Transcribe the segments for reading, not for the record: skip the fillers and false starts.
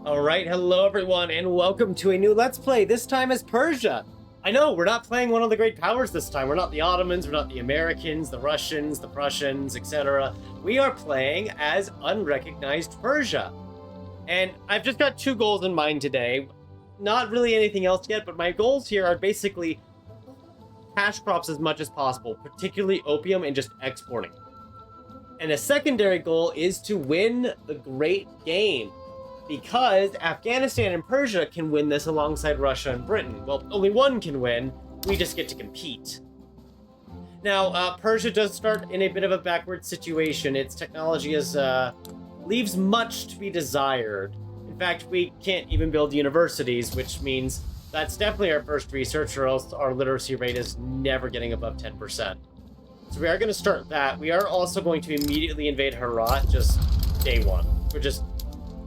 Alright, hello everyone, and welcome to a new Let's Play, this time as Persia. I know, we're not playing one of the great powers this time. We're not the Ottomans, we're not the Americans, the Russians, the Prussians, etc. We are playing as unrecognized Persia. And I've just got two goals in mind today. Not really anything else yet, but my goals here are basically cash crops as much as possible, particularly opium, and just exporting. And a secondary goal is to win the great game, because Afghanistan and Persia can win this alongside Russia and Britain. Well, only one can win, we just get to compete. Now, Persia does start in a bit of a backward situation. Its technology leaves much to be desired. In fact, we can't even build universities, which means that's definitely our first research, or else our literacy rate is never getting above 10%. So we are going to start that. We are also going to immediately invade Herat, just day one. We're just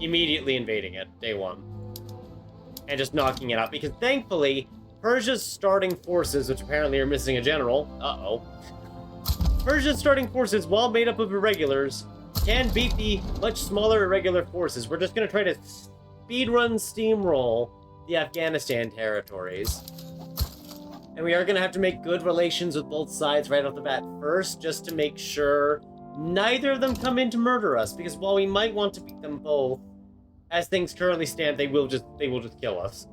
immediately invading it, day one. And just knocking it out, because thankfully, Persia's starting forces, which apparently are missing a general, Persia's starting forces, while made up of irregulars, can beat the much smaller irregular forces. We're just going to try to speedrun steamroll the Afghanistan territories. And we are going to have to make good relations with both sides right off the bat first, just to make sure neither of them come in to murder us, because while we might want to beat them both, as things currently stand, they will just kill us.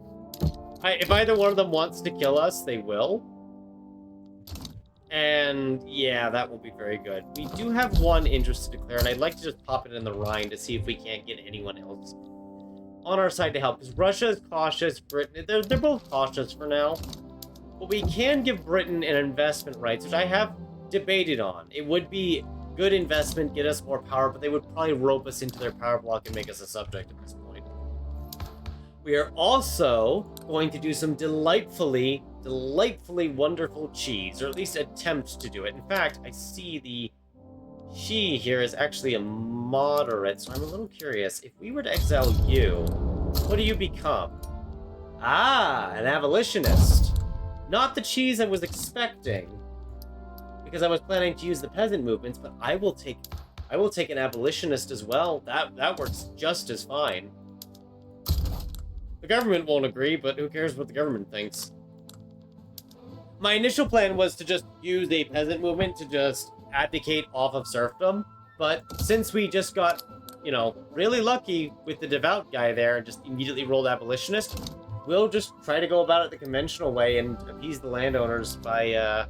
If either one of them wants to kill us, they will. And yeah, that will be very good. We do have one interest to declare, and I'd like to just pop it in the Rhine to see if we can't get anyone else on our side to help. Because Russia is cautious, Britain, they're both cautious for now. But we can give Britain an investment rights, which I have debated on. It would be good investment, get us more power, but they would probably rope us into their power block and make us a subject at this point. We are also going to do some delightfully wonderful cheese, or at least attempt to do it. In fact, I see the she here is actually a moderate, so I'm a little curious. If we were to exile you, what do you become? Ah, an abolitionist. Not the cheese I was expecting, because I was planning to use the peasant movements, but I will take an abolitionist as well. That works just as fine. The government won't agree, but who cares what the government thinks? My initial plan was to just use a peasant movement to just abdicate off of serfdom, but since we just got, really lucky with the devout guy there and just immediately rolled abolitionist, we'll just try to go about it the conventional way and appease the landowners by,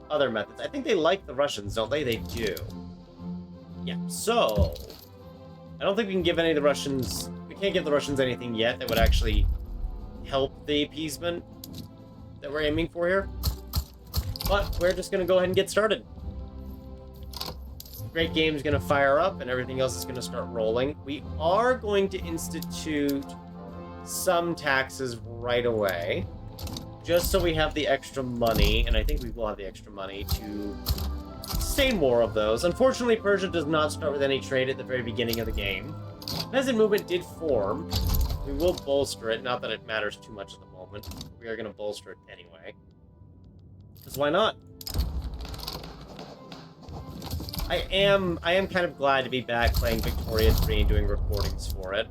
other methods. I think they like the Russians, don't they? They do. Yeah, so I don't think we can give any of the Russians... We can't give the Russians anything yet that would actually help the appeasement that we're aiming for here. But we're just going to go ahead and get started. The great game is going to fire up and everything else is going to start rolling. We are going to institute some taxes right away, just so we have the extra money, and I think we will have the extra money to sustain more of those. Unfortunately, Persia does not start with any trade at the very beginning of the game. The peasant movement did form. We will bolster it, not that it matters too much at the moment. We are going to bolster it anyway. Because why not? I am kind of glad to be back playing Victoria 3 and doing recordings for it.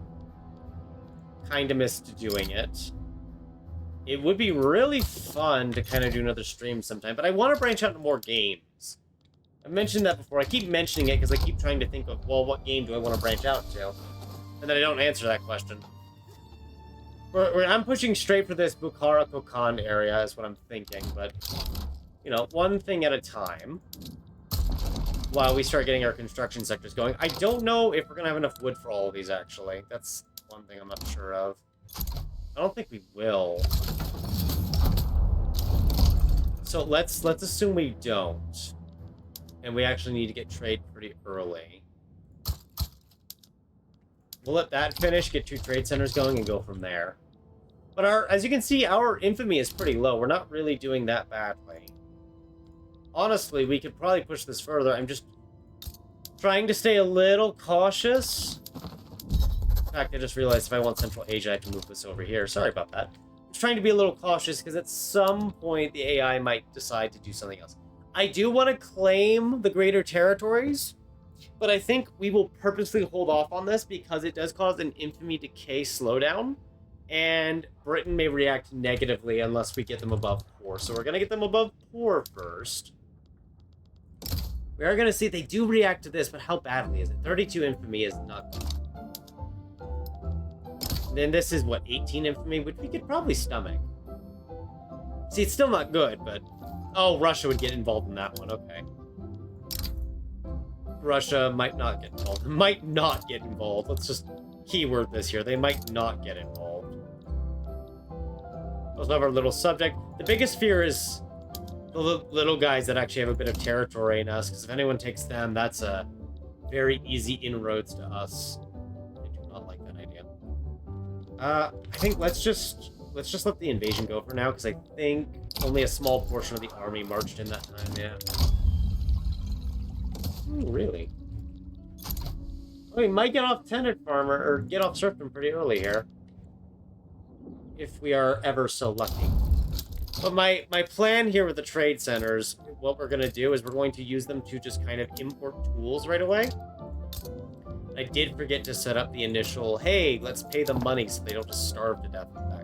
Kinda missed doing it. It would be really fun to kind of do another stream sometime, but I want to branch out into more games. I've mentioned that before. I keep mentioning it because I keep trying to think of, well, what game do I want to branch out to? And then I don't answer that question. I'm pushing straight for this Bukhara Kokand area is what I'm thinking, but, one thing at a time while we start getting our construction sectors going. I don't know if we're going to have enough wood for all of these, actually. That's one thing I'm not sure of. I don't think we will. So let's assume we don't. And we actually need to get trade pretty early. We'll let that finish, get 2 trade centers going, and go from there. But as you can see, our infamy is pretty low. We're not really doing that badly. Honestly, we could probably push this further. I'm just trying to stay a little cautious. In fact, I just realized if I want Central Asia, I can move this over here. Sorry about that. I'm just trying to be a little cautious, because at some point, the AI might decide to do something else. I do want to claim the greater territories, But I think we will purposely hold off on this because it does cause an infamy decay slowdown, and Britain may react negatively unless we get them above poor. So we're going to get them above poor first. We are going to see if they do react to this, but how badly is it? 32 infamy is not good. And then this is, what, 18 infamy, which we could probably stomach. See, it's still not good, but... Oh, Russia would get involved in that one, okay. Russia might not get involved. Might not get involved. Let's just keyword this here. They might not get involved. Let's have our little subject. The biggest fear is the little guys that actually have a bit of territory in us, because if anyone takes them, that's a very easy inroads to us. I do not like that idea. I think let's just let the invasion go for now, because I think only a small portion of the army marched in that time, yeah. Ooh, really? Oh, we might get off tenant farmer, or get off serfdom pretty early here. If we are ever so lucky. But my plan here with the trade centers, what we're going to do is we're going to use them to just kind of import tools right away. I did forget to set up the initial, hey, let's pay them money so they don't just starve to death in the background.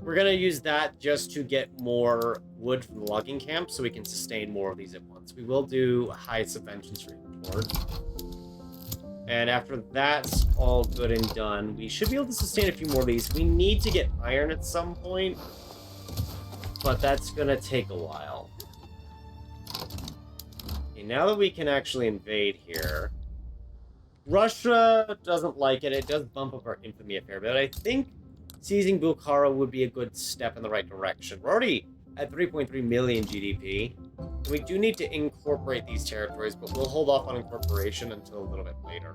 We're going to use that just to get more wood from the logging camp so we can sustain more of these at once. We will do high subventions for import. And after that's all good and done, we should be able to sustain a few more of these. We need to get iron at some point, but that's going to take a while. Okay, now that we can actually invade here, Russia doesn't like it. It does bump up our infamy a fair bit. I think seizing Bukhara would be a good step in the right direction. We're already at 3.3 million GDP. And we do need to incorporate these territories, but we'll hold off on incorporation until a little bit later.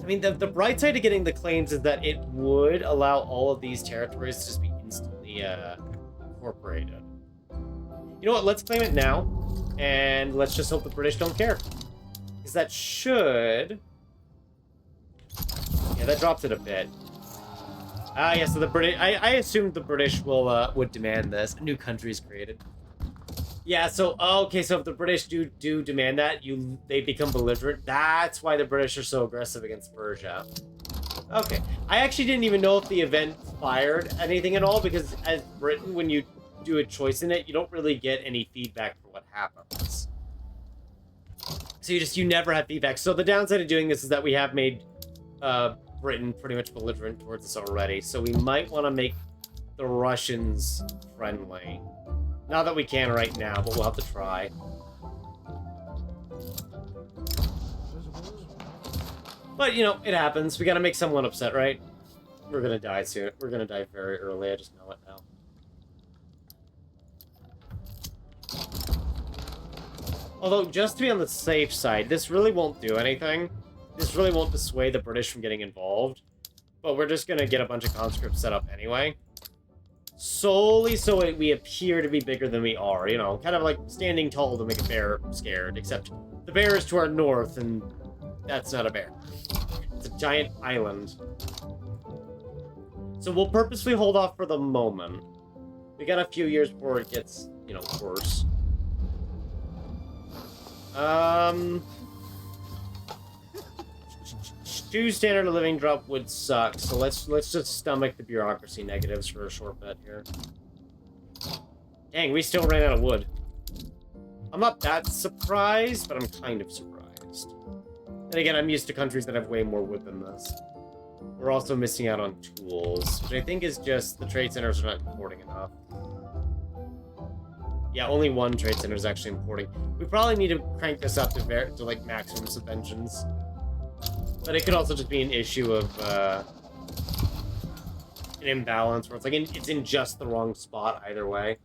I mean, the bright side of getting the claims is that it would allow all of these territories to just be instantly incorporated. You know what? Let's claim it now, and let's just hope the British don't care. Because that should... Yeah, that drops it a bit. Ah, yeah, so the British... I assumed the British will would demand this. A new country is created. Yeah, so, okay, so if the British do demand that, they become belligerent. That's why the British are so aggressive against Persia. Okay. I actually didn't even know if the event fired anything at all, because as Britain, when you do a choice in it, you don't really get any feedback for what happens. So you never have feedback. So the downside of doing this is that we have made Britain pretty much belligerent towards us already. So we might want to make the Russians friendly. Not that we can right now, but we'll have to try. But, you know, it happens. We gotta make someone upset, right? We're gonna die soon. We're gonna die very early. I just know it now. Although, just to be on the safe side, this really won't do anything. This really won't dissuade the British from getting involved. But we're just gonna get a bunch of conscripts set up anyway. Solely so we appear to be bigger than we are, you know, kind of like standing tall to make a bear scared, except the bear is to our north, and that's not a bear. It's a giant island. So we'll purposely hold off for the moment. We got a few years before it gets, you know, worse. 2 standard of living drop would suck, so let's just stomach the bureaucracy negatives for a short bit here. Dang, we still ran out of wood. I'm not that surprised, but I'm kind of surprised. And again, I'm used to countries that have way more wood than this. We're also missing out on tools, which I think is just the trade centers are not importing enough. Yeah, only one trade center is actually importing. We probably need to crank this up to like maximum subventions. But it could also just be an issue of an imbalance where it's like it's in just the wrong spot either way.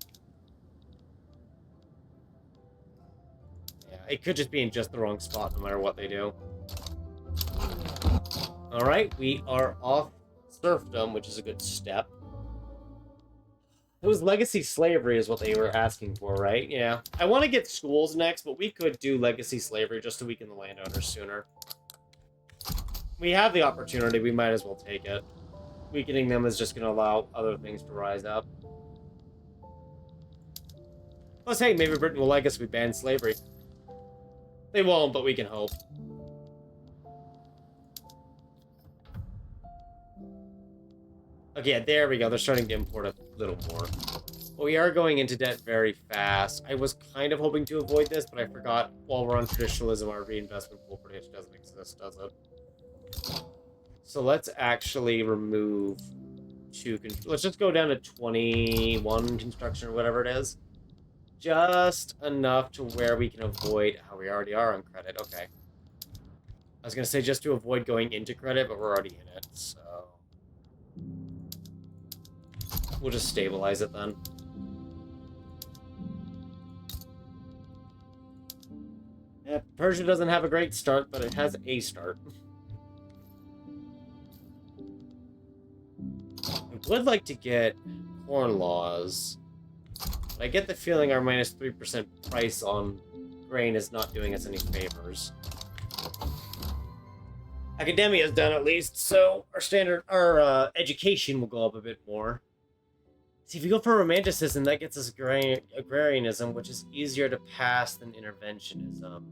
Yeah, it could just be in just the wrong spot no matter what they do. Alright, we are off serfdom, which is a good step. It was legacy slavery is what they were asking for, right? Yeah. I want to get schools next, but we could do legacy slavery just to weaken the landowners sooner. We have the opportunity, we might as well take it. Weakening them is just going to allow other things to rise up. Plus, hey, maybe Britain will like us if we ban slavery. They won't, but we can hope. Okay, there we go. They're starting to import a little more. But we are going into debt very fast. I was kind of hoping to avoid this, but I forgot while we're on traditionalism, our reinvestment pool pretty much doesn't exist, does it? So let's actually remove two. Let's just go down to 21 construction or whatever it is. Just enough to where we can avoid... Oh, we already are on credit. Okay. I was going to say just to avoid going into credit, but we're already in it, so... We'll just stabilize it then. Yeah, Persia doesn't have a great start, but it has a start. I would like to get corn laws. But I get the feeling our minus 3% price on grain is not doing us any favors. Academia is done at least, so our education will go up a bit more. See, if you go for romanticism, that gets us agrarianism, which is easier to pass than interventionism.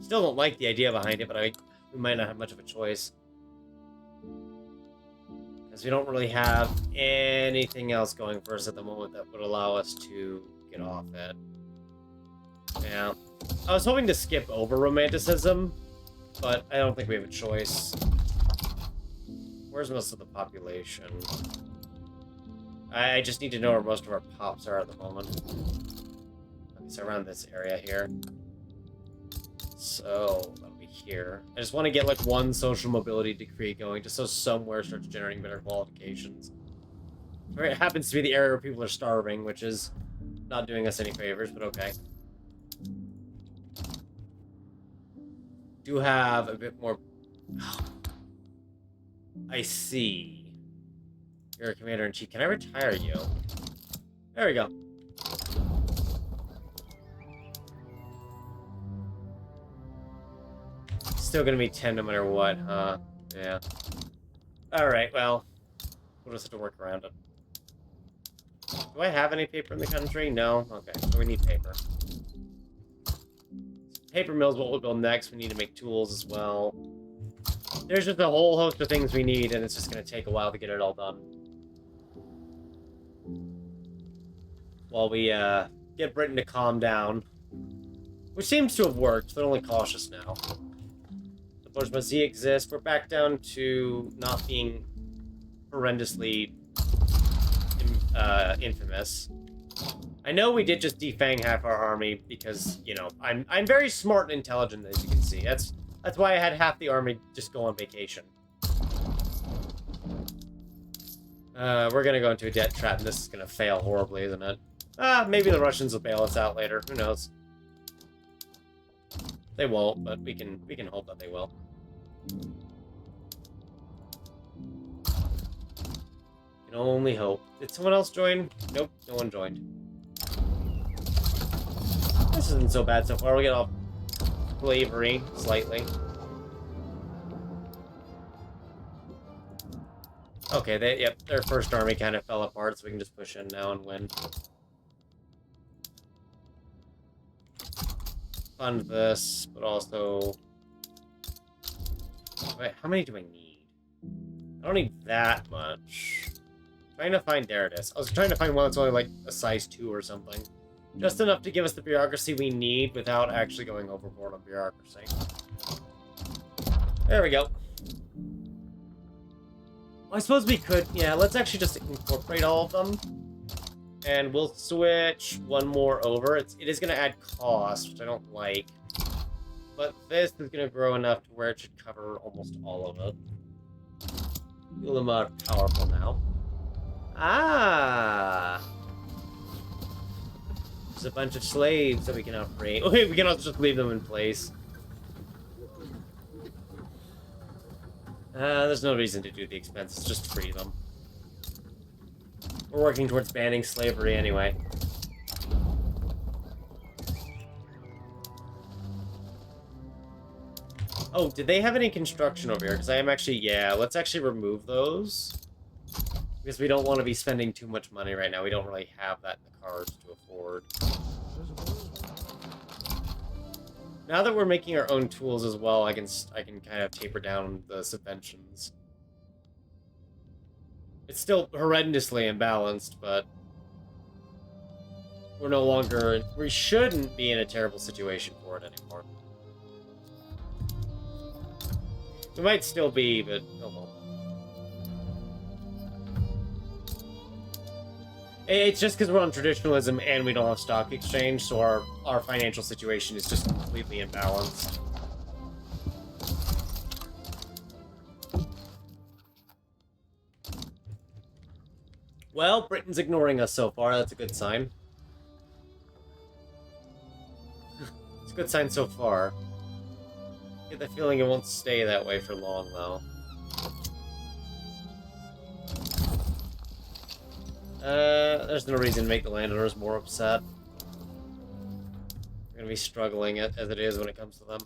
Still don't like the idea behind it, but we might not have much of a choice. Because we don't really have anything else going for us at the moment that would allow us to get off it. Yeah. I was hoping to skip over romanticism, but I don't think we have a choice. Where's most of the population? I just need to know where most of our pops are at the moment. Okay, so around this area here. So, that'll be here. I just want to get, like, one social mobility decree going, just so somewhere starts generating better qualifications. It happens to be the area where people are starving, which is not doing us any favors, but okay. Do have a bit more... I see. You're a commander-in-chief. Can I retire you? There we go. Still gonna be 10 no matter what, huh? Yeah. Alright, well. We'll just have to work around it. Do I have any paper in the country? No? Okay, so we need paper. Paper mill's what we'll build next. We need to make tools as well. There's just a whole host of things we need, and it's just gonna take a while to get it all done. While we get Britain to calm down. Which seems to have worked. They're only cautious now. The bourgeoisie exists. We're back down to not being horrendously infamous. I know we did just defang half our army because, you know, I'm very smart and intelligent, as you can see. That's why I had half the army just go on vacation. We're gonna go into a debt trap, and this is gonna fail horribly, isn't it? Maybe the Russians will bail us out later. Who knows? They won't, but we can hope that they will. Can only hope. Did someone else join? Nope, no one joined. This isn't so bad so far. We get off slavery slightly. Okay, yep, their first army kind of fell apart, so we can just push in now and win. Fund this, but also... Wait, how many do I need? I don't need that much. Trying to find... There it is. I was trying to find one that's only like a size 2 or something. Just enough to give us the bureaucracy we need without actually going overboard on bureaucracy. There we go. Well, I suppose we could... Yeah, let's actually just incorporate all of them. And we'll switch one more over. It is going to add cost, which I don't like. But this is going to grow enough to where it should cover almost all of it. Feel them more powerful now. Ah! There's a bunch of slaves that we can now free. Okay, we can also just leave them in place. There's no reason to do the expenses, just free them. We're working towards banning slavery anyway. Oh, did they have any construction over here? Because I am actually... Yeah, let's actually remove those. Because we don't want to be spending too much money right now. We don't really have that in the cards to afford. Now that we're making our own tools as well, I can kind of taper down the subventions. It's still horrendously imbalanced, but we're no longer... We shouldn't be in a terrible situation for it anymore. We might still be, but oh well. It's just because we're on traditionalism and we don't have stock exchange, so our financial situation is just completely imbalanced. Well, Britain's ignoring us so far. That's a good sign. It's a good sign so far. I get the feeling it won't stay that way for long, though. There's no reason to make the landowners more upset. We're gonna be struggling as it is when it comes to them.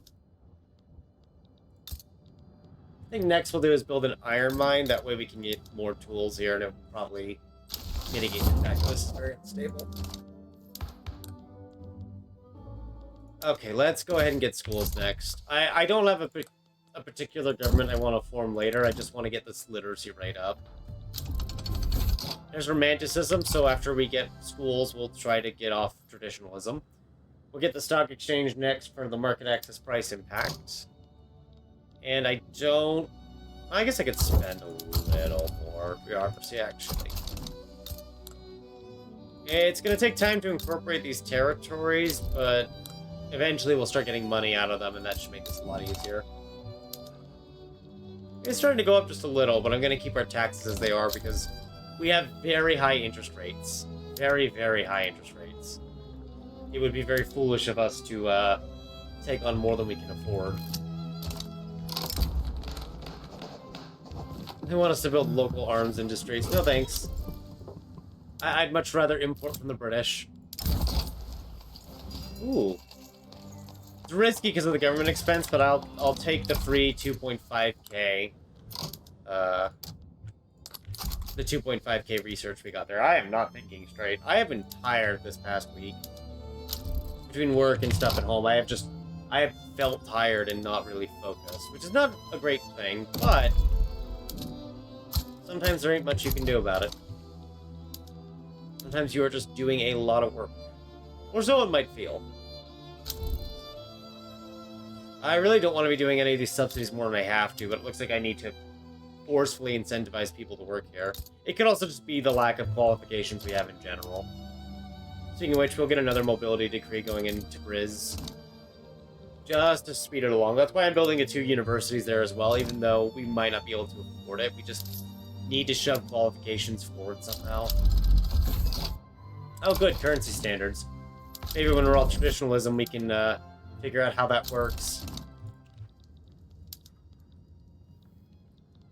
I think next we'll do is build an iron mine. That way we can get more tools here, and it will probably mitigate the fact that this is very unstable. Okay, let's go ahead and get schools next. I don't have a particular government I want to form later. I just want to get this literacy rate up. There's romanticism, so after we get schools, we'll try to get off traditionalism. We'll get the stock exchange next for the market access price impact. And I guess I could spend a little more bureaucracy, actually. It's going to take time to incorporate these territories, but eventually we'll start getting money out of them, and that should make this a lot easier. It's starting to go up just a little, but I'm going to keep our taxes as they are because we have very high interest rates. Very, very high interest rates. It would be very foolish of us to take on more than we can afford. They want us to build local arms industries. No thanks. I'd much rather import from the British. Ooh. It's risky because of the government expense, but I'll take the free 2.5k. The 2.5k research we got there. I am not thinking straight. I have been tired this past week. Between work and stuff at home, I have felt tired and not really focused, which is not a great thing, but sometimes there ain't much you can do about it. Sometimes you are just doing a lot of work. Or so it might feel. I really don't want to be doing any of these subsidies more than I have to, but it looks like I need to forcefully incentivize people to work here. It could also just be the lack of qualifications we have in general. Speaking of which, we'll get another mobility decree going into Briz. Just to speed it along. That's why I'm building 2 universities there as well, even though we might not be able to afford it. We just need to shove qualifications forward somehow. Oh good, currency standards. Maybe when we're all traditionalism, we can figure out how that works.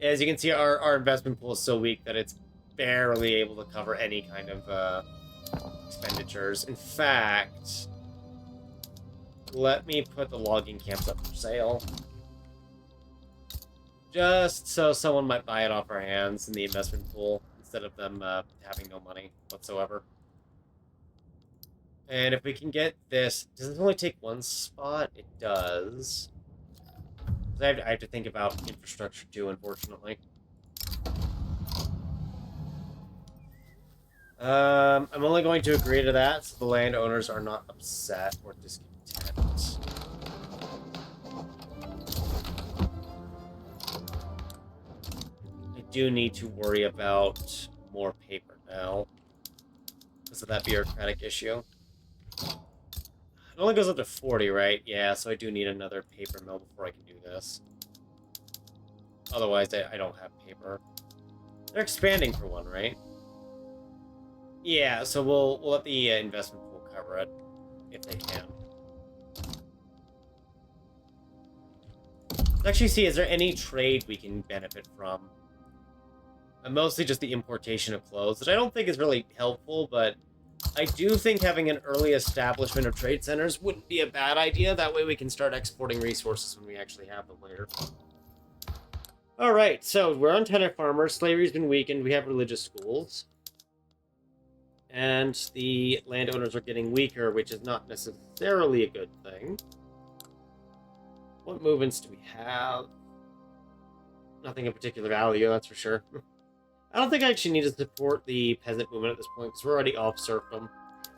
As you can see, our investment pool is so weak that it's barely able to cover any kind of expenditures. In fact, let me put the logging camps up for sale. Just so someone might buy it off our hands in the investment pool, instead of them having no money whatsoever. And if we can get this... Does this only take 1 spot? It does. I have to think about infrastructure too, unfortunately. I'm only going to agree to that so the landowners are not upset or discontent. I do need to worry about more paper now because of that bureaucratic issue. It only goes up to 40, right? Yeah, so I do need another paper mill before I can do this. Otherwise, I don't have paper. They're expanding for one, right? Yeah, so we'll let the investment pool cover it, if they can. Let's actually see, is there any trade we can benefit from? Mostly just the importation of clothes, which I don't think is really helpful, but I do think having an early establishment of trade centers wouldn't be a bad idea. That way we can start exporting resources when we actually have them later. Alright, so we're on tenant farmers. Slavery's been weakened. We have religious schools. And the landowners are getting weaker, which is not necessarily a good thing. What movements do we have? Nothing of particular value, that's for sure. I don't think I actually need to support the peasant movement at this point, because we're already off serfdom.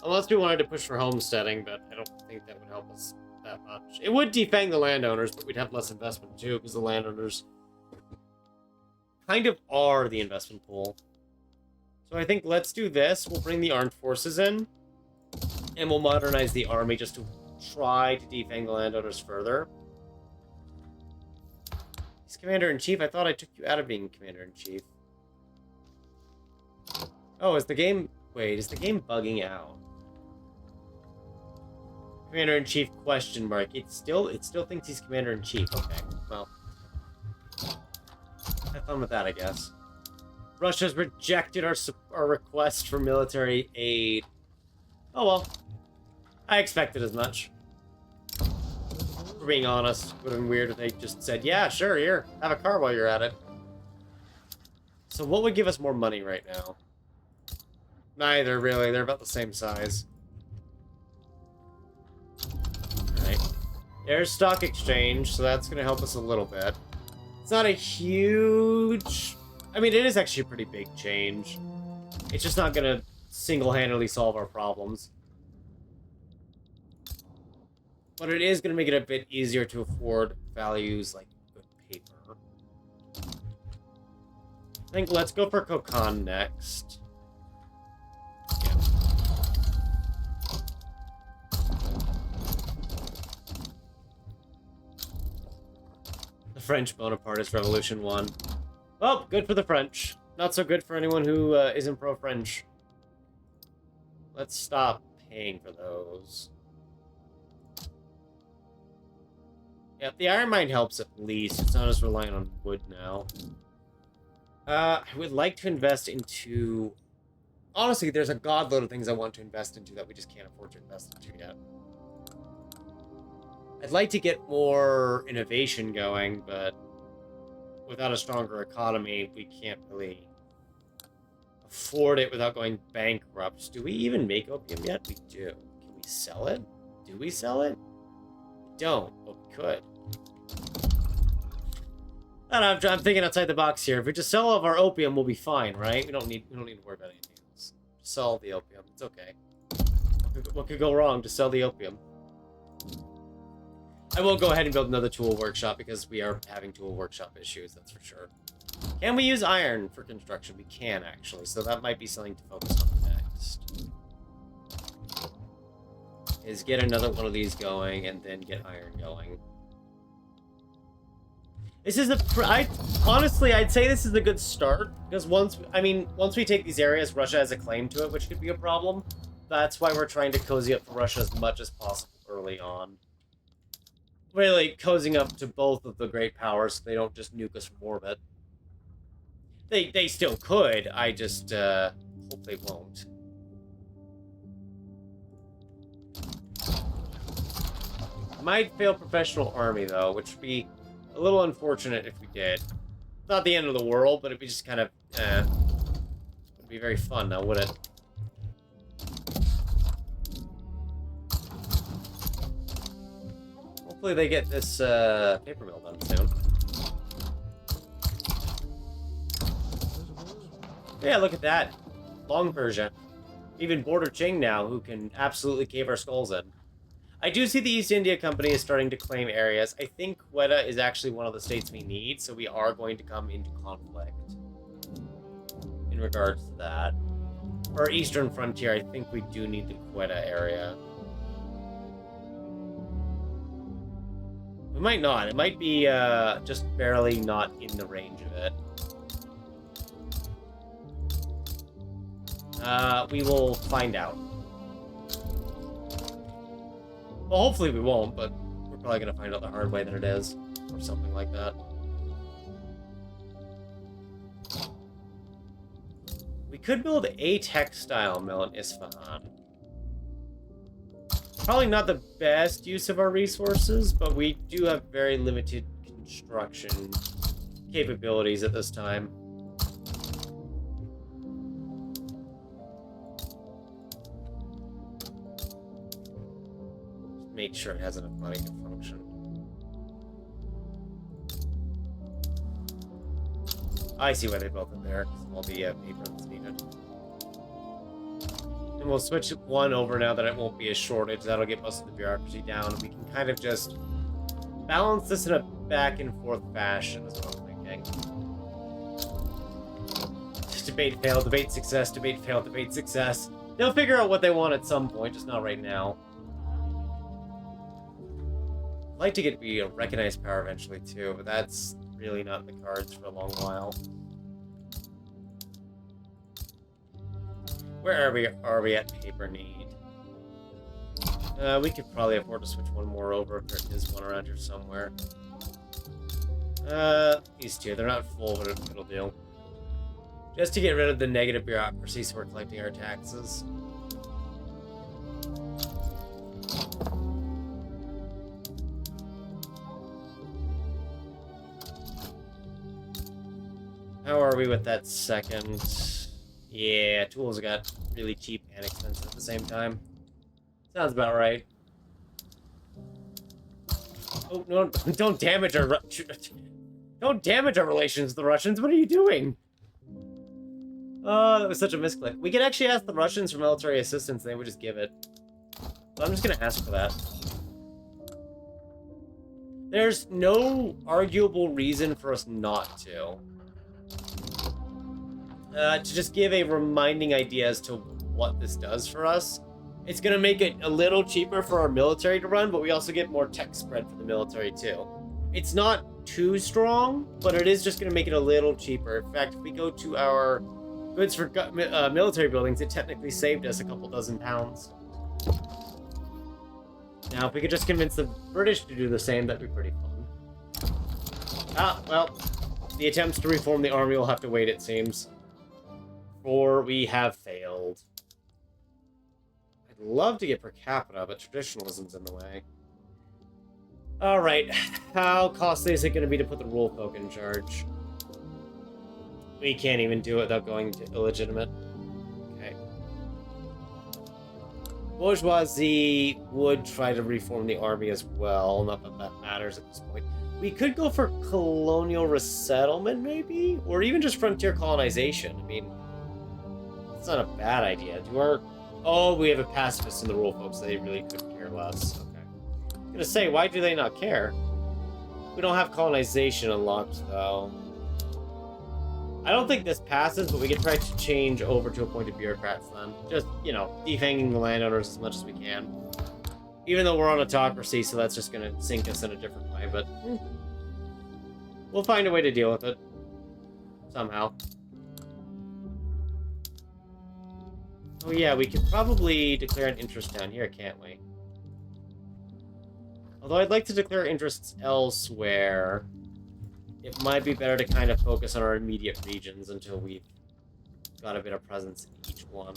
Unless we wanted to push for homesteading, but I don't think that would help us that much. It would defang the landowners, but we'd have less investment too, because the landowners kind of are the investment pool. So I think let's do this. We'll bring the armed forces in, and we'll modernize the army just to try to defang the landowners further. He's commander-in-chief. I thought I took you out of being commander-in-chief. Oh, is the game... Wait, is the game bugging out? Commander-in-chief question mark. It still thinks he's commander-in-chief. Okay, well. Have fun with that, I guess. Russia's rejected our request for military aid. Oh well. I expected as much. For being honest, it would have been weird if they just said, yeah, sure, here, have a car while you're at it. So what would give us more money right now? Neither, really. They're about the same size. Alright. There's stock exchange, so that's going to help us a little bit. It's not a huge... I mean, it is actually a pretty big change. It's just not going to single-handedly solve our problems. But it is going to make it a bit easier to afford values like good paper. I think let's go for Kokon next. Yeah. The French Bonapartist Revolution won. Well, good for the French. Not so good for anyone who isn't pro-French. Let's stop paying for those. Yeah, the iron mine helps at least. It's not as reliant on wood now. I would like to invest into... Honestly, there's a godload of things I want to invest into that we just can't afford to invest into yet. I'd like to get more innovation going, but without a stronger economy, we can't really afford it without going bankrupt. Do we even make opium yet? We do. Can we sell it? Do we sell it? We don't, but we could. I don't know, I'm thinking outside the box here. If we just sell all of our opium, we'll be fine, right? We don't need to worry about anything else. Just sell the opium. It's okay. What could go wrong? Just sell the opium. I will go ahead and build another tool workshop because we are having tool workshop issues, that's for sure. Can we use iron for construction? We can, actually, so that might be something to focus on next. Is get another one of these going and then get iron going. This is honestly, I'd say this is a good start, because once we take these areas, Russia has a claim to it, which could be a problem. That's why we're trying to cozy up for Russia as much as possible early on. Really cozying up to both of the great powers so they don't just nuke us from orbit. They still could, I just hope they won't. Might fail professional army, though, which would be a little unfortunate if we did. Not the end of the world, but it'd be just kind of, it'd be very fun now, would it? Hopefully they get this, paper mill done soon. Yeah, look at that. Long Persia. Even Border Qing now, who can absolutely cave our skulls in. I do see the East India Company is starting to claim areas. I think Quetta is actually one of the states we need, so we are going to come into conflict in regards to that. For our eastern frontier, I think we do need the Quetta area. We might not. It might be just barely not in the range of it. We will find out. Well, hopefully we won't, but we're probably going to find out the hard way that it is. Or something like that. We could build a textile mill in Isfahan. Probably not the best use of our resources, but we do have very limited construction capabilities at this time. Make sure it has enough money to function. I see why they built it there, because of all the paper that's needed. And we'll switch one over now that it won't be a shortage. That'll get most of the bureaucracy down. We can kind of just balance this in a back and forth fashion, is what I'm thinking. Debate fail, debate success, debate fail, debate success. They'll figure out what they want at some point, just not right now. I'd like to get be a recognized power eventually too, but that's really not in the cards for a long while. Where are we at paper need? We could probably afford to switch one more over if there is one around here somewhere. These two, they're not full, but it'll do. Just to get rid of the negative bureaucracy so we're collecting our taxes. How are we with that second? Yeah, tools got really cheap and expensive at the same time. Sounds about right. Oh no! Don't damage our relations with the Russians. What are you doing? Oh, that was such a misclick. We could actually ask the Russians for military assistance, and they would just give it. So I'm just gonna ask for that. There's no arguable reason for us not to. To just give a reminding idea as to what this does for us. It's going to make it a little cheaper for our military to run, but we also get more tech spread for the military too. It's not too strong, but it is just going to make it a little cheaper. In fact, if we go to our goods for military buildings, it technically saved us a couple dozen pounds. Now, if we could just convince the British to do the same, that'd be pretty fun. Ah, well, the attempts to reform the army will have to wait, it seems. Or we have failed. I'd love to get per capita, but traditionalism's in the way. Alright, how costly is it going to be to put the rule folk in charge? We can't even do it without going to illegitimate. Okay. Bourgeoisie would try to reform the army as well, not that that matters at this point. We could go for colonial resettlement, maybe? Or even just frontier colonization. I mean, it's not a bad idea. Oh, we have a pacifist in the rule, folks. So they really couldn't care less. Okay. I'm gonna say, why do they not care? We don't have colonization unlocked, though. I don't think this passes, but we can try to change over to appointed bureaucrats then. Just, you know, defanging the landowners as much as we can. Even though we're on autocracy, so that's just gonna sink us in a different way, but we'll find a way to deal with it. Somehow. Oh yeah, we could probably declare an interest down here, can't we? Although I'd like to declare interests elsewhere. It might be better to kind of focus on our immediate regions until we've got a bit of presence in each one.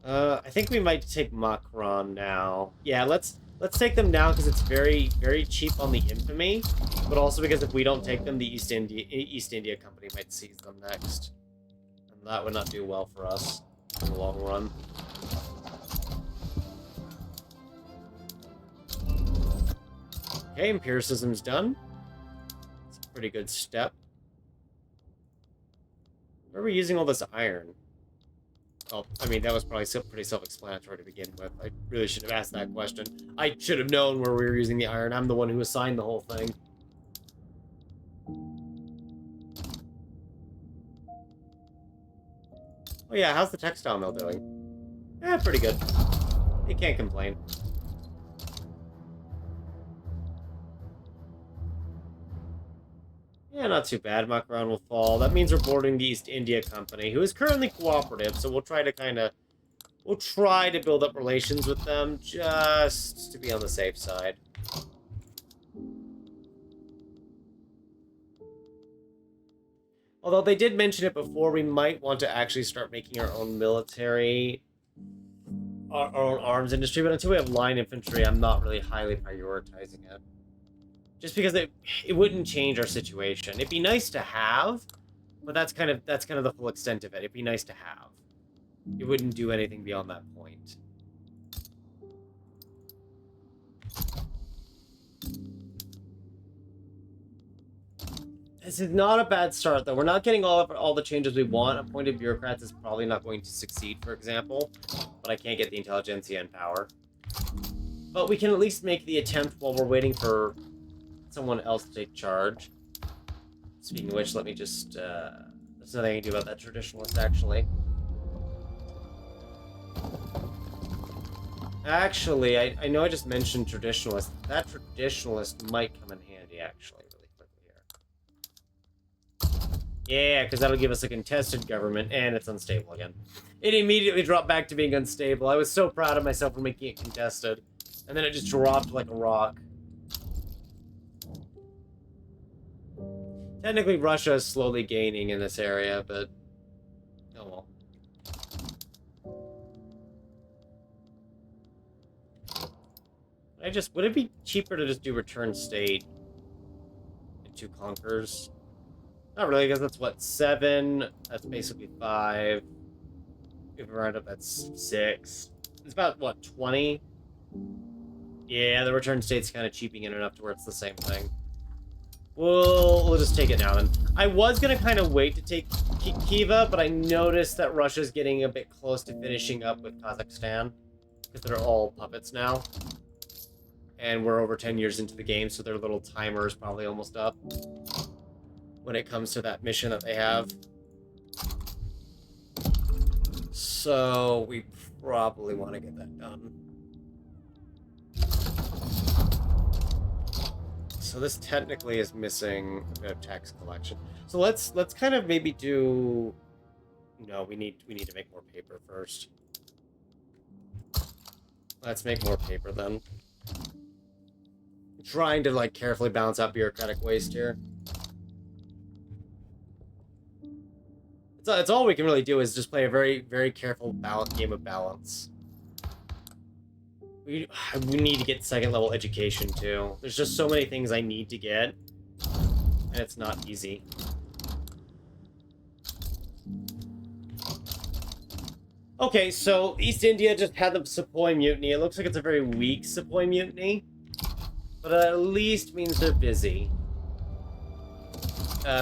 I think we might take Macron now. Yeah, let's take them now because it's very, very cheap on the infamy, but also because if we don't take them, the East India Company might seize them next. And that would not do well for us in the long run. Okay, empiricism's done. It's a pretty good step. Where are we using all this iron? Well, I mean, that was probably pretty self-explanatory to begin with. I really should have asked that question. I should have known where we were using the iron. I'm the one who assigned the whole thing. Oh yeah, how's the textile mill doing? Eh, pretty good. You can't complain. Yeah, not too bad. Macron will fall. That means we're boarding the East India Company, who is currently cooperative, so we'll try to build up relations with them, just to be on the safe side. Although they did mention it before, we might want to actually start making our own military, our own arms industry, but until we have line infantry, I'm not really highly prioritizing it. Just because it wouldn't change our situation. It'd be nice to have, but that's kind of the full extent of it. It'd be nice to have. It wouldn't do anything beyond that point. This is not a bad start, though. We're not getting all the changes we want. Appointed bureaucrats is probably not going to succeed, for example. But I can't get the intelligentsia in power. But we can at least make the attempt while we're waiting for someone else to take charge. Speaking of which, let me just... there's nothing I can do about that traditionalist, actually. Actually, I know I just mentioned traditionalist. That traditionalist might come in handy, actually, really quickly here. Yeah, because that'll give us a contested government, and it's unstable again. It immediately dropped back to being unstable. I was so proud of myself for making it contested. And then it just dropped like a rock. Technically, Russia is slowly gaining in this area, but... oh well. Would it be cheaper to just do return state? And 2 conquers? Not really, because that's what, 7? That's basically 5. If we round up, that's 6. It's about, what, 20? Yeah, the return state's kind of cheaping in enough to where it's the same thing. We'll just take it now, then. I was going to kind of wait to take Kiva, but I noticed that Russia's getting a bit close to finishing up with Kazakhstan. Because they're all puppets now. And we're over 10 years into the game, so their little timer is probably almost up. When it comes to that mission that they have. So, we probably want to get that done. So this technically is missing a bit of tax collection. So let's kind of maybe do... no, we need to make more paper first. Let's make more paper then. I'm trying to like carefully balance out bureaucratic waste here. It's all we can really do is just play a very, very careful game of balance. We need to get second level education too. There's just so many things I need to get, and it's not easy. Okay, so East India just had the Sepoy Mutiny. It looks like it's a very weak Sepoy Mutiny, but at least means they're busy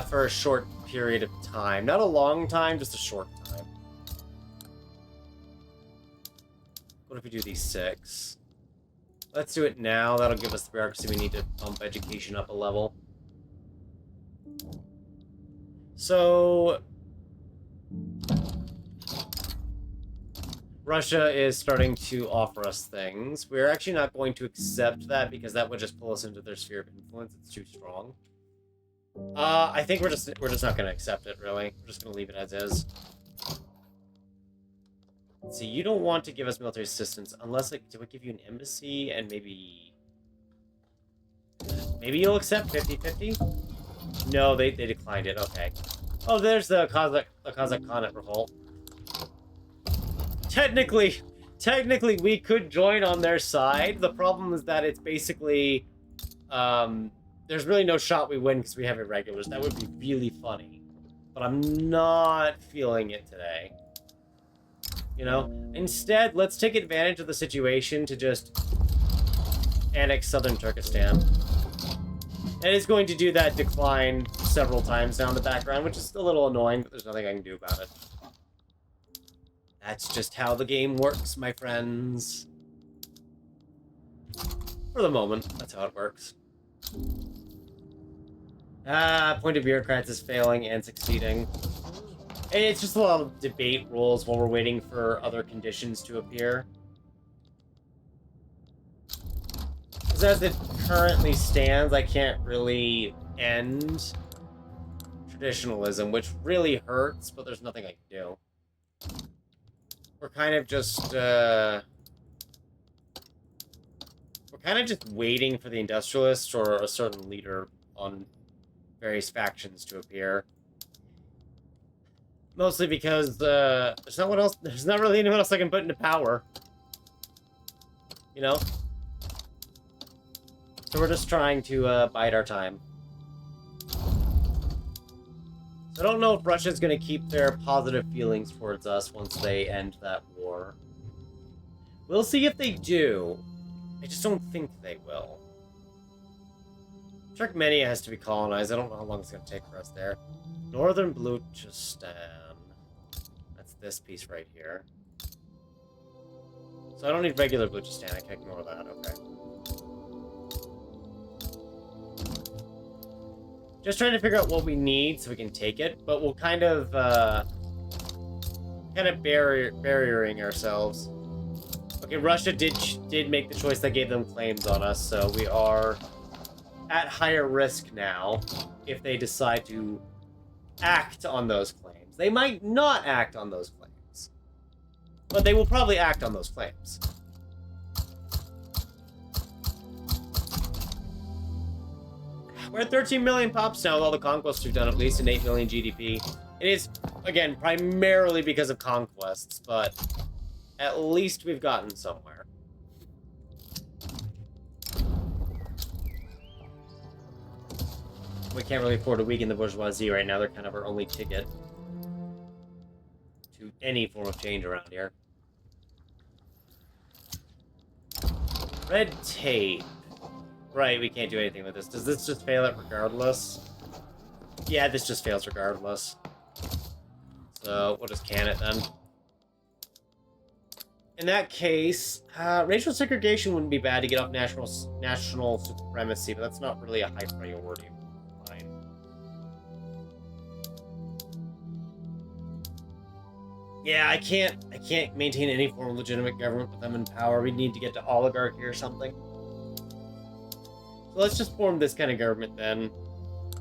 for a short period of time. Not a long time, just a short time. What if we do these 6? Let's do it now. That'll give us the bureaucracy we need to bump education up a level. So... Russia is starting to offer us things. We're actually not going to accept that because that would just pull us into their sphere of influence. It's too strong. I think we're just not going to accept it, really. We're just going to leave it as is. Let's see, you don't want to give us military assistance unless, like, do we give you an embassy and maybe... maybe you'll accept 50-50? No, they declined it, okay. Oh, there's the Kazakh Khanate revolt. Technically, we could join on their side. The problem is that it's basically... there's really no shot we win because we have irregulars. That would be really funny. But I'm not feeling it today. You know? Instead, let's take advantage of the situation to just annex southern Turkestan. And it's going to do that decline several times down the background, which is a little annoying, but there's nothing I can do about it. That's just how the game works, my friends. For the moment, that's how it works. Appointed bureaucrats is failing and succeeding. And it's just a lot of debate rules while we're waiting for other conditions to appear. Because as it currently stands, I can't really end traditionalism, which really hurts, but there's nothing I can do. We're kind of just, we're kind of just waiting for the industrialists or a certain leader on various factions to appear. Mostly because, there's not really anyone else I can put into power. You know? So we're just trying to, bide our time. I don't know if Russia's going to keep their positive feelings towards us once they end that war. We'll see if they do. I just don't think they will. I'm Turkmenia has to be colonized. I don't know how long it's going to take for us there. Northern Baluchistan. That's this piece right here. So I don't need regular Baluchistan. I can ignore that. Okay. Just trying to figure out what we need so we can take it, but we'll kind of barriering ourselves. Okay, Russia did make the choice that gave them claims on us, so we are at higher risk now if they decide to act on those claims. They might not act on those claims, but they will probably act on those claims. We're at 13 million pops now with all the conquests we've done, at least, and 8 million GDP. It is, again, primarily because of conquests, but at least we've gotten somewhere. We can't really afford to weaken the bourgeoisie right now. They're kind of our only ticket to any form of change around here. Red tape. Right, we can't do anything with this. Does this just fail it regardless? Yeah, this just fails regardless. So, we'll just can it then. In that case, racial segregation wouldn't be bad to get off national supremacy, but that's not really a high priority. Fine. Yeah, I can't maintain any form of legitimate government with them in power. We need to get to oligarchy or something. So let's just form this kind of government then,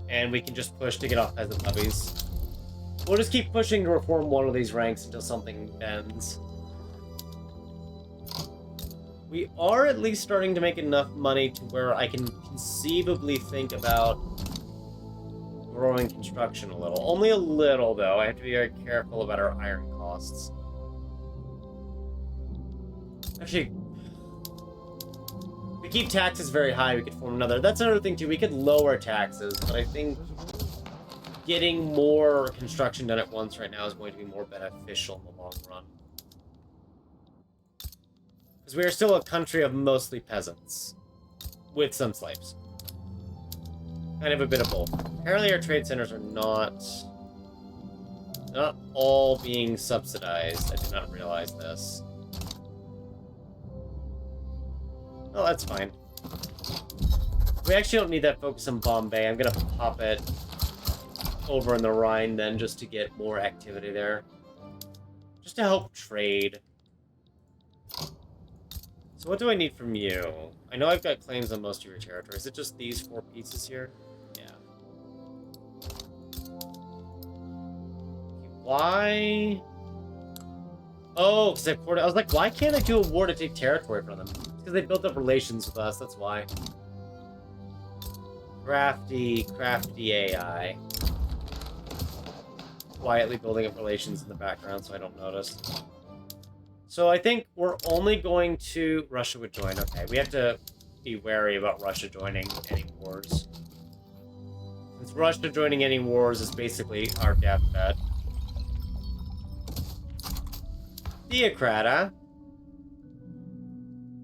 and we can just push to get off peasant levies. We'll just keep pushing to reform one of these ranks until something bends. We are at least starting to make enough money to where I can conceivably think about growing construction a little. Only a little, though. I have to be very careful about our iron costs. Actually, if we keep taxes very high, we could form another. That's another thing, too. We could lower taxes, but I think getting more construction done at once right now is going to be more beneficial in the long run. Because we are still a country of mostly peasants, with some slaves. Kind of a bit of both. Apparently our trade centers are not all being subsidized. I did not realize this. Oh, that's fine. We actually don't need that focus on Bombay. I'm gonna pop it over in the Rhine then, just to get more activity there. Just to help trade. So what do I need from you? I know I've got claims on most of your territory. Is it just these 4 pieces here? Yeah. Why? Oh, because I was like, why can't I do a war to take territory from them? It's because they built up relations with us, that's why. Crafty AI. Quietly building up relations in the background so I don't notice. So I think we're only going to... Russia would join. Okay, we have to be wary about Russia joining any wars. Since Russia joining any wars is basically our deathbed. Theocrata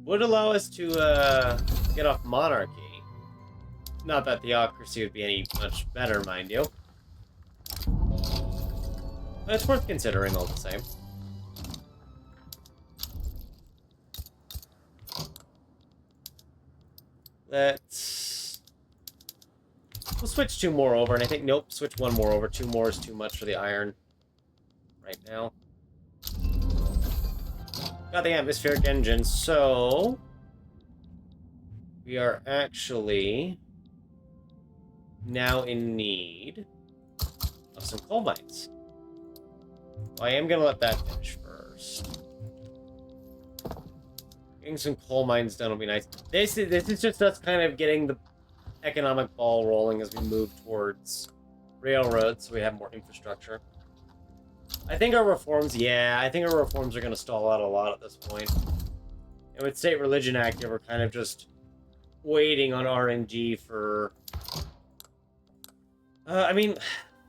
would allow us to get off monarchy. Not that theocracy would be any much better, mind you. But it's worth considering all the same. We'll switch 2 more over, and I think, nope, switch 1 more over. 2 more is too much for the iron right now. Got the atmospheric engine, so we are actually now in need of some coal mines. Well, I am going to let that finish first. Getting some coal mines done will be nice. This is just us kind of getting the economic ball rolling as we move towards railroads, so we have more infrastructure. I think our reforms, I think our reforms are going to stall out a lot at this point. And with State Religion active, we're kind of just waiting on RNG for... I mean,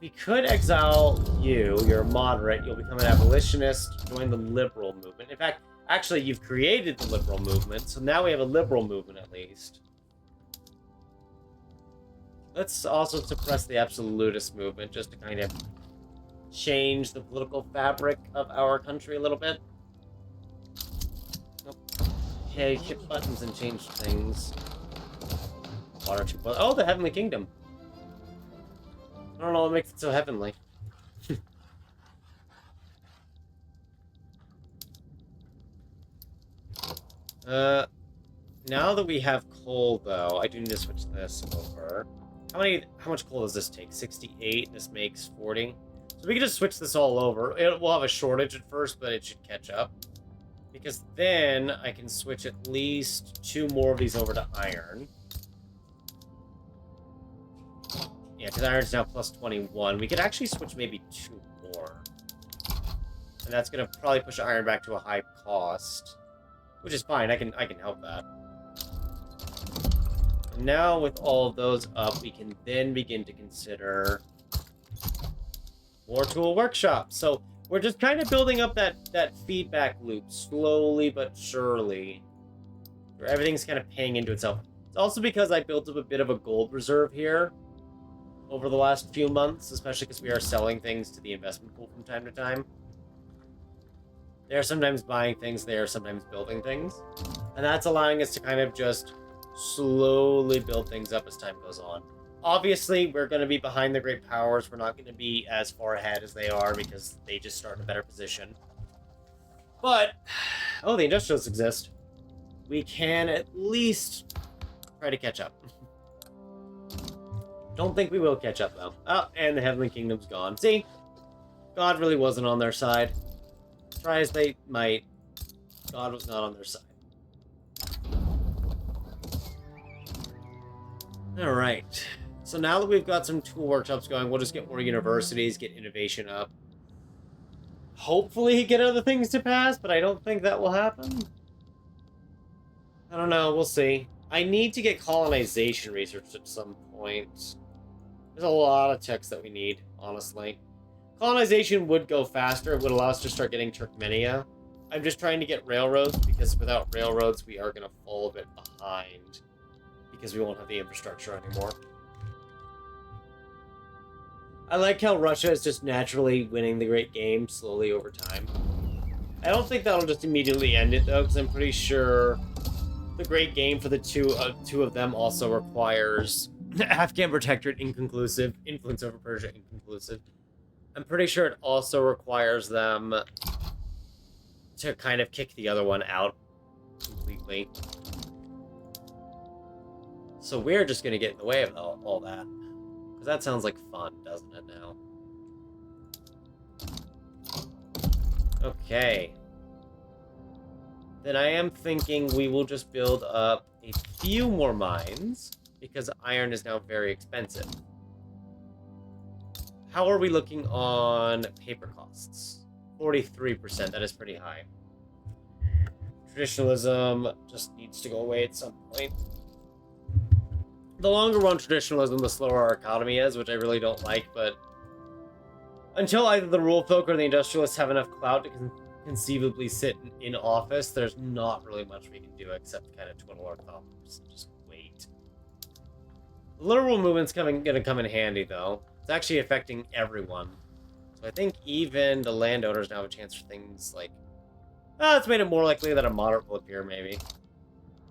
we could exile you. You're a moderate. You'll become an abolitionist, join the liberal movement. In fact, actually, you've created the liberal movement, so now we have a liberal movement at least. Let's also suppress the absolutist movement just to kind of change the political fabric of our country a little bit. Okay, hit buttons and change things. Water 2. Oh, the Heavenly Kingdom. I don't know what makes it so heavenly. Now that we have coal, though, I do need to switch this over. How much coal does this take? 68. This makes 40. So we can just switch this all over. We'll have a shortage at first, but it should catch up. Because then I can switch at least 2 more of these over to iron. Yeah, because iron's now plus 21. We could actually switch maybe 2 more. And that's going to probably push iron back to a high cost. Which is fine, I can help that. And now with all of those up, we can then begin to consider more tool workshops. So we're just kind of building up that feedback loop slowly but surely. Where everything's kind of paying into itself. It's also because I built up a bit of a gold reserve here over the last few months, especially because we are selling things to the investment pool from time to time. They are sometimes buying things, they are sometimes building things. And that's allowing us to kind of just slowly build things up as time goes on. Obviously, we're going to be behind the great powers. We're not going to be as far ahead as they are because they just start in a better position. But, oh, the industrialists exist. We can at least try to catch up. Don't think we will catch up, though. Oh, and the Heavenly Kingdom's gone. See? God really wasn't on their side. Try as they might, God was not on their side. Alright. So now that we've got some tool workshops going, we'll just get more universities, get innovation up. Hopefully get other things to pass, but I don't think that will happen. I don't know, we'll see. I need to get colonization researched at some point. There's a lot of text that we need, honestly. Colonization would go faster. It would allow us to start getting Turkmenia. I'm just trying to get railroads, because without railroads, we are going to fall a bit behind. Because we won't have the infrastructure anymore. I like how Russia is just naturally winning the great game slowly over time. I don't think that'll just immediately end it, though, because I'm pretty sure the great game for the two of them also requires Afghan Protectorate inconclusive, influence over Persia inconclusive. I'm pretty sure it also requires them to kind of kick the other one out completely. So we're just going to get in the way of all that. Because that sounds like fun, doesn't it now? Okay. Then I am thinking we will just build up a few more mines, because iron is now very expensive. How are we looking on paper costs? 43%, that is pretty high. Traditionalism just needs to go away at some point. The longer we're on traditionalism, the slower our economy is, which I really don't like, but until either the rule folk or the industrialists have enough clout to conceivably sit in office, there's not really much we can do except kind of twiddle our thumbs and just wait. The literal movement's gonna come in handy, though. It's actually affecting everyone. So I think even the landowners now have a chance for things like... it's made it more likely that a moderate will appear, maybe.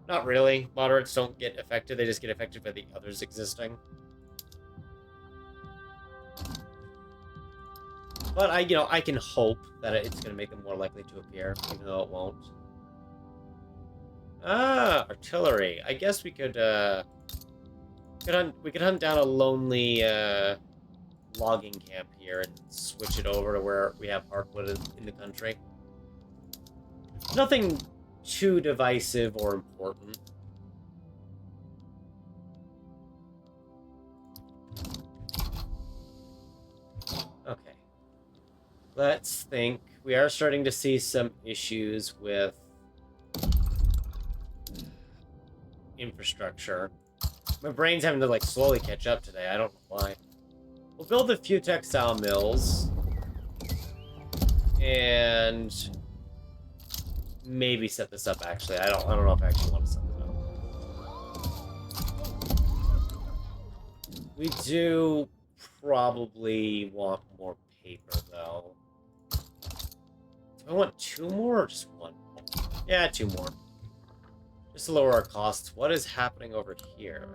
Not really. Moderates don't get affected, they just get affected by the others existing. But I can hope that it's going to make them more likely to appear, even though it won't. Artillery. I guess we could hunt down a lonely logging camp here and switch it over to where we have hardwood in the country. Nothing too divisive or important. Okay. Let's think. We are starting to see some issues with infrastructure. My brain's having to, slowly catch up today. I don't know why. We'll build a few textile mills. And maybe set this up, actually. I don't know if I actually want to set it We do probably want more paper, though. Do I want 2 more or just 1 more? Yeah, 2 more. Just to lower our costs. What is happening over here?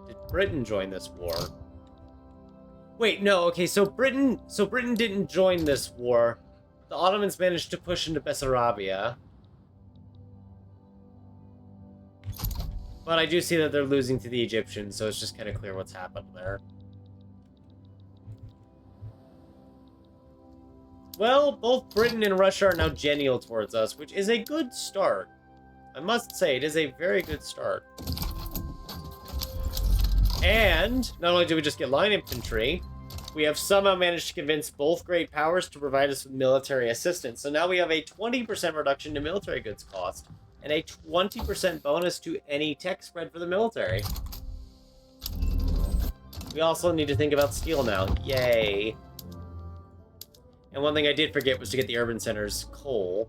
Did Britain join this war? Wait, no, okay, so Britain didn't join this war. The Ottomans managed to push into Bessarabia. But I do see that they're losing to the Egyptians, so it's just kind of clear what's happened there. Well, both Britain and Russia are now genial towards us, which is a good start. I must say, it is a very good start. And, not only do we just get line infantry, we have somehow managed to convince both great powers to provide us with military assistance. So now we have a 20% reduction to military goods cost, and a 20% bonus to any tech spread for the military. We also need to think about steel now. Yay. And one thing I did forget was to get the urban centers coal.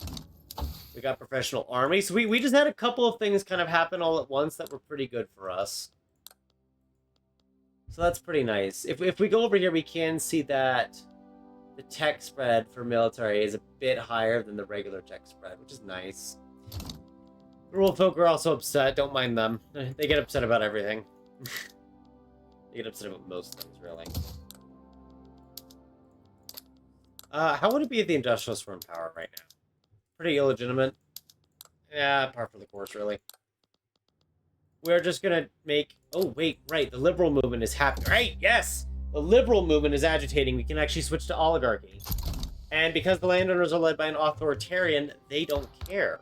We got professional army. So we just had a couple of things kind of happen all at once that were pretty good for us. So that's pretty nice. If we go over here, we can see that the tech spread for military is a bit higher than the regular tech spread, which is nice. The rule folk are also upset. Don't mind them. They get upset about everything. They get upset about most things, really. How would it be if the industrialists were in power right now? Pretty illegitimate. Yeah, par for the course, really. We're just gonna make... Oh, wait, right. The liberal movement is happening. Right, yes! The liberal movement is agitating. We can actually switch to oligarchy. And because the landowners are led by an authoritarian, they don't care.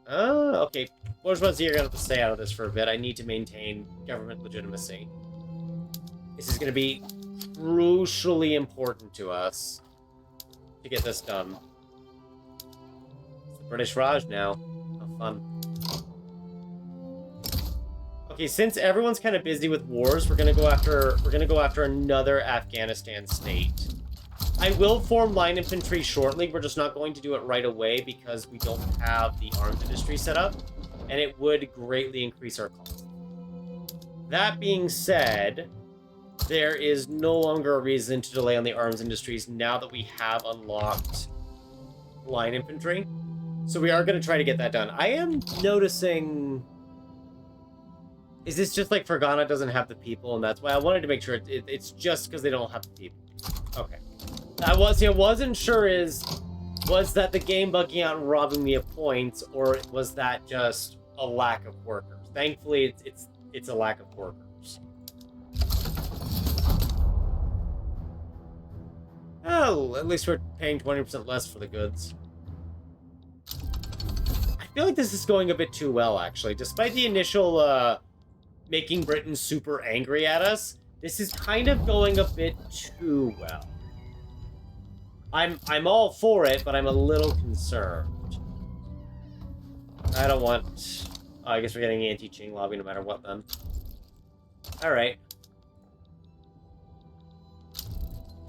Oh, okay. Bourgeoisie are gonna have to stay out of this for a bit. I need to maintain government legitimacy. This is gonna be crucially important to us to get this done. It's the British Raj now. How fun. Okay, since everyone's kind of busy with wars, we're gonna go after another Afghanistan state. I will form line infantry shortly. We're just not going to do it right away because we don't have the arms industry set up, and it would greatly increase our cost. That being said, there is no longer a reason to delay on the arms industries now that we have unlocked line infantry. So we are going to try to get that done. I am noticing... Is this just like Fergana doesn't have the people, and that's why I wanted to make sure it's just because they don't have the people. Okay. I wasn't sure was that the game bugging out and robbing me of points, or was that just a lack of workers? Thankfully, it's a lack of workers. Oh, at least we're paying 20% less for the goods. I feel like this is going a bit too well, actually. Despite the initial, making Britain super angry at us, this is kind of going a bit too well. I'm all for it, but I'm a little concerned. I don't want... Oh, I guess we're getting anti-Qing lobby no matter what, then. Alright.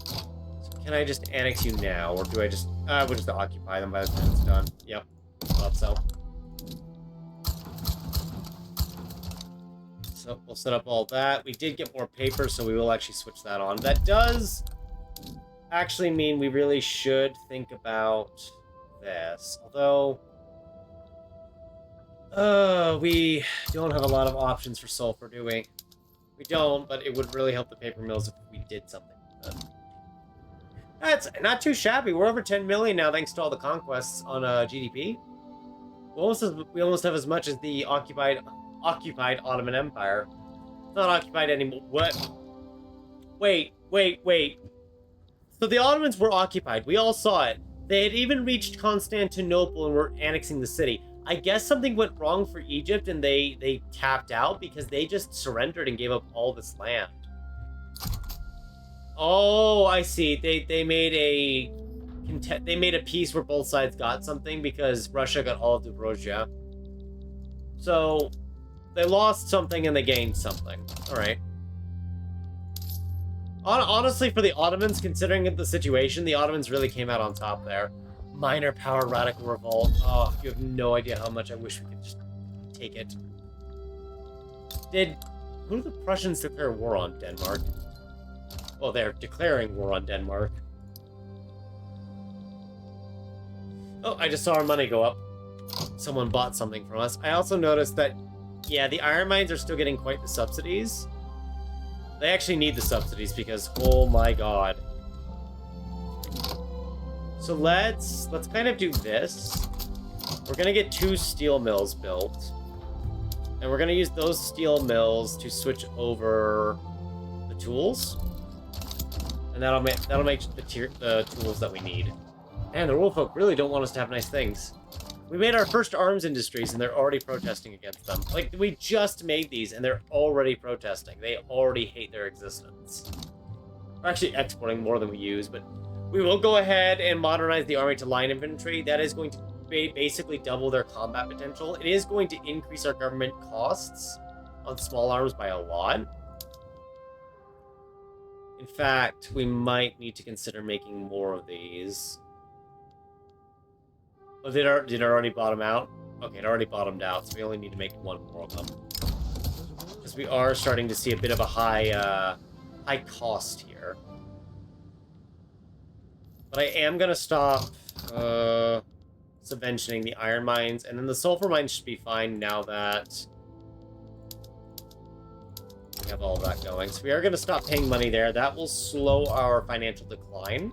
So can I just annex you now, or do I just... we'll just occupy them by the time it's done. Yep. Thought so. So we'll set up all that. We did get more paper, so we will actually switch that on. That does... actually mean we really should think about this. Although, we don't have a lot of options for sulfur, do we? We don't, but it would really help the paper mills if we did something with it. That's not too shabby. We're over 10 million now, thanks to all the conquests on GDP. We almost have as much as the occupied Ottoman Empire. It's not occupied anymore. What? Wait. So the Ottomans were occupied. We all saw it. They had even reached Constantinople and were annexing the city. I guess something went wrong for Egypt and they tapped out because they just surrendered and gave up all this land. Oh, I see. They made a peace where both sides got something because Russia got all of Dobroja. So they lost something and they gained something. All right. Honestly, for the Ottomans, considering the situation, the Ottomans really came out on top there. Minor power radical revolt. Oh, you have no idea how much I wish we could just take it. Who do the Prussians declare war on? Denmark. Well, they're declaring war on Denmark. Oh, I just saw our money go up. Someone bought something from us. I also noticed that, yeah, the iron mines are still getting quite the subsidies. They actually need the subsidies because, oh my god. So let's kind of do this. We're gonna get 2 steel mills built. And we're gonna use those steel mills to switch over the tools. And that'll make the tools that we need. And the rule folk really don't want us to have nice things. We made our first arms industries and they're already protesting against them. Like, we just made these and they're already protesting. They already hate their existence. We're actually exporting more than we use, but we will go ahead and modernize the army to line infantry. That is going to basically double their combat potential. It is going to increase our government costs on small arms by a lot. In fact, we might need to consider making more of these. Oh, did it already bottom out? Okay, it already bottomed out, so we only need to make 1 more of them. Because we are starting to see a bit of a high cost here. But I am going to stop subventioning the iron mines, and then the sulfur mines should be fine now that we have all of that going. So we are going to stop paying money there. That will slow our financial decline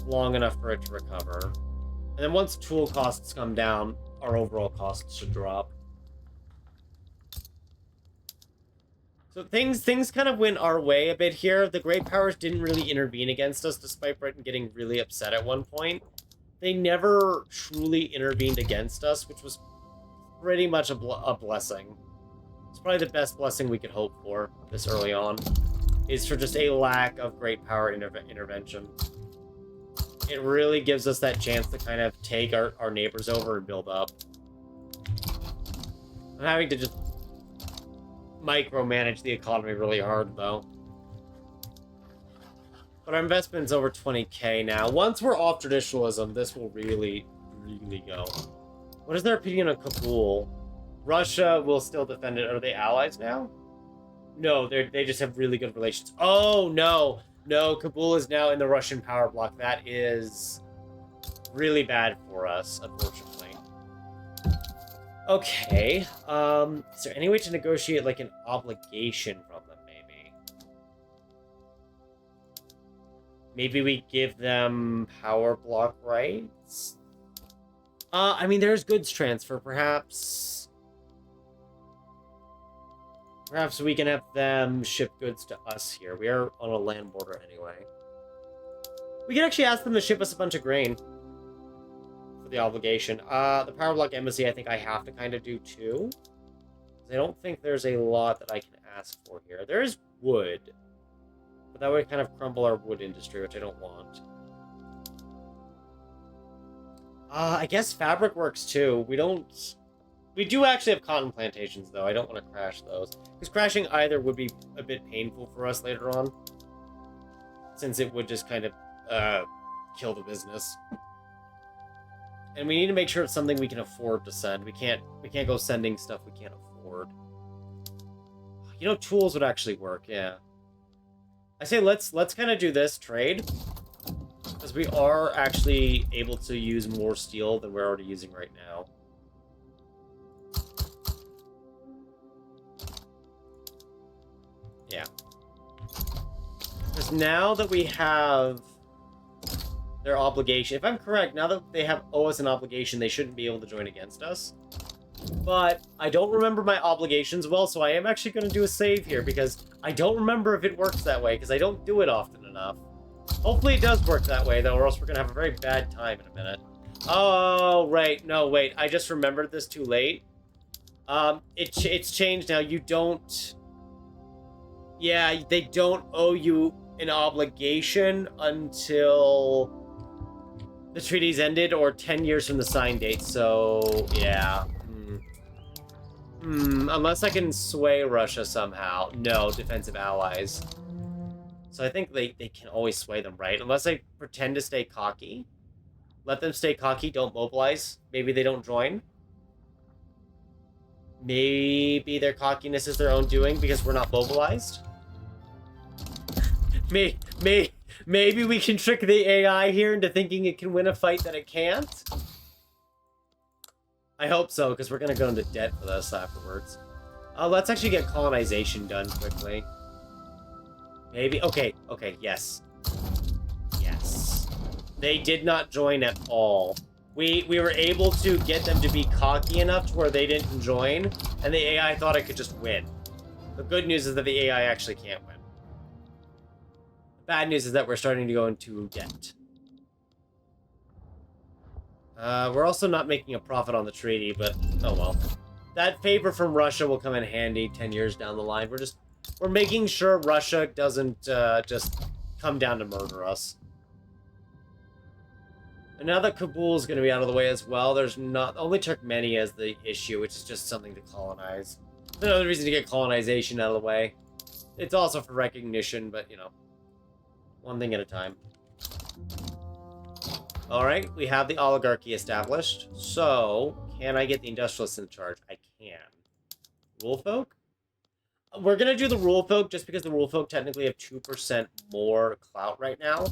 long enough for it to recover. And then once tool costs come down, our overall costs should drop. So things kind of went our way a bit here. The Great Powers didn't really intervene against us, despite Britain getting really upset at one point. They never truly intervened against us, which was pretty much a blessing. It's probably the best blessing we could hope for this early on, is for just a lack of great power intervention. It really gives us that chance to kind of take our neighbors over and build up. I'm having to just micromanage the economy really hard, though. But our investment's over 20k now. Once we're off traditionalism, this will really, really go. What is their opinion on Kabul? Russia will still defend it. Are they allies now? No, they just have really good relations. Oh, no. No, Kabul is now in the Russian power bloc. That is really bad for us, unfortunately. Okay. Is there any way to negotiate, like, an obligation from them, maybe? Maybe we give them power block rights? I mean, there's goods transfer, perhaps. Perhaps we can have them ship goods to us here. We are on a land border anyway. We can actually ask them to ship us a bunch of grain for the obligation. The power block embassy, I think I have to kind of do too. I don't think there's a lot that I can ask for here. There is wood, but that would kind of crumble our wood industry, which I don't want. I guess fabric works too. We do actually have cotton plantations, though. I don't want to crash those. Because crashing either would be a bit painful for us later on. Since it would just kind of kill the business. And we need to make sure it's something we can afford to send. We can't go sending stuff we can't afford. You know, tools would actually work, yeah. I say let's kind of do this trade. Because we are actually able to use more steel than we're already using right now. Yeah. Because now that we have their obligation, if I'm correct, now that they owe us an obligation, they shouldn't be able to join against us. But I don't remember my obligations well, so I am actually going to do a save here, because I don't remember if it works that way, because I don't do it often enough. Hopefully it does work that way, though, or else we're going to have a very bad time in a minute. Oh, right. No, wait. I just remembered this too late. It's changed now. You don't... Yeah, they don't owe you an obligation until the treaty's ended or 10 years from the sign date, so yeah. Unless I can sway Russia somehow. No, defensive allies. So I think they can always sway them, right? Unless I pretend to stay cocky. Let them stay cocky, don't mobilize. Maybe they don't join. Maybe their cockiness is their own doing because we're not mobilized. Maybe we can trick the AI here into thinking it can win a fight that it can't. I hope so, because we're going to go into debt for this afterwards. Let's actually get colonization done quickly. Maybe. Okay, yes. Yes. They did not join at all. We were able to get them to be cocky enough to where they didn't join, and the AI thought it could just win. The good news is that the AI actually can't win. The bad news is that we're starting to go into debt. We're also not making a profit on the treaty, but oh well. That favor from Russia will come in handy 10 years down the line. We're making sure Russia doesn't just come down to murder us. And now that Kabul's going to be out of the way as well, there's not only Turkmenia is the issue, which is just something to colonize. Another reason to get colonization out of the way. It's also for recognition, but you know, one thing at a time. All right, we have the oligarchy established. So, can I get the industrialists in charge? I can. Rule folk? We're going to do the rule folk just because the rule folk technically have 2% more clout right now.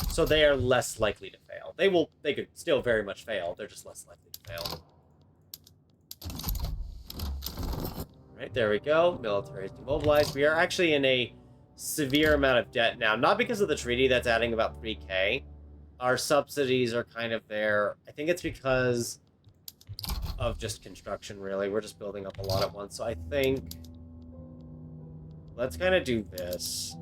So they are less likely to fail. They could still very much fail. They're just less likely to fail. Right, there we go. Military is demobilized. We are actually in a severe amount of debt now. Not because of the treaty that's adding about 3K. Our subsidies are kind of there. I think it's because of just construction, really. We're just building up a lot at once. So I think... let's kind of do this.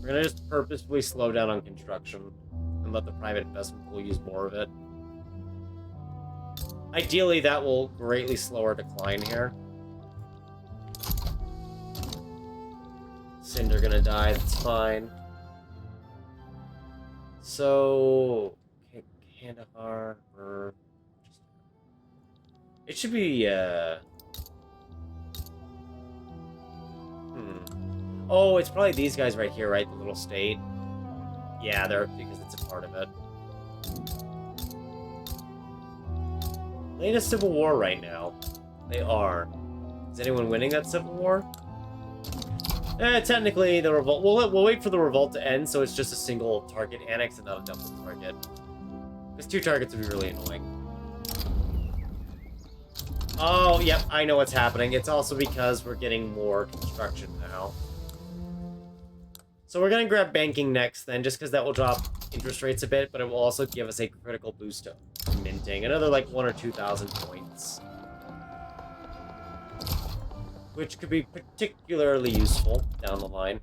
We're going to just purposefully slow down on construction and let the private investment pool use more of it. Ideally, that will greatly slow our decline here. Cinder going to die, that's fine. So, Kandahar, or... it should be, Oh, it's probably these guys right here, right? The little state. Yeah, they're because it's a part of it. They're in a civil war right now. They are. Is anyone winning that civil war? Technically, the revolt... We'll wait for the revolt to end, so it's just a single target annex and not a double target. Because 2 targets would be really annoying. Oh, yep, I know what's happening. It's also because we're getting more construction now. So we're going to grab banking next then, just because that will drop interest rates a bit, but it will also give us a critical boost to minting. Another like 1,000 or 2,000 points. Which could be particularly useful down the line.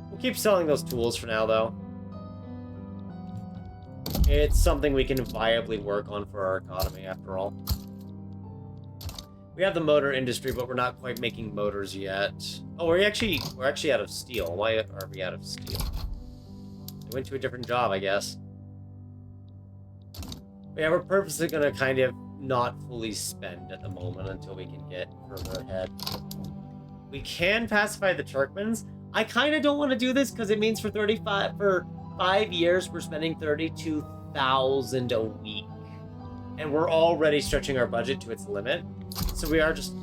We'll keep selling those tools for now, though. It's something we can viably work on for our economy, after all. We have the motor industry, but we're not quite making motors yet. Oh, we're actually out of steel. Why are we out of steel? We went to a different job, I guess. Yeah, we're purposely going to kind of not fully spend at the moment until we can get further ahead. We can pacify the Turkmens. I kind of don't want to do this because it means for 5 years we're spending 32,000 a week. And we're already stretching our budget to its limit. So we're just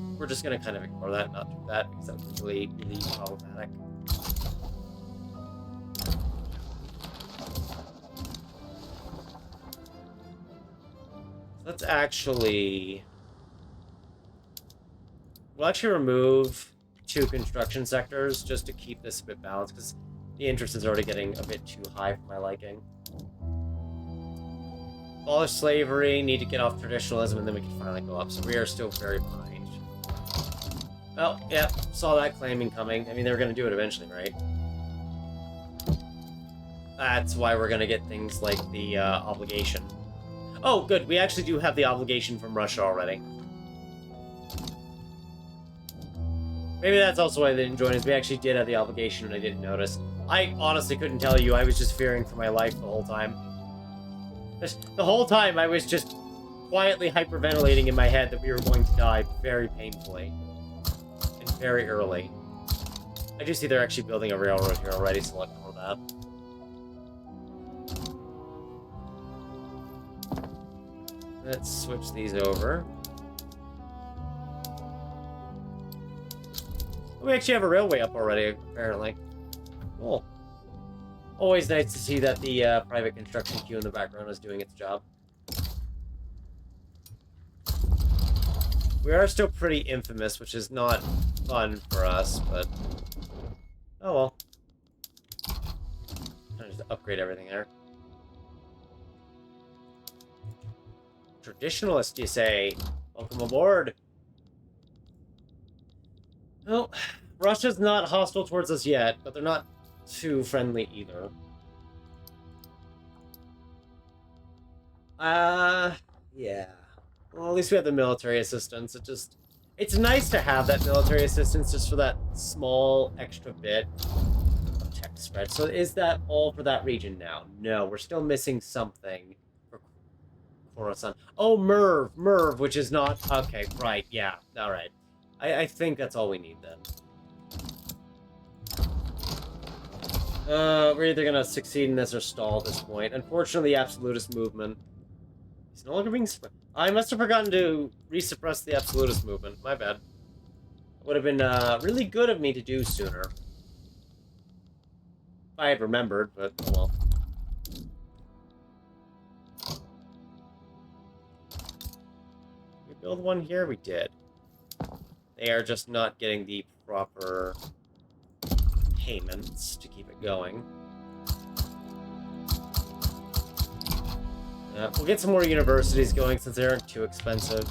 going to kind of ignore that and not do that because that would be really, really problematic. Let's actually... we'll actually remove 2 construction sectors just to keep this a bit balanced because the interest is already getting a bit too high for my liking. Abolish slavery, need to get off traditionalism, and then we can finally go up. So we are still very behind. Oh, yeah, saw that claiming coming. I mean, they were going to do it eventually, right? That's why we're going to get things like the obligation. Oh, good. We actually do have the obligation from Russia already. Maybe that's also why they didn't join us. We actually did have the obligation and I didn't notice. I honestly couldn't tell you. I was just fearing for my life the whole time. The whole time I was just quietly hyperventilating in my head that we were going to die very painfully. And very early. I do see they're actually building a railroad here already, so I'll ignore that. Let's switch these over. We actually have a railway up already, apparently. Cool. Always nice to see that the private construction queue in the background is doing its job. We are still pretty infamous, which is not fun for us, but... Oh well. I'll just upgrade everything there. Traditionalist, you say? Welcome aboard. Well, Russia's not hostile towards us yet, but they're not too friendly either. Yeah. Well, at least we have the military assistance. It's nice to have that military assistance just for that small extra bit of tech spread. So is that all for that region now? No, we're still missing something for Khorasan. Oh, Merv, which is not... Okay, right, yeah, all right. I think that's all we need then. We're either gonna succeed in this or stall at this point. Unfortunately, the absolutist movement is no longer being... I must have forgotten to resuppress the absolutist movement. My bad. It would have been really good of me to do sooner. If I had remembered, but oh well. We build one here? We did. They are just not getting the proper payments to keep it going. We'll get some more universities going since they aren't too expensive.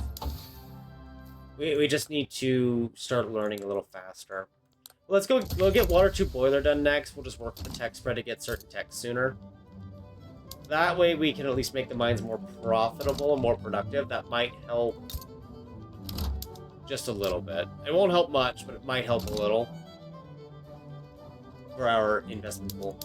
We just need to start learning a little faster. Let's go. We'll get water tube boiler done next. We'll just work the tech spread to get certain tech sooner. That way we can at least make the mines more profitable and more productive. That might help just a little bit. It won't help much, but it might help a little for our investment pool.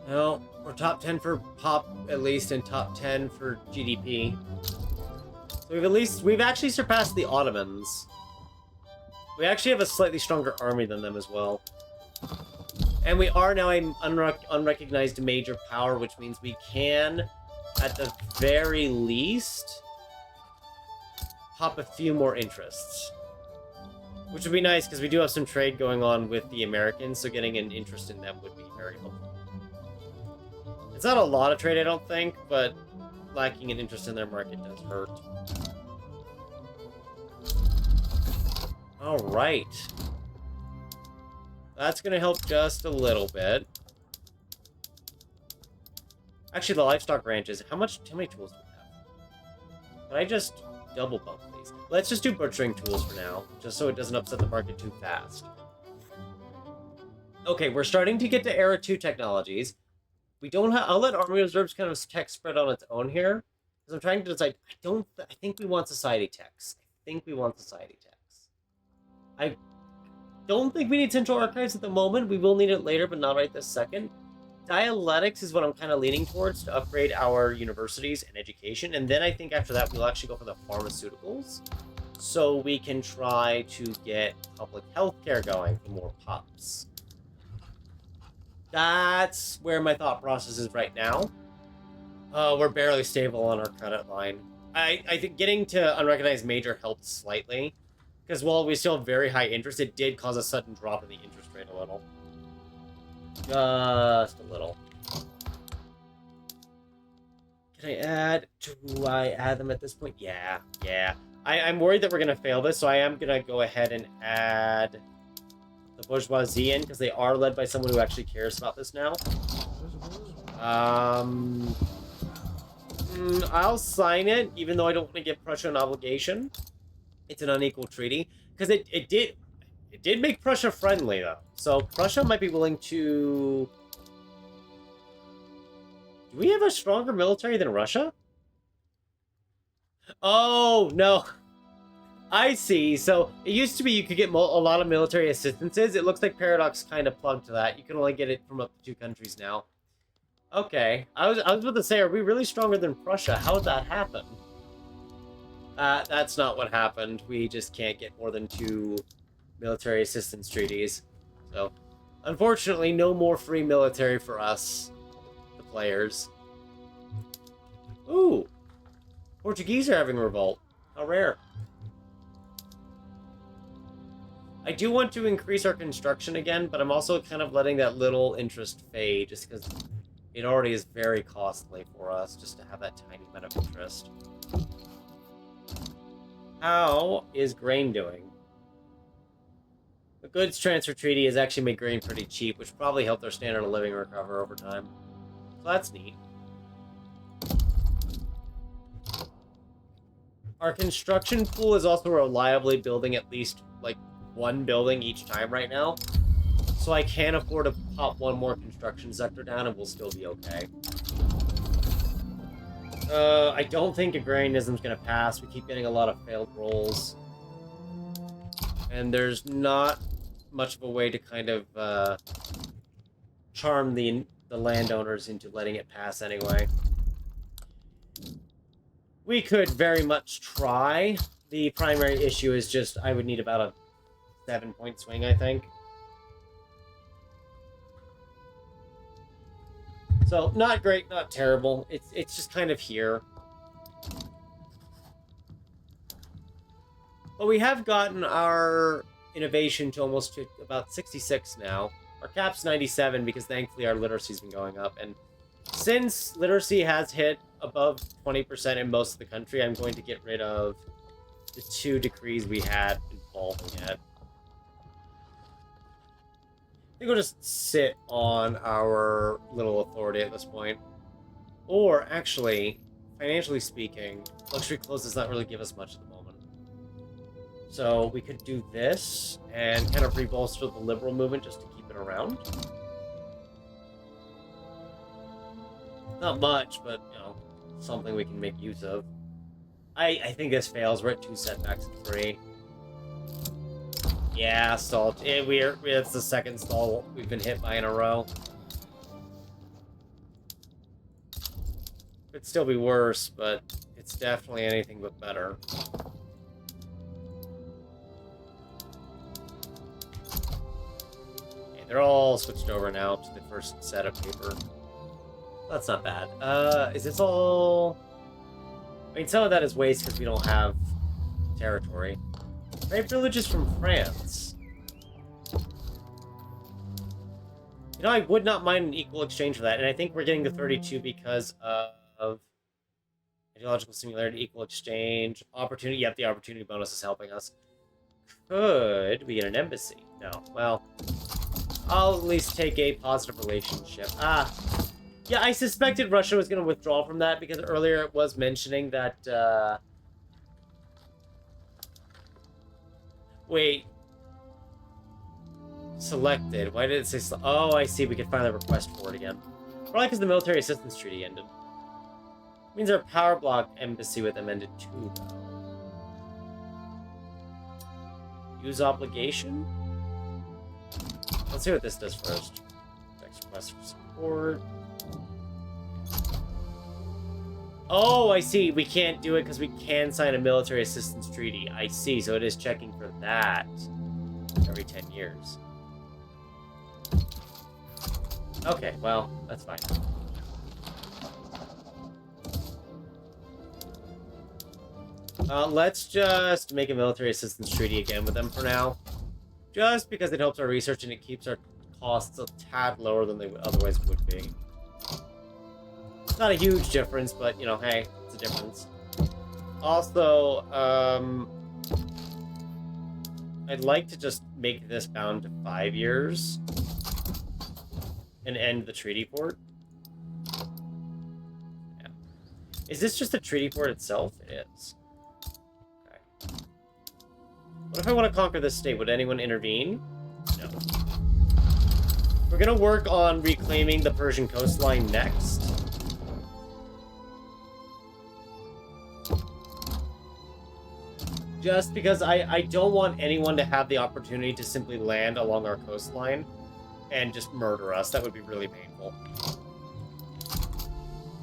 Well, we're top 10 for pop, at least, and top 10 for GDP. So we've actually surpassed the Ottomans. We actually have a slightly stronger army than them as well. And we are now an unrecognized major power, which means we can, at the very least, pop a few more interests. Which would be nice, because we do have some trade going on with the Americans, so getting an interest in them would be very helpful. It's not a lot of trade, I don't think, but lacking an interest in their market does hurt. Alright. That's going to help just a little bit. Actually, the livestock ranches, how many tools do we have? Can I just double bump these? Let's just do butchering tools for now, just so it doesn't upset the market too fast. Okay, we're starting to get to Era 2 technologies. We don't have... I'll let Army Reserves kind of tech spread on its own here, because I'm trying to decide... I think we want society techs. I don't think we need Central Archives at the moment. We will need it later, but not right this second. Dialectics is what I'm kind of leaning towards to upgrade our universities and education. And then I think after that, we'll actually go for the pharmaceuticals. So we can try to get public health care going for more pups. That's where my thought process is right now. We're barely stable on our credit line. I think getting to unrecognized major helped slightly. Because while we still have very high interest, it did cause a sudden drop in the interest rate a little. Just a little. Can I add? Do I add them at this point? Yeah. I'm worried that we're going to fail this, so I am going to go ahead and add the bourgeoisie in, because they are led by someone who actually cares about this now. I'll sign it, even though I don't want to give Prussia an obligation. It's an unequal treaty, because it did make Prussia friendly, though. So Prussia might be willing to... Do we have a stronger military than Russia? Oh, no. I see. So it used to be you could get a lot of military assistances. It looks like Paradox kind of plugged to that. You can only get it from up to 2 countries now. Okay. I was about to say, are we really stronger than Prussia? How did that happen? That's not what happened. We just can't get more than 2 military assistance treaties. So, unfortunately, no more free military for us. players. Ooh! Portuguese are having revolt. How rare. I do want to increase our construction again, but I'm also kind of letting that little interest fade, just because it already is very costly for us, just to have that tiny amount of interest. How is grain doing? The goods transfer treaty has actually made grain pretty cheap, which probably helped their standard of living recover over time. So that's neat. Our construction pool is also reliably building at least, like, one building each time right now. So I can afford to pop one more construction sector down and we'll still be okay. I don't think agrarianism's gonna pass. We keep getting a lot of failed rolls. And there's not much of a way to kind of charm the landowners into letting it pass anyway. We could very much try. The primary issue is just I would need about a 7-point swing, I think. So, not great, not terrible. It's just kind of here. But we have gotten our innovation to almost to about 66 now. Our cap's 97 because thankfully our literacy's been going up. And since literacy has hit above 20% in most of the country, I'm going to get rid of the 2 decrees we had involving it. I think we'll just sit on our little authority at this point. Or, actually, financially speaking, luxury clothes does not really give us much at the moment. So we could do this and kind of rebolster the liberal movement just to keep it around. Not much, but, you know, something we can make use of. I think this fails. We're at 2 setbacks and 3. Yeah, stalled. It's the second stall we've been hit by in a row. Could still be worse, but it's definitely anything but better. Okay, they're all switched over now to the first set of paper. That's not bad. Is this all... I mean, some of that is waste because we don't have territory. Trade privileges from France. You know, I would not mind an equal exchange for that, and I think we're getting to 32 because of ideological similarity, equal exchange, opportunity. Yep, the opportunity bonus is helping us. Could we get an embassy? No. Well, I'll at least take a positive relationship. Yeah, I suspected Russia was going to withdraw from that because earlier it was mentioning that, wait. Selected. Why did it say... Oh, I see. We can finally request for it again. Probably because the military assistance treaty ended. Means our power block embassy with them ended too, though. Use obligation? Let's see what this does first. Next request for support. Oh, I see. We can't do it because we can sign a military assistance treaty. I see. So it is checking for that every 10 years. Okay, well, that's fine. Let's just make a military assistance treaty again with them for now. Just because it helps our research and it keeps our costs a tad lower than they otherwise would be. Not a huge difference, but, you know, hey, it's a difference. Also, I'd like to just make this bound to 5 years and end the treaty port. Yeah. Is this just a treaty port itself? It is. Okay. What if I want to conquer this state? Would anyone intervene? No. We're gonna work on reclaiming the Persian coastline next. Just because I don't want anyone to have the opportunity to simply land along our coastline and just murder us. That would be really painful.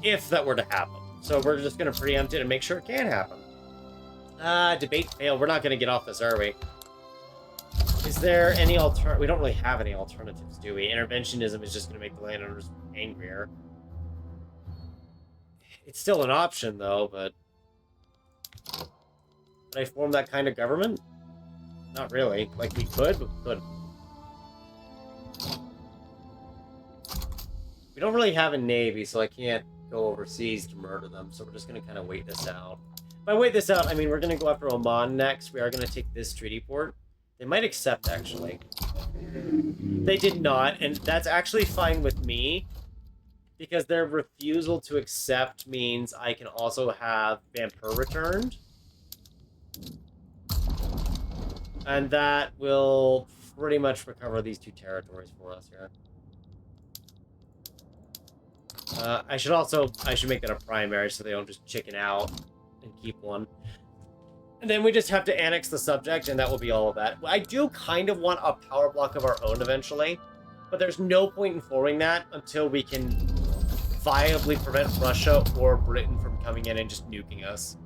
If that were to happen. So we're just going to preempt it and make sure it can happen. Debate failed. We're not going to get off this, are we? Is there any we don't really have any alternatives, do we? Interventionism is just going to make the landowners angrier. It's still an option, though, but... Could I form that kind of government? Not really. Like, we could, but we couldn't. We don't really have a navy, so I can't go overseas to murder them, so we're just going to kind of wait this out. If I wait this out, I mean, we're going to go after Oman next. We are going to take this treaty port. They might accept, actually. They did not, and that's actually fine with me, because their refusal to accept means I can also have Vampire returned. And that will pretty much recover these 2 territories for us here. I should make that a primary so they don't just chicken out and keep one. And then we just have to annex the subject, and that will be all of that. I do kind of want a power block of our own eventually, but there's no point in forming that until we can viably prevent Russia or Britain from coming in and just nuking us.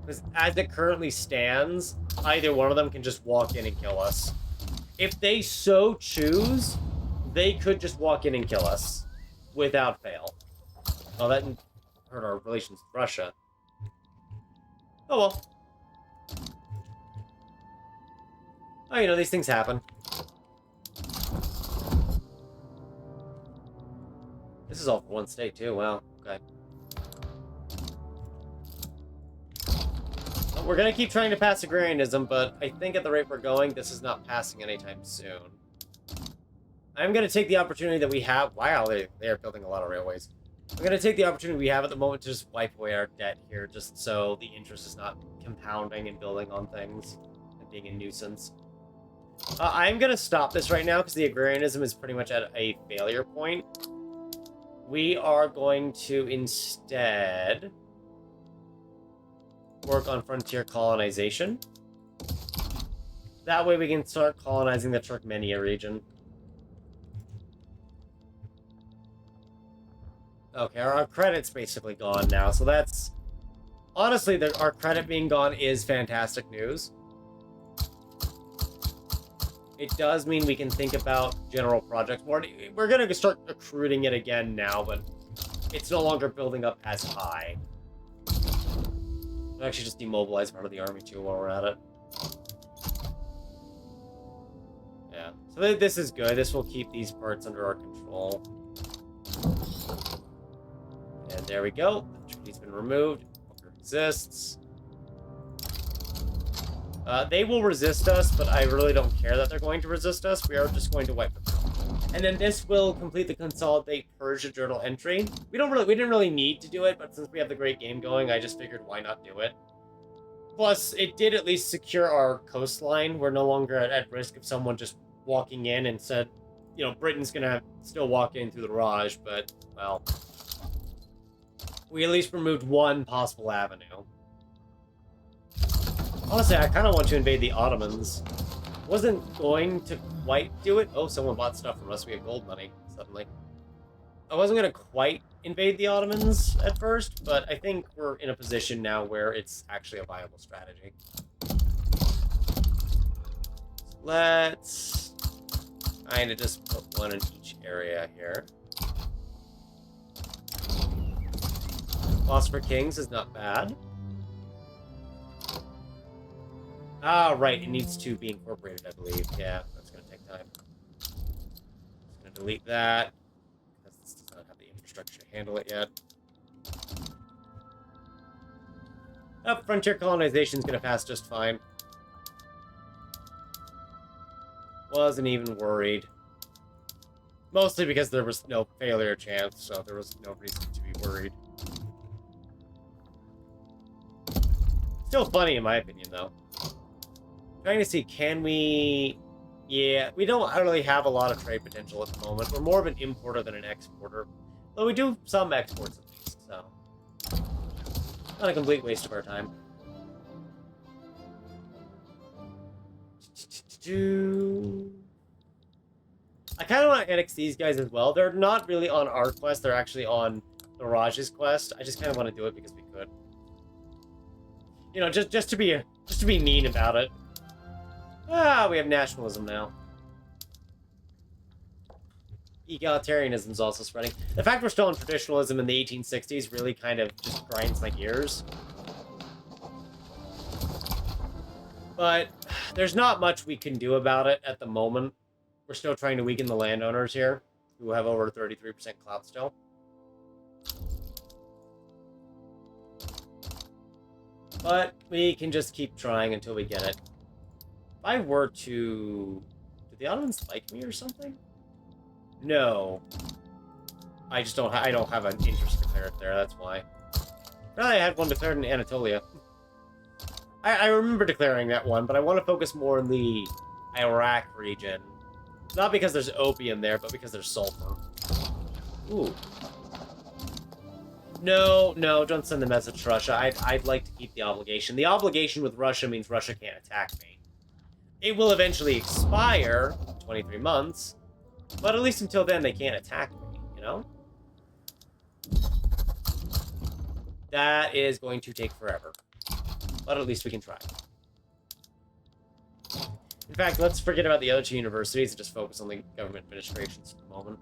Because as it currently stands, either one of them can just walk in and kill us. If they so choose, they could just walk in and kill us without fail. Well, that hurt our relations with Russia. Oh well. Oh, you know, these things happen. This is all for one state, too. Wow. Okay. Well, we're going to keep trying to pass agrarianism, but I think at the rate we're going, this is not passing anytime soon. I'm going to take the opportunity that we have. Wow, they are building a lot of railways. I'm going to take the opportunity we have at the moment to just wipe away our debt here, just so the interest is not compounding and building on things and being a nuisance. I'm going to stop this right now because the agrarianism is pretty much at a failure point. We are going to instead work on frontier colonization. That way we can start colonizing the Turkmenia region. Okay, our credit's basically gone now, so that's... Honestly, our credit being gone is fantastic news. It does mean we can think about general projects more. We're going to start accruing it again now, but it's no longer building up as high. I'll actually just demobilize part of the army, too, while we're at it. Yeah, so this is good. This will keep these parts under our control. And there we go. The treaty's been removed. It exists. They will resist us, but I really don't care that they're going to resist us. We are just going to wipe them out. And then this will complete the Consolidate Persia journal entry. We didn't really need to do it, but since we have the great game going, I just figured why not do it. Plus, it did at least secure our coastline. We're no longer at risk of someone just walking in and said, you know, Britain's gonna still walk in through the Raj, but, well, we at least removed one possible avenue. Honestly, I kind of want to invade the Ottomans. Wasn't going to quite do it. Oh, someone bought stuff from us. We have gold money, suddenly. I wasn't going to quite invade the Ottomans at first, but I think we're in a position now where it's actually a viable strategy. Let's kind of just put one in each area here. Loss for Kings is not bad. Ah, right, it needs to be incorporated, I believe. Yeah, that's going to take time. Just going to delete that, because this does not have the infrastructure to handle it yet. Oh, frontier colonization is going to pass just fine. Wasn't even worried. Mostly because there was no failure chance, so there was no reason to be worried. Still funny, in my opinion, though. Trying to see, can we... Yeah, we don't really have a lot of trade potential at the moment. We're more of an importer than an exporter. Though we do some exports at least, so... Not a complete waste of our time. I kind of want to annex these guys as well. They're not really on our quest. They're actually on the Raj's quest. I just kind of want to do it because we could. You know, just to be mean about it. Ah, we have nationalism now. egalitarianism is also spreading. The fact we're still in traditionalism in the 1860s really kind of just grinds my gears. But there's not much we can do about it at the moment. We're still trying to weaken the landowners here, who have over 33% clout still. But we can just keep trying until we get it. If I were to... Do the Ottomans like me or something? No. I just don't I don't have an interest declared there, that's why. Apparently I had one declared in Anatolia. I remember declaring that one, but I want to focus more in the Iraq region. Not because there's opium there, but because there's sulfur. Ooh. No, don't send the message to Russia. I'd like to keep the obligation. The obligation with Russia means Russia can't attack me. It will eventually expire, 23 months, but at least until then they can't attack me, you know? That is going to take forever. But at least we can try. In fact, let's forget about the other two universities and just focus on the government administrations for the moment.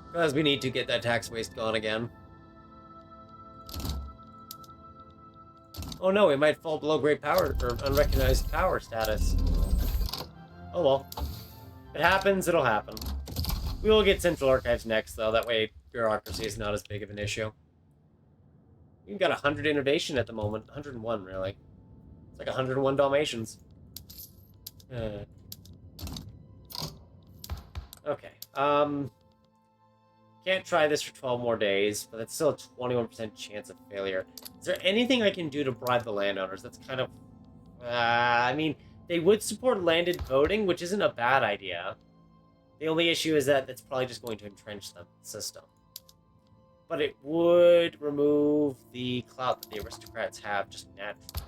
Because we need to get that tax waste gone again. Oh no, we might fall below great power, or unrecognized power status. Oh well. If it happens, it'll happen. We will get Central Archives next, though. That way, bureaucracy is not as big of an issue. We've got 100 innovation at the moment. 101, really. It's like 101 Dalmatians. Okay. Can't try this for 12 more days, but that's still a 21% chance of failure. Is there anything I can do to bribe the landowners? That's kind of... I mean, they would support landed voting, which isn't a bad idea. The only issue is that it's probably just going to entrench the system. But it would remove the clout that the aristocrats have just naturally.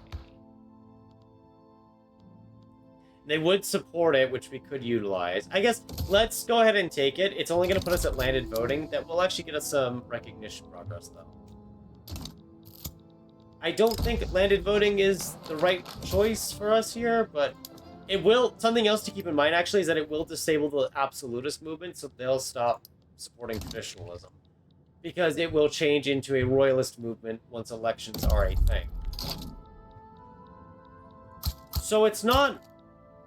They would support it, which we could utilize. I guess let's go ahead and take it. It's only going to put us at landed voting. That will actually get us some recognition progress, though. I don't think landed voting is the right choice for us here, but it will... Something else to keep in mind, actually, is that it will disable the absolutist movement, so they'll stop supporting traditionalism. Because it will change into a royalist movement once elections are a thing. So it's not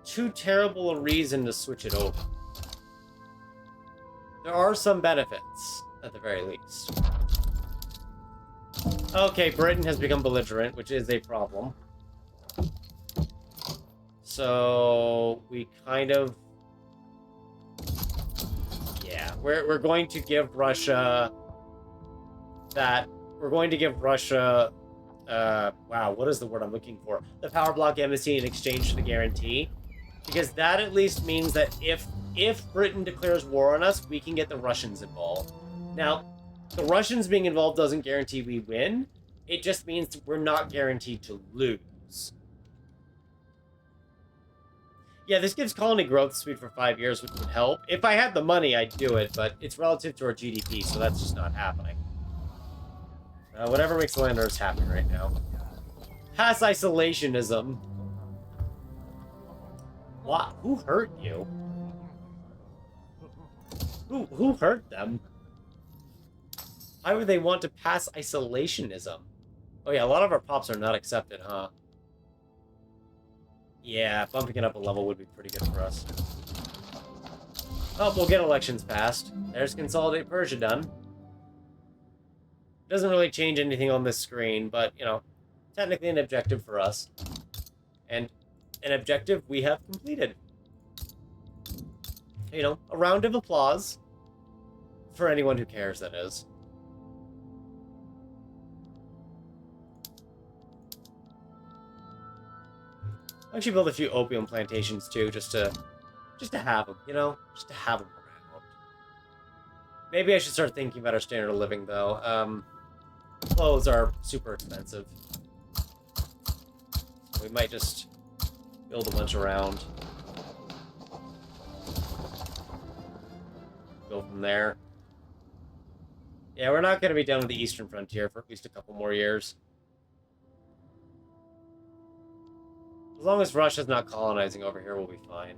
too terrible a reason to switch it over. There are some benefits, at the very least. Okay, Britain has become belligerent, which is a problem. So we kind of... Yeah, we're going to give Russia... that we're going to give Russia, wow, what is the word I'm looking for? The power block embassy in exchange for the guarantee. Because that at least means that if Britain declares war on us, we can get the Russians involved. Now, the Russians being involved doesn't guarantee we win. It just means we're not guaranteed to lose. Yeah, this gives colony growth speed for 5 years, which would help. If I had the money, I'd do it, but it's relative to our GDP, so that's just not happening. Whatever makes the landowners happy right now. Pass isolationism. What? Who hurt you? Who hurt them? Why would they want to pass isolationism? Oh yeah, a lot of our pops are not accepted, huh? Yeah, bumping it up a level would be pretty good for us. Oh, we'll get elections passed. There's Consolidate Persia done. Doesn't really change anything on this screen, but, you know, technically an objective for us. And an objective we have completed. You know, a round of applause. For anyone who cares, that is. I actually build a few opium plantations, too, just to have them, you know? Just to have them around. Maybe I should start thinking about our standard of living, though. Clothes are super expensive. So we might just build a bunch around. Go from there. Yeah, we're not going to be done with the Eastern Frontier for at least a couple more years. As long as Russia's not colonizing over here, we'll be fine.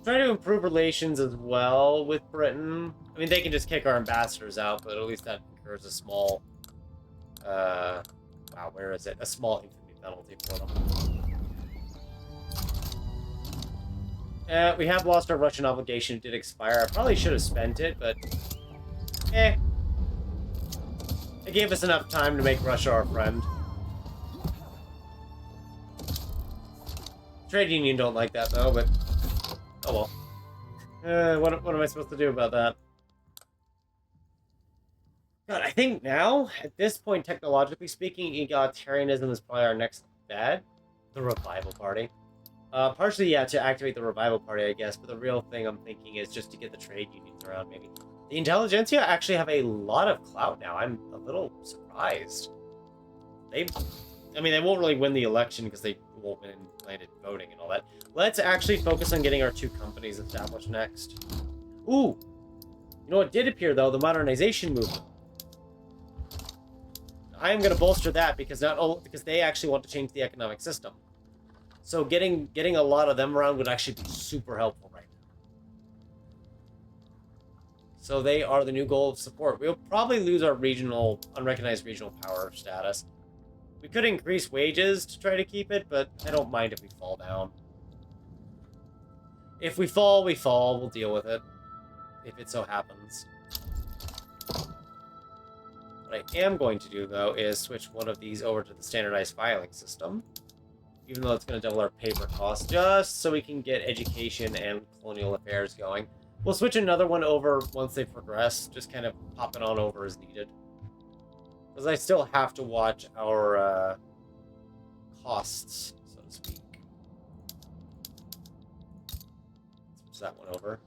Try to improve relations as well with Britain. I mean, they can just kick our ambassadors out, but at least that incurs a small, wow, where is it? A small infamy penalty for them. We have lost our Russian obligation. It did expire. I probably should have spent it, but it gave us enough time to make Russia our friend. Trade union don't like that, though, but oh well. What am I supposed to do about that? God, I think now, at this point, technologically speaking, egalitarianism is probably our next bet. The Revival Party. Partially, yeah, to activate the Revival Party, I guess, but the real thing I'm thinking is just to get the trade unions around, maybe. The Intelligentsia actually have a lot of clout now. I'm a little surprised. I mean, they won't really win the election because they won't win landed voting and all that. Let's actually focus on getting our 2 companies established next. Ooh! You know what did appear, though? The modernization movement. I am going to bolster that because because they actually want to change the economic system. So getting a lot of them around would actually be super helpful right now. So they are the new goal of support. We'll probably lose our unrecognized regional power status. We could increase wages to try to keep it, but I don't mind if we fall down. If we fall, we fall. We'll deal with it. If it so happens. What I am going to do, though, is switch one of these over to the standardized filing system. Even though it's going to double our paper costs, just so we can get education and colonial affairs going. We'll switch another one over once they progress, just kind of pop it on over as needed. Because I still have to watch our costs, so to speak. Switch that one over.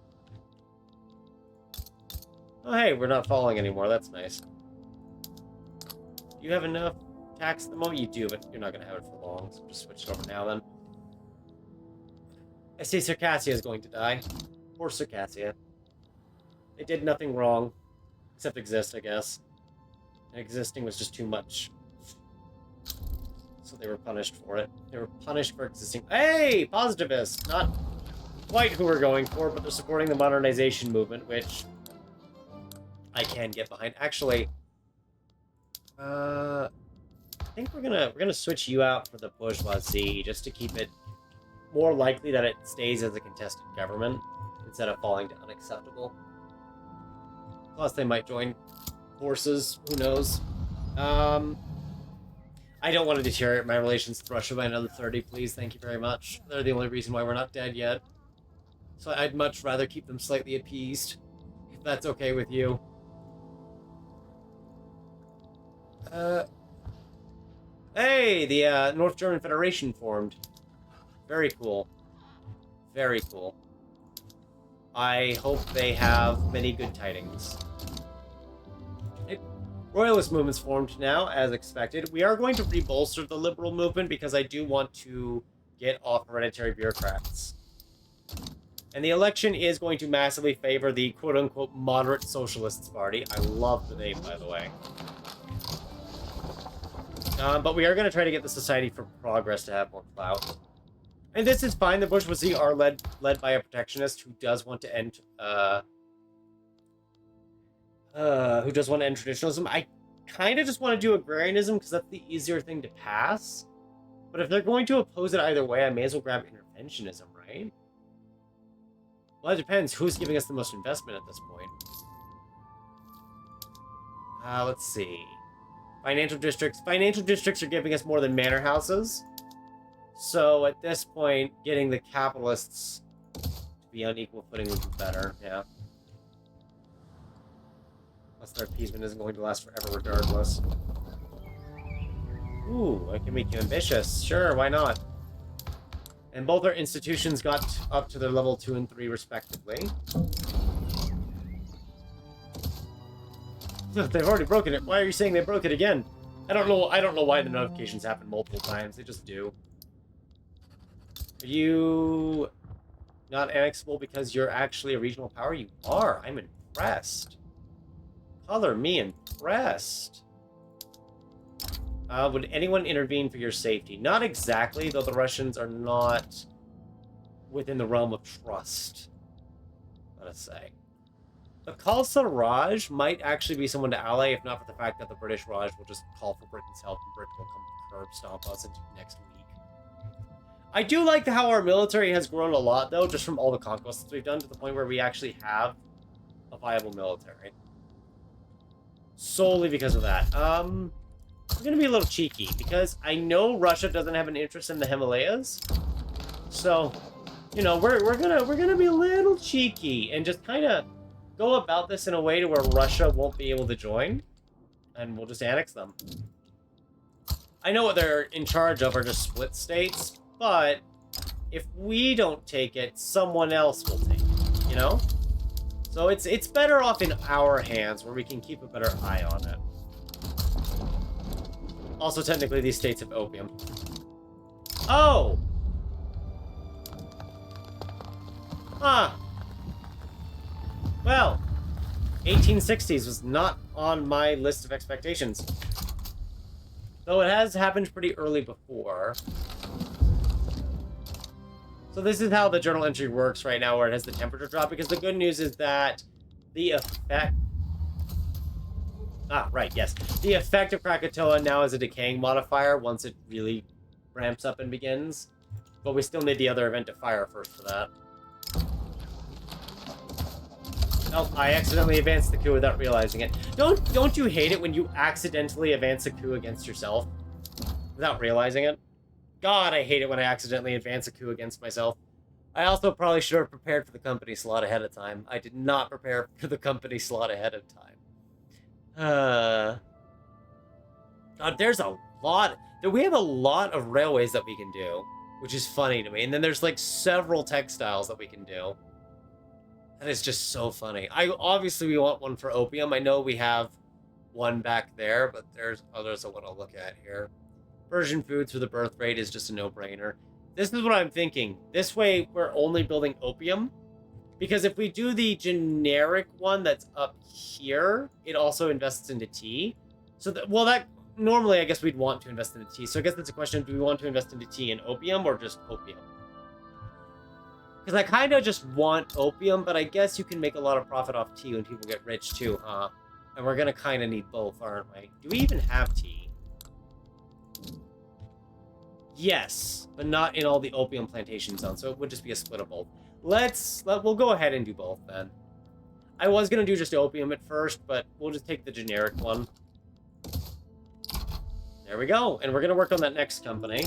Oh, hey, we're not falling anymore. That's nice. Do you have enough tax at the moment? You do, but you're not going to have it for long, so just switch it over now, then. I see Circassia is going to die. Poor Circassia. They did nothing wrong, except exist, I guess. And existing was just too much. So they were punished for it. They were punished for existing. Hey! Positivists! Not quite who we're going for, but they're supporting the modernization movement, which I can get behind. Actually, I think we're gonna switch you out for the bourgeoisie, just to keep it more likely that it stays as a contested government, instead of falling to unacceptable. Plus, they might join forces, who knows. I don't want to deteriorate my relations with Russia by another 30, please, thank you very much. They're the only reason why we're not dead yet. So I'd much rather keep them slightly appeased, if that's okay with you. Hey, the North German Federation formed. Very cool. Very cool. I hope they have many good tidings. Royalist movement's formed now, as expected. We are going to rebolster the liberal movement because I do want to get off hereditary bureaucrats. And the election is going to massively favor the quote-unquote moderate socialists party. I love the name, by the way. But we are going to try to get the Society for Progress to have more clout. And this is fine. The bourgeoisie are led by a protectionist who does want to end traditionalism. I kind of just want to do agrarianism because that's the easier thing to pass. But if they're going to oppose it either way, I may as well grab interventionism, right? Well, it depends. Who's giving us the most investment at this point? Let's see. Financial districts. Financial districts are giving us more than manor houses. So at this point, getting the capitalists to be on equal footing would be better, yeah. Plus their appeasement isn't going to last forever regardless. Ooh, I can make you ambitious. Sure, why not? And both our institutions got up to their level 2 and 3 respectively. They've already broken it. Why are you saying they broke it again? I don't know why the notifications happen multiple times. They just do. Are you not annexable because you're actually a regional power? You are. I'm impressed. Color me impressed. Would anyone intervene for your safety? Not exactly, though the Russians are not within the realm of trust, let us say. The Khalsa Raj might actually be someone to ally, if not for the fact that the British Raj will just call for Britain's help and Britain will come curb stomp us into next week. I do like how our military has grown a lot, though, just from all the conquests we've done, to the point where we actually have a viable military. Solely because of that. We're gonna be a little cheeky, because I know Russia doesn't have an interest in the Himalayas. So, you know, we're gonna be a little cheeky and just kind of go about this in a way to where Russia won't be able to join, and we'll just annex them. I know what they're in charge of are just split states, but if we don't take it, someone else will take it, you know? So it's better off in our hands, where we can keep a better eye on it. Also, technically, these states have opium. Oh! Huh. Well, 1860s was not on my list of expectations. Though it has happened pretty early before. So this is how the journal entry works right now, where it has the temperature drop, because the good news is that the effect... Ah, right, yes. The effect of Krakatoa now is a decaying modifier once it really ramps up and begins. But we still need the other event to fire first for that. Oh, I accidentally advanced the coup without realizing it. Don't you hate it when you accidentally advance a coup against yourself without realizing it? God, I hate it when I accidentally advance a coup against myself. I also probably should have prepared for the company slot ahead of time. I did not prepare for the company slot ahead of time. God, there's a lot. We have a lot of railways that we can do, which is funny to me. And then there's like several textiles that we can do. That is just so funny. Obviously we want one for opium. I know we have one back there, but there's others I want to look at here. Persian foods for the birth rate is just a no-brainer. This is what I'm thinking. This way, we're only building opium. Because if we do the generic one that's up here, it also invests into tea. So, that normally, I guess we'd want to invest into tea. So I guess that's a question, do we want to invest into tea and opium, or just opium? Because I kind of just want opium, but I guess you can make a lot of profit off tea when people get rich too, huh? And we're going to kind of need both, aren't we? Do we even have tea? Yes, but not in all the opium plantation zones, so it would just be a split of both. We'll go ahead and do both then. I was gonna do just opium at first, but we'll just take the generic one. There we go, and we're gonna work on that next company.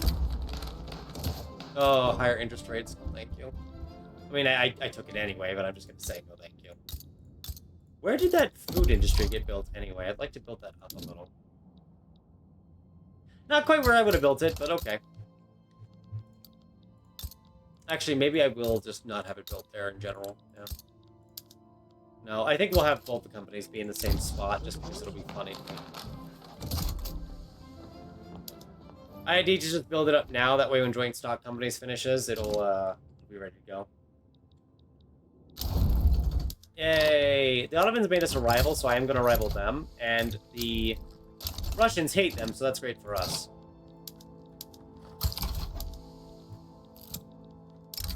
Oh, higher interest rates, thank you. I mean, I took it anyway, but I'm just gonna say no thank you. Where did that food industry get built anyway? I'd like to build that up a little. Not quite where I would have built it, but okay. Actually, maybe I will just not have it built there in general. Yeah. No, I think we'll have both the companies be in the same spot, just because it'll be funny. I need to just build it up now, that way when joint stock companies finishes, it'll be ready to go. Yay! The Ottomans made us a rival, so I am going to rival them, and the Russians hate them, so that's great for us.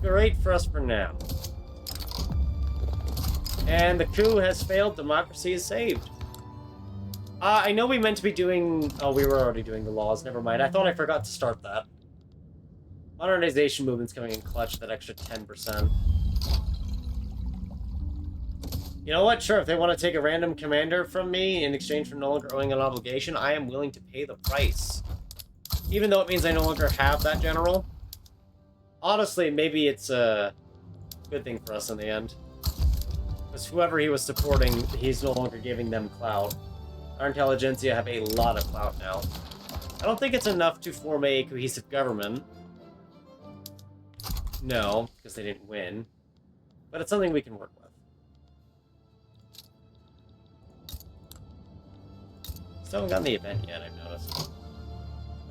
Great for us for now. And the coup has failed. Democracy is saved. I know we meant to be doing... Oh, we were already doing the laws. Never mind. I thought I forgot to start that. Modernization movement's coming in clutch, that extra 10%. You know what? Sure, if they want to take a random commander from me in exchange for no longer owing an obligation, I am willing to pay the price. Even though it means I no longer have that general. Honestly, maybe it's a good thing for us in the end. Because whoever he was supporting, he's no longer giving them clout. Our intelligentsia have a lot of clout now. I don't think it's enough to form a cohesive government. No, because they didn't win. But it's something we can work with. Still haven't gotten the event yet, I've noticed.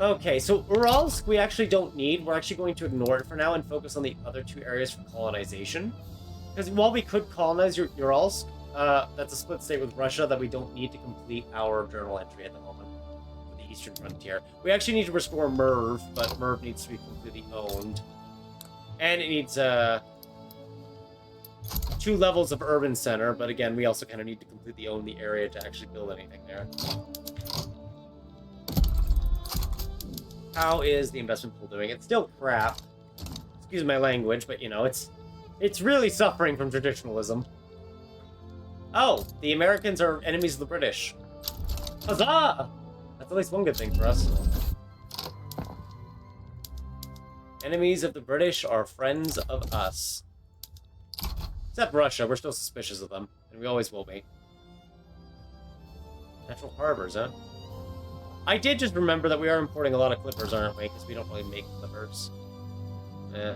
Okay, so Uralsk we actually don't need. We're actually going to ignore it for now and focus on the other two areas for colonization. Because while we could colonize Uralsk, that's a split state with Russia that we don't need to complete our journal entry at the moment for the eastern frontier. We actually need to restore Merv, but Merv needs to be completely owned. And it needs 2 levels of urban center, but again, we also kind of need to completely own the area to actually build anything there. How is the investment pool doing? It's still crap. Excuse my language, but you know, it's really suffering from traditionalism. Oh, the Americans are enemies of the British. Huzzah! That's at least one good thing for us. Enemies of the British are friends of us. Except Russia, we're still suspicious of them, and we always will be. Natural harbors, huh? I did just remember that we are importing a lot of clippers, aren't we? Because we don't really make clippers. Eh.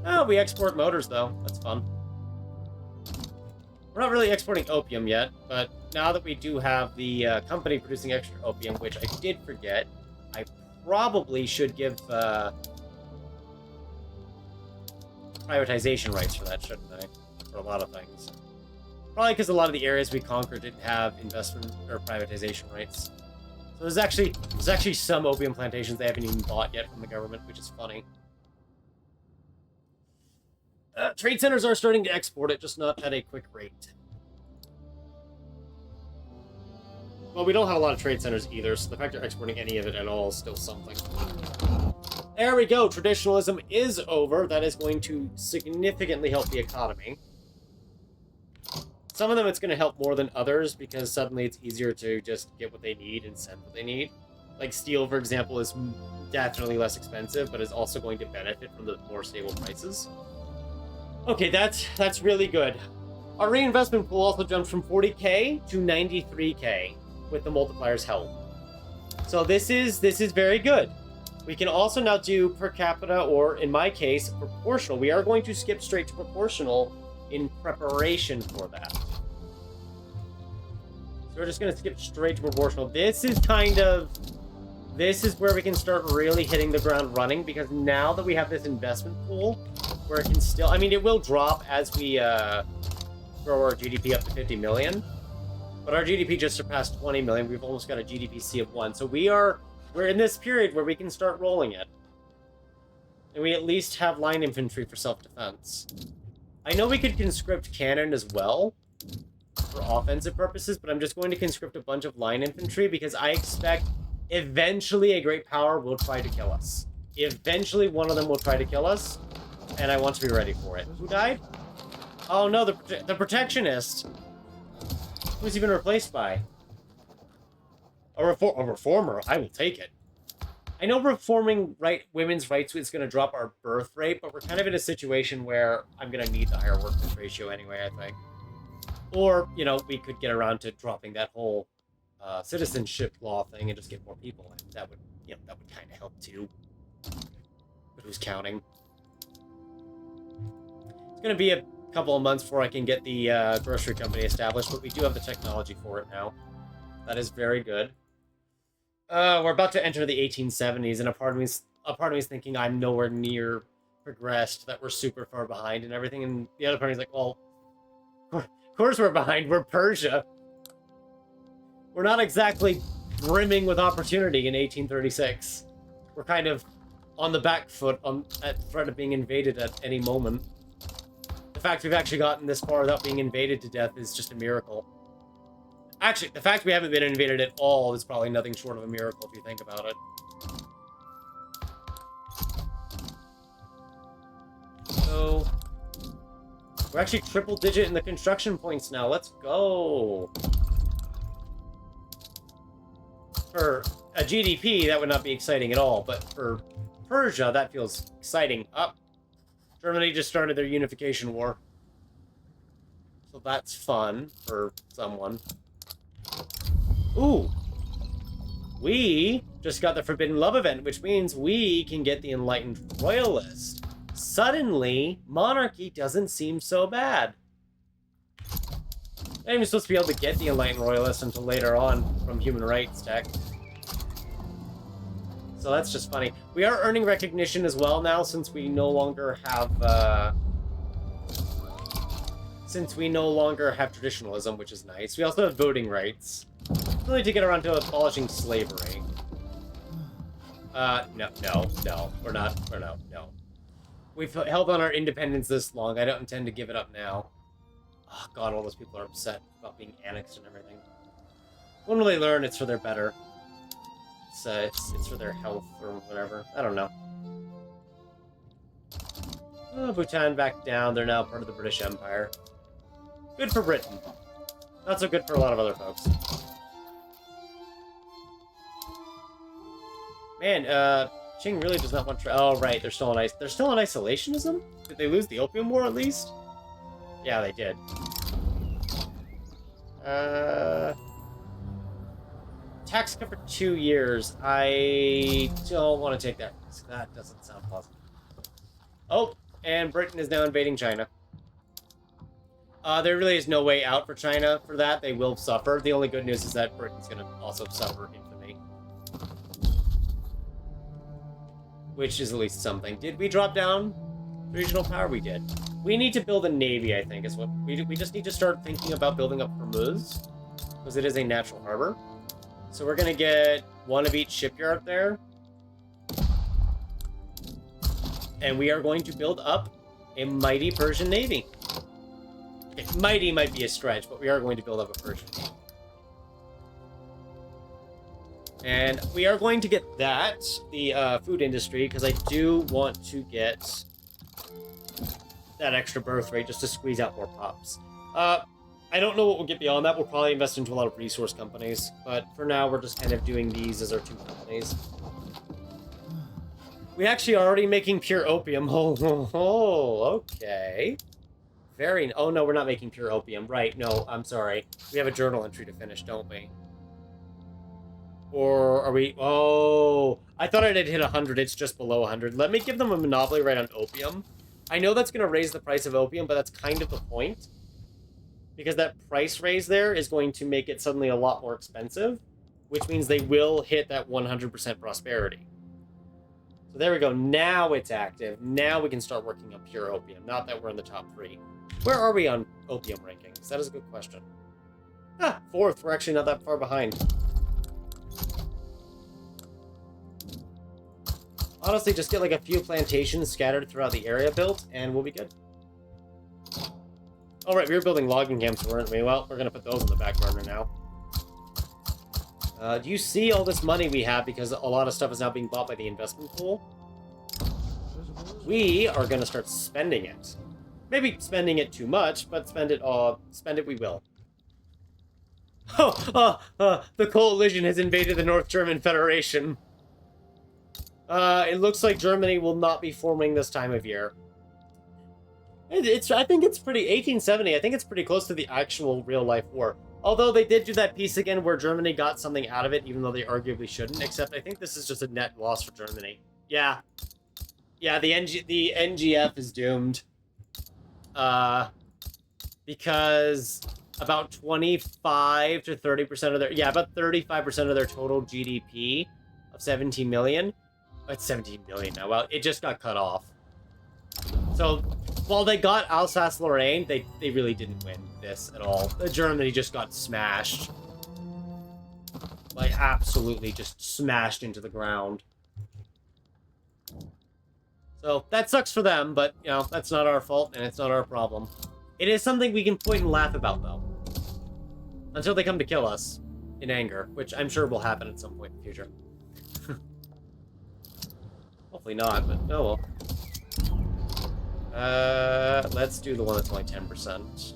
Oh, we export motors, though. That's fun. We're not really exporting opium yet, but now that we do have the company producing extra opium, which I did forget, I probably should give privatization rights for that, shouldn't I? For a lot of things. Probably because a lot of the areas we conquered didn't have investment or privatization rights. So there's actually some opium plantations they haven't even bought yet from the government, which is funny. Trade centers are starting to export it, just not at a quick rate. Well, we don't have a lot of trade centers either, so the fact they're exporting any of it at all is still something. There we go. Traditionalism is over. That is going to significantly help the economy. Some of them it's going to help more than others because suddenly it's easier to just get what they need and send what they need. Like steel, for example, is definitely less expensive, but is also going to benefit from the more stable prices. Okay, that's really good. Our reinvestment pool also jumped from 40k to 93k with the multipliers held. So this is very good. We can also now do per capita, or in my case, proportional. We are going to skip straight to proportional in preparation for that. So we're just going to skip straight to proportional. This is where we can start really hitting the ground running, because now that we have this investment pool, where it can still, I mean, it will drop as we grow our GDP up to 50 million, but our GDP just surpassed 20 million. We've almost got a GDP-C of 1. So we're in this period where we can start rolling it. And we at least have line infantry for self-defense. I know we could conscript cannon as well for offensive purposes, but I'm just going to conscript a bunch of line infantry because I expect eventually a great power will try to kill us. Eventually one of them will try to kill us, and I want to be ready for it. Who died? Oh no, the protectionist. Who's he been replaced by? A reformer. I will take it. I know reforming women's rights is going to drop our birth rate, but we're kind of in a situation where I'm going to need the higher workforce ratio anyway, I think. Or, you know, we could get around to dropping that whole citizenship law thing and just get more people in. That would kind of help too. But who's counting? It's going to be a couple of months before I can get the grocery company established, but we do have the technology for it now. That is very good. We're about to enter the 1870s, and a part of me is thinking I'm nowhere near progressed, that we're super far behind and everything, and the other part is like, well, of course we're behind. We're Persia. We're not exactly brimming with opportunity in 1836. We're kind of on the back foot at threat of being invaded at any moment. The fact we've actually gotten this far without being invaded to death is just a miracle. Actually, the fact we haven't been invaded at all is probably nothing short of a miracle if you think about it. So, we're actually triple digit in the construction points now. Let's go. For a GDP, that would not be exciting at all, but for Persia, that feels exciting. Germany just started their unification war. So that's fun for someone. Ooh. We just got the Forbidden Love event, which means we can get the Enlightened Royalist. Suddenly, monarchy doesn't seem so bad. I'm not even supposed to be able to get the Enlightened Royalist until later on from human rights tech. So that's just funny. We are earning recognition as well now, since we no longer have traditionalism, which is nice. We also have voting rights. Really to get around to abolishing slavery. No. We're not. No. We've held on our independence this long. I don't intend to give it up now. Oh, God, all those people are upset about being annexed and everything. When will they learn it's for their better? It's for their health or whatever. I don't know. Oh, Bhutan back down. They're now part of the British Empire. Good for Britain. Not so good for a lot of other folks. Man, Qing really does not want to... Oh, right. They're still in isolationism? Did they lose the Opium War, at least? Yeah, they did. Tax cut for 2 years. I don't want to take that risk. That doesn't sound positive. Oh, and Britain is now invading China. There really is no way out for China for that. They will suffer. The only good news is that Britain's going to also suffer infamy. Which is at least something. Did we drop down regional power? We did. We need to build a navy, I think, is what... We just need to start thinking about building up Hormuz. Because it is a natural harbor. So we're going to get one of each shipyard there. And we are going to build up a mighty Persian navy. Okay, mighty might be a stretch, but we are going to build up a Persian navy. And we are going to get that, the food industry, because I do want to get that extra birth rate just to squeeze out more pups. I don't know what we'll get beyond that. We'll probably invest into a lot of resource companies, but for now we're just kind of doing these as our 2 companies. We actually are already making pure opium. Oh, okay. Oh, no, we're not making pure opium. Right, no, I'm sorry. We have a journal entry to finish, don't we? Or are we... Oh, I thought it had hit 100. It's just below 100. Let me give them a monopoly right on opium. I know that's going to raise the price of opium, but that's kind of the point. Because that price raise there is going to make it suddenly a lot more expensive, which means they will hit that 100% prosperity. So there we go. Now it's active. Now we can start working on pure opium. Not that we're in the top 3. Where are we on opium rankings? That is a good question. 4th. We're actually not that far behind. Honestly, just get like a few plantations scattered throughout the area built, and we'll be good. All right, we were building logging camps, weren't we? Well, we're going to put those on the back burner now. Do you see all this money we have because a lot of stuff is now being bought by the investment pool? We are going to start spending it. Maybe spending it too much, but spend it we will. The coalition has invaded the North German Federation. It looks like Germany will not be forming this time of year. I think it's pretty... 1870, I think it's pretty close to the actual real-life war. Although they did do that piece again where Germany got something out of it, even though they arguably shouldn't, except I think this is just a net loss for Germany. Yeah. Yeah, the NGF is doomed. Because about 25 to 30% of their... Yeah, about 35% of their total GDP of 17 million... It's 17 million now. Well, it just got cut off. So, while they got Alsace-Lorraine, they really didn't win this at all. Germany just got smashed. Like, absolutely just smashed into the ground. So, that sucks for them, but, you know, that's not our fault, and it's not our problem. It is something we can point and laugh about, though. Until they come to kill us in anger, which I'm sure will happen at some point in the future. Hopefully not, but oh well. Let's do the one that's only 10%.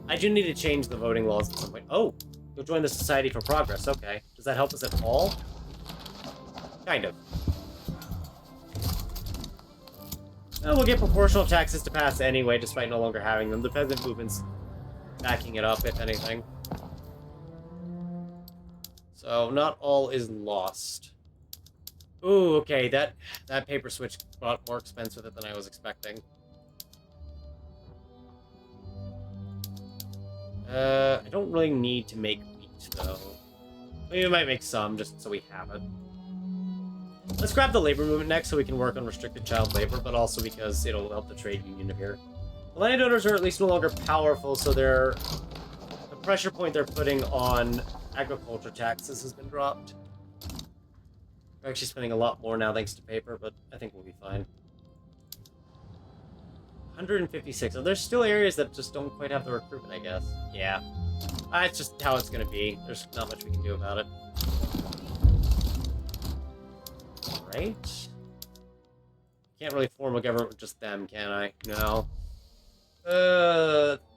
I do need to change the voting laws at some point. Oh, you'll join the Society for Progress. Okay. Does that help us at all? Kind of. Well, we'll get proportional taxes to pass anyway, despite no longer having them. The peasant movement's backing it up, if anything. So, not all is lost. Ooh, okay, that paper switch got more expensive with it than I was expecting. I don't really need to make wheat, though. Maybe we might make some, just so we have it. Let's grab the labor movement next so we can work on restricted child labor, but also because it'll help the trade union here. The landowners are at least no longer powerful, so the pressure point they're putting on agriculture taxes has been dropped. We're actually spending a lot more now thanks to paper, but I think we'll be fine. 156. Are there still areas that just don't quite have the recruitment, I guess? Yeah. It's just how it's going to be. There's not much we can do about it. Right? Can't really form a government with just them, can I? No.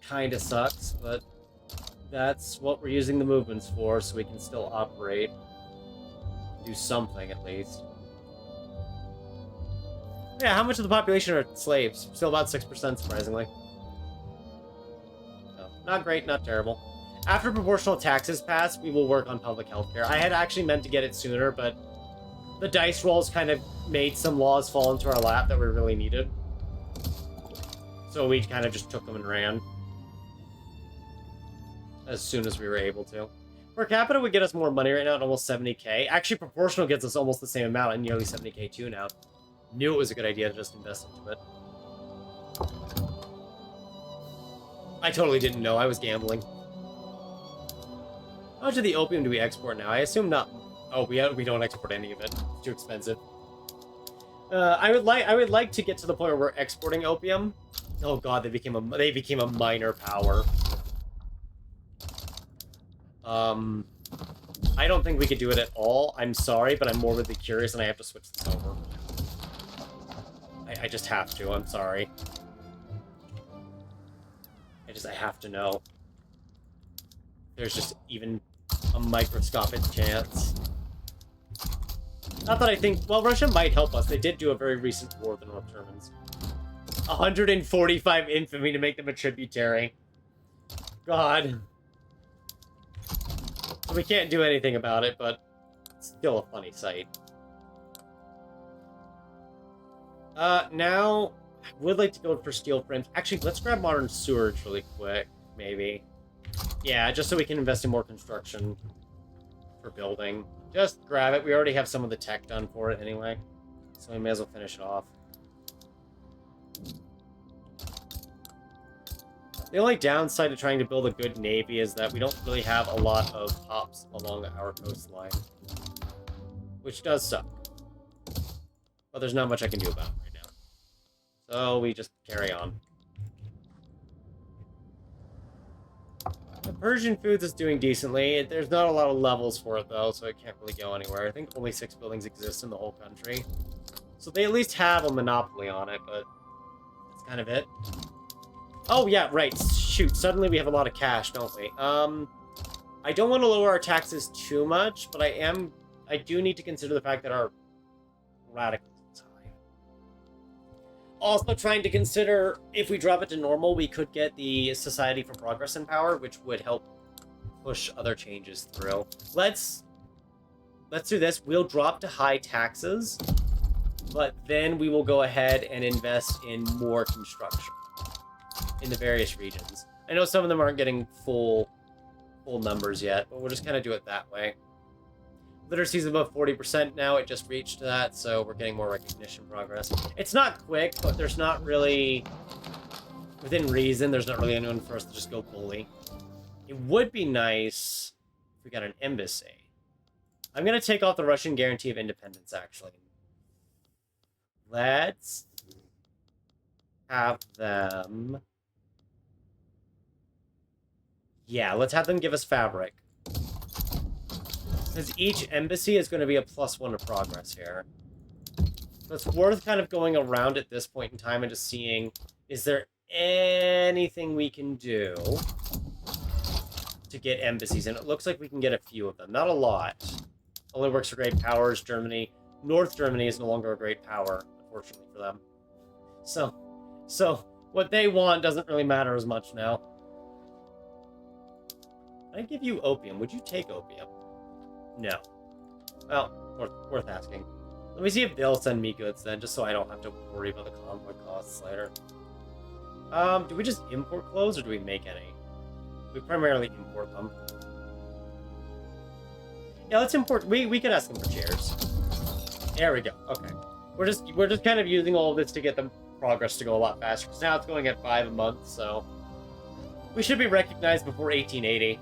Kinda sucks, but that's what we're using the movements for, so we can still operate. Do something, at least. Yeah, how much of the population are slaves? Still about 6%, surprisingly. No, not great, not terrible. After proportional taxes pass, we will work on public health care. I had actually meant to get it sooner, but the dice rolls kind of made some laws fall into our lap that we really needed. So we kind of just took them and ran. As soon as we were able to. Per capita would get us more money right now at almost 70k. Actually, proportional gets us almost the same amount at nearly 70k too now. Knew it was a good idea to just invest into it. I totally didn't know. I was gambling. How much of the opium do we export now? I assume not. Oh, we don't export any of it. It's too expensive. I would like to get to the point where we're exporting opium. Oh god, they became a minor power. I don't think we could do it at all. I'm sorry, but I'm morbidly curious and I have to switch this over. I just have to. I'm sorry. I have to know. There's just even a microscopic chance. Not that I think... Well, Russia might help us. They did do a very recent war with the North Germans. 145 infamy to make them a tributary. God. We can't do anything about it, but it's still a funny sight. Now, I would like to go for steel frames. Actually, let's grab modern sewage really quick, maybe. Yeah, just so we can invest in more construction for building. Just grab it. We already have some of the tech done for it anyway, so we may as well finish it off. The only downside to trying to build a good navy is that we don't really have a lot of hops along our coastline, which does suck. But there's not much I can do about it right now. So we just carry on. The Persian foods is doing decently. There's not a lot of levels for it, though, so it can't really go anywhere. I think only 6 buildings exist in the whole country. So they at least have a monopoly on it, but that's kind of it. Oh, yeah, right. Shoot, suddenly we have a lot of cash, don't we? I don't want to lower our taxes too much, but I do need to consider the fact that our radical is high. Also trying to consider, if we drop it to normal, we could get the Society for Progress in power, which would help push other changes through. Let's do this. We'll drop to high taxes, but then we will go ahead and invest in more construction in the various regions. I know some of them aren't getting full numbers yet, but we'll just kind of do it that way. Literacy is above 40% now. It just reached that, so we're getting more recognition progress. It's not quick, but there's not really... Within reason, there's not really anyone for us to just go bully. It would be nice if we got an embassy. I'm going to take off the Russian guarantee of independence, actually. Let's have them... Yeah, let's have them give us fabric. Because each embassy is going to be a +1 to progress here. So it's worth kind of going around at this point in time and just seeing, is there anything we can do to get embassies? And it looks like we can get a few of them. Not a lot. Only works for great powers. Germany. North Germany is no longer a great power, unfortunately for them. So what they want doesn't really matter as much now. I give you opium. Would you take opium? No. Well, worth asking. Let me see if they'll send me goods then, just so I don't have to worry about the convoy costs later. Do we just import clothes or do we make any? We primarily import them. Yeah, let's import. We could ask them for chairs. There we go. Okay. We're just kind of using all of this to get the progress to go a lot faster. Because now it's going at 5 a month, so we should be recognized before 1880.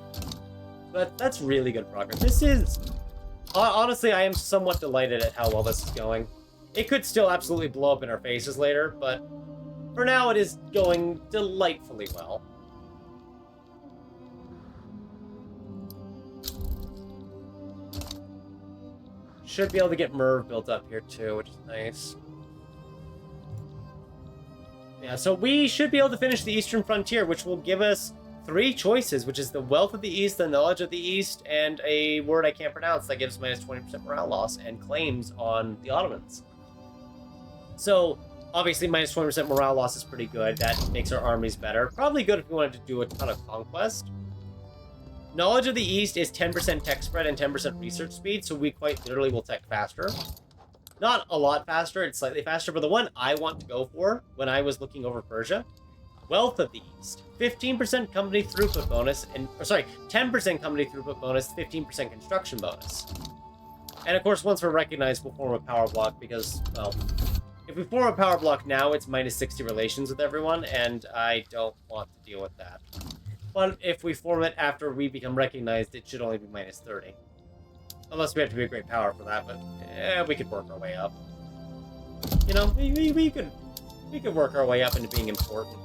But that's really good progress. This is... Honestly, I am somewhat delighted at how well this is going. It could still absolutely blow up in our faces later, but for now, it is going delightfully well. Should be able to get Merv built up here too, which is nice. Yeah, so we should be able to finish the Eastern Frontier, which will give us 3 choices, which is the Wealth of the East, the Knowledge of the East, and a word I can't pronounce that gives minus 20% morale loss and claims on the Ottomans. So, obviously, minus 20% morale loss is pretty good. That makes our armies better. Probably good if we wanted to do a ton of conquest. Knowledge of the East is 10% tech spread and 10% research speed, so we quite literally will tech faster. Not a lot faster, it's slightly faster, but the one I want to go for when I was looking over Persia, Wealth of the East, 15% company throughput bonus, and 10% company throughput bonus, 15% construction bonus. And of course, once we're recognized, we'll form a power block because, well, if we form a power block now, it's minus 60 relations with everyone, and I don't want to deal with that. But if we form it after we become recognized, it should only be minus 30. Unless we have to be a great power for that, but we could work our way up. You know, we could work our way up into being important.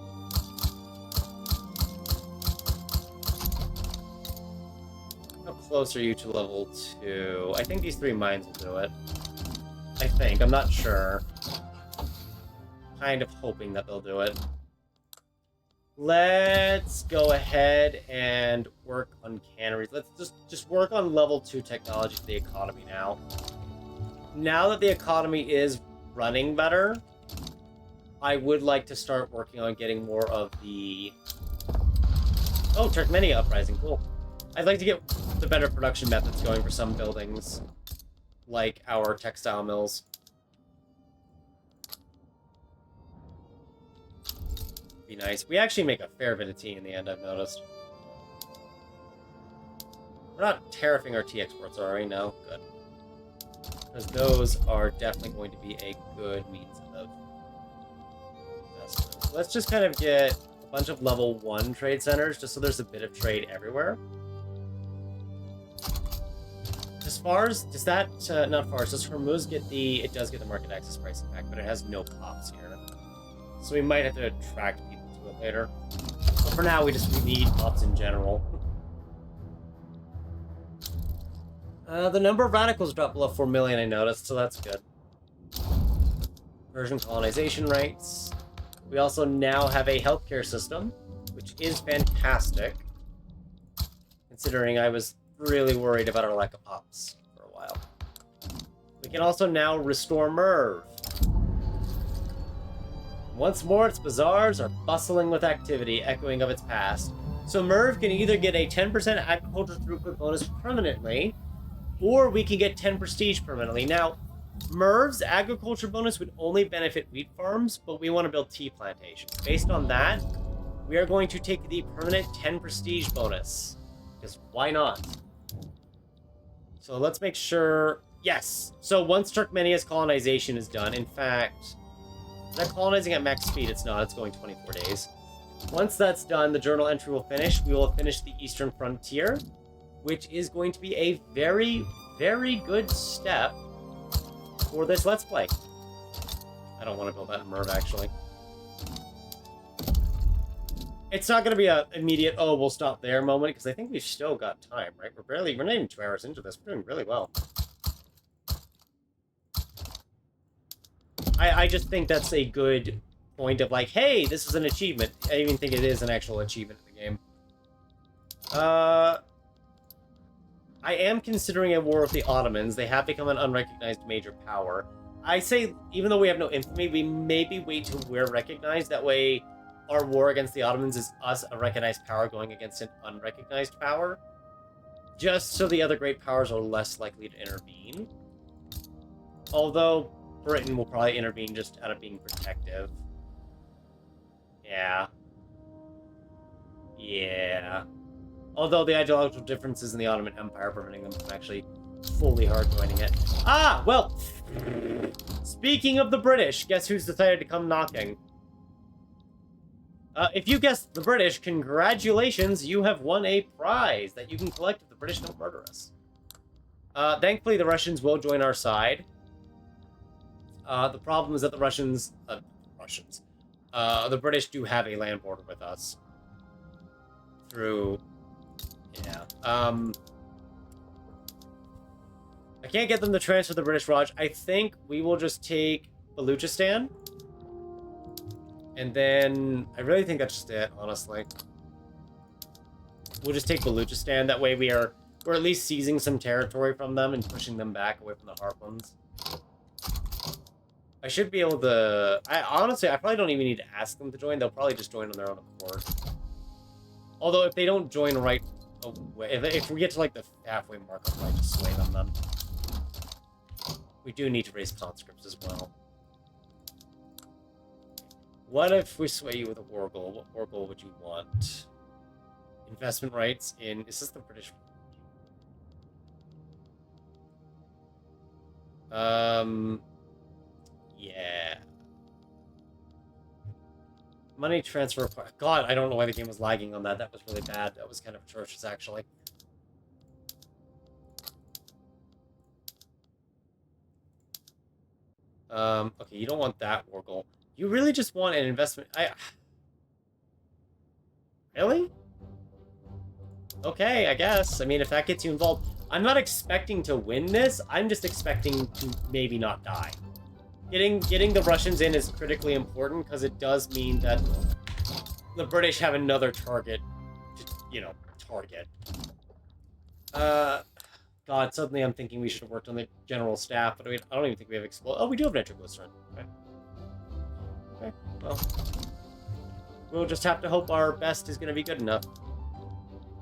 How close are you to level 2? I think these 3 mines will do it. I think. I'm not sure. Kind of hoping that they'll do it. Let's go ahead and work on canneries. Let's just work on level 2 technology for the economy now. Now that the economy is running better, I would like to start working on getting more of the... Oh, Turkmenia uprising, cool. I'd like to get the better production methods going for some buildings, like our textile mills. Be nice. We actually make a fair bit of tea in the end, I've noticed. We're not tariffing our tea exports, are we? No? Good. Because those are definitely going to be a good means of investment. Let's just kind of get a bunch of level 1 trade centers, just so there's a bit of trade everywhere. As far as, does that, not far, does Hormuz get the, it does get the market access pricing back, but it has no pops here. So we might have to attract people to it later. But for now, we need pops in general. The number of radicals dropped below 4 million, I noticed, so that's good. Persian colonization rates. We also now have a healthcare system, which is fantastic. Considering I was really worried about our lack of pops for a while. We can also now restore Merv. Once more, its bazaars are bustling with activity, echoing of its past. So Merv can either get a 10% agriculture throughput bonus permanently, or we can get 10 prestige permanently. Now, Merv's agriculture bonus would only benefit wheat farms, but we want to build tea plantations. Based on that, we are going to take the permanent 10 prestige bonus. Because why not? So let's make sure... Yes! So once Turkmenia's colonization is done, in fact... Is that colonizing at max speed? It's not. It's going 24 days. Once that's done, the journal entry will finish. We will finish the Eastern Frontier, which is going to be a very, very good step for this Let's Play. I don't want to build that in Merv, actually. It's not going to be an immediate, oh, we'll stop there moment, because I think we've still got time, right? We're not even 2 hours into this. We're doing really well. I just think that's a good point of like, hey, this is an achievement. I even think it is an actual achievement in the game. I am considering a war with the Ottomans. They have become an unrecognized major power. I say, even though we have no infamy, we maybe wait till we're recognized. That way, our war against the Ottomans is us, a recognized power, going against an unrecognized power. Just so the other great powers are less likely to intervene. Although... Britain will probably intervene just out of being protective. Yeah. Yeah. Although the ideological differences in the Ottoman Empire preventing them from actually fully hard joining it. Ah, well, speaking of the British, guess who's decided to come knocking? If you guessed the British, congratulations, you have won a prize that you can collect if the British don't murder us. Thankfully, the Russians will join our side. The problem is that the Russians... The British do have a land border with us. Through... Yeah. I can't get them to transfer the British Raj. I think we will just take Baluchistan. And then... I really think that's just it, honestly. We'll just take Baluchistan. That way we're at least seizing some territory from them and pushing them back away from the Harpons. I should be able to... Honestly, I probably don't even need to ask them to join. They'll probably just join on their own accord. Although, if they don't join right away... If we get to, like, the halfway mark, I'll probably just sway them then. We do need to raise conscripts as well. What if we sway you with a war goal? What war goal would you want? Investment rights in... Is this the British... Yeah. Money transfer... God, I don't know why the game was lagging on that. That was really bad. That was kind of atrocious, actually. Okay, you don't want that war goal. You really just want an investment... Really? Okay, I guess. I mean, if that gets you involved... I'm not expecting to win this. I'm just expecting to maybe not die. Getting the Russians in is critically important because it does mean that the British have another target to, you know, target. God, suddenly I'm thinking we should have worked on the general staff, but I don't even think we have explode. Oh, we do have nitroglycerin. Okay. Okay, well. We'll just have to hope our best is going to be good enough.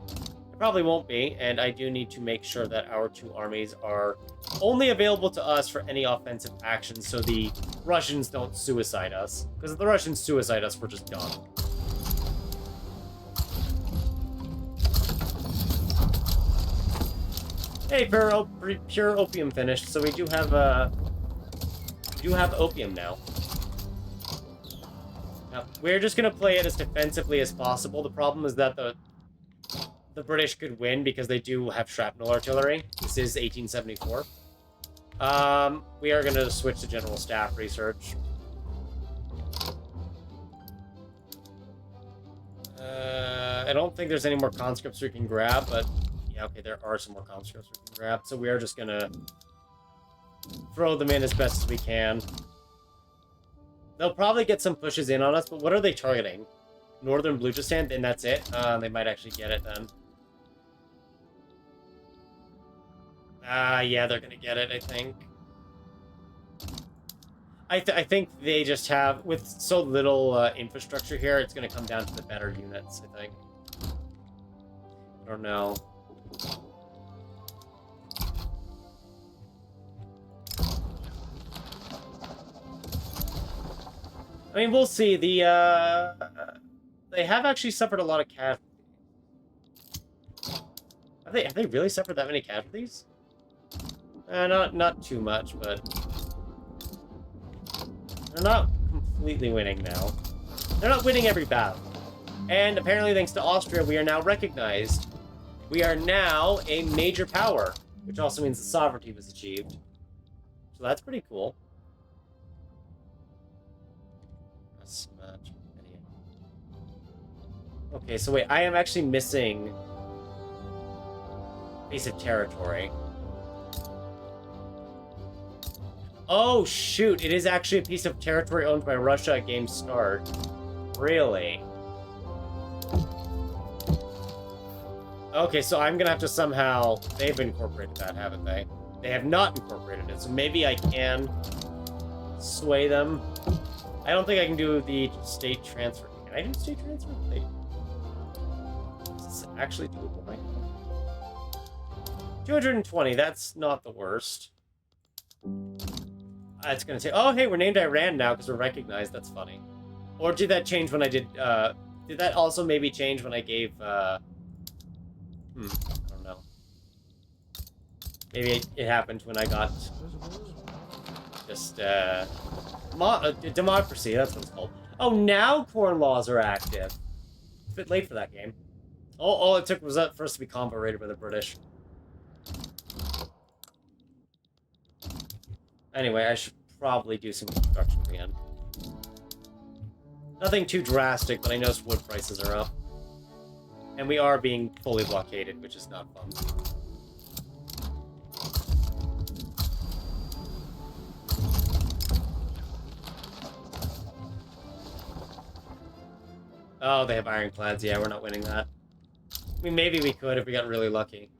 It probably won't be, and I do need to make sure that our two armies are only available to us for any offensive actions so the Russians don't suicide us. Because if the Russians suicide us, we're just done. Hey, pure opium finished, so we do have opium now. Now, we're just gonna play it as defensively as possible. The problem is that the British could win because they do have shrapnel artillery. This is 1874. We are gonna switch to general staff research. I don't think there's any more conscripts we can grab, but yeah, okay, there are some more conscripts we can grab, so we are just gonna throw them in as best as we can. They'll probably get some pushes in on us, but what are they targeting? Northern Baluchistan, and that's it? They might actually get it then. Yeah, they're gonna get it, I think. I think they just have, with so little infrastructure here, it's gonna come down to the better units, I think. I don't know. I mean, we'll see. They have actually suffered a lot of casualties. Have they really suffered that many casualties? Not too much, but they're not completely winning now. They're not winning every battle. And apparently, thanks to Austria, we are now recognized. We are now a major power, which also means the sovereignty was achieved. So that's pretty cool. Okay, so wait, I am actually missing a piece of territory. Oh, shoot, it is actually a piece of territory owned by Russia at game start. Really? Okay, so I'm gonna have to somehow... They've incorporated that, haven't they? They have not incorporated it, so maybe I can sway them. I don't think I can do the state transfer. Can I do state transfer? Is this actually doable right now? 220, that's not the worst. It's gonna say, oh, hey, we're named Iran now because we're recognized. That's funny. Or did that change when I did that also maybe change when I gave, I don't know. Maybe it happened when I got just, democracy, that's what it's called. Oh, now corn laws are active. It's a bit late for that game. All it took was for us to be combo raided by the British. Anyway, I should probably do some construction again. Nothing too drastic, but I noticed wood prices are up. And we are being fully blockaded, which is not fun. Oh, they have ironclads. Yeah, we're not winning that. I mean, maybe we could if we got really lucky.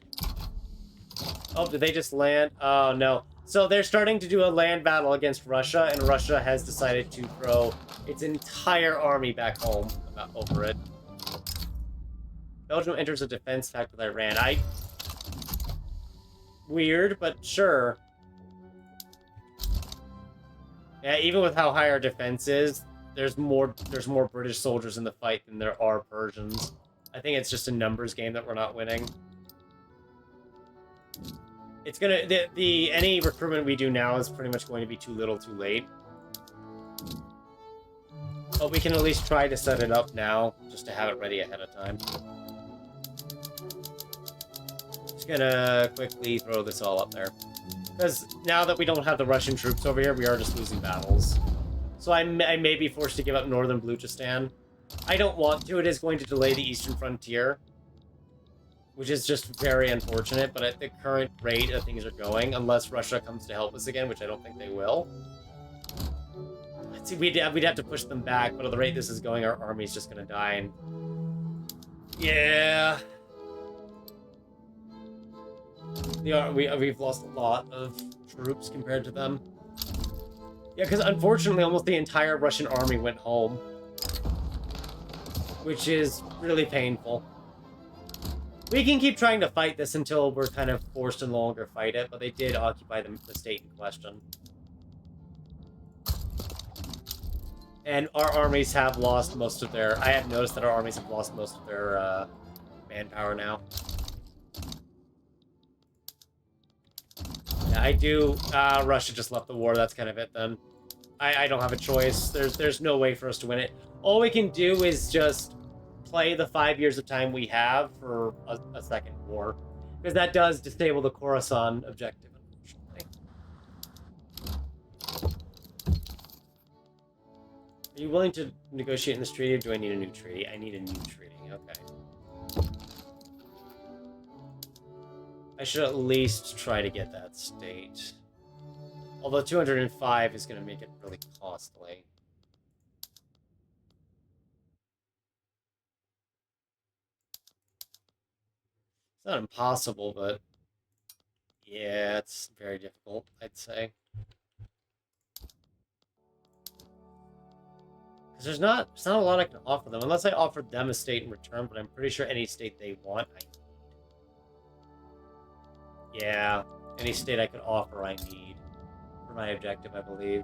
Oh, did they just land? Oh, no. So they're starting to do a land battle against Russia, and Russia has decided to throw its entire army back home over it. Belgium enters a defense pact with Iran. Weird, but sure. Yeah, even with how high our defense is, there's more British soldiers in the fight than there are Persians. I think it's just a numbers game that we're not winning. It's gonna any recruitment we do now is pretty much going to be too little, too late. But we can at least try to set it up now, just to have it ready ahead of time. Just gonna quickly throw this all up there. Because now that we don't have the Russian troops over here, we are just losing battles. So I may be forced to give up northern Baluchistan. I don't want to. It is going to delay the eastern frontier, which is just very unfortunate. But at the current rate that things are going, unless Russia comes to help us again, which I don't think they will. Let's see, we'd have to push them back, but at the rate this is going, our army's just going to die. And yeah. We've lost a lot of troops compared to them. Yeah, because unfortunately, almost the entire Russian army went home. Which is really painful. We can keep trying to fight this until we're kind of forced to no longer fight it, but they did occupy the state in question. And our armies have lost most of their... I have noticed that our armies have lost most of their manpower now. Yeah, I do... Russia just left the war. That's kind of it, then. I don't have a choice. There's no way for us to win it. All we can do is just play the 5 years of time we have for a second war. Because that does disable the Khorasan objective, unfortunately. Are you willing to negotiate in this treaty, or do I need a new treaty? I need a new treaty, okay. I should at least try to get that state. Although 205 is going to make it really costly. It's not impossible, but yeah, it's very difficult, I'd say. Because there's not a lot I can offer them, unless I offered them a state in return, but I'm pretty sure any state they want, I need. Yeah, any state I could offer, I need. For my objective, I believe.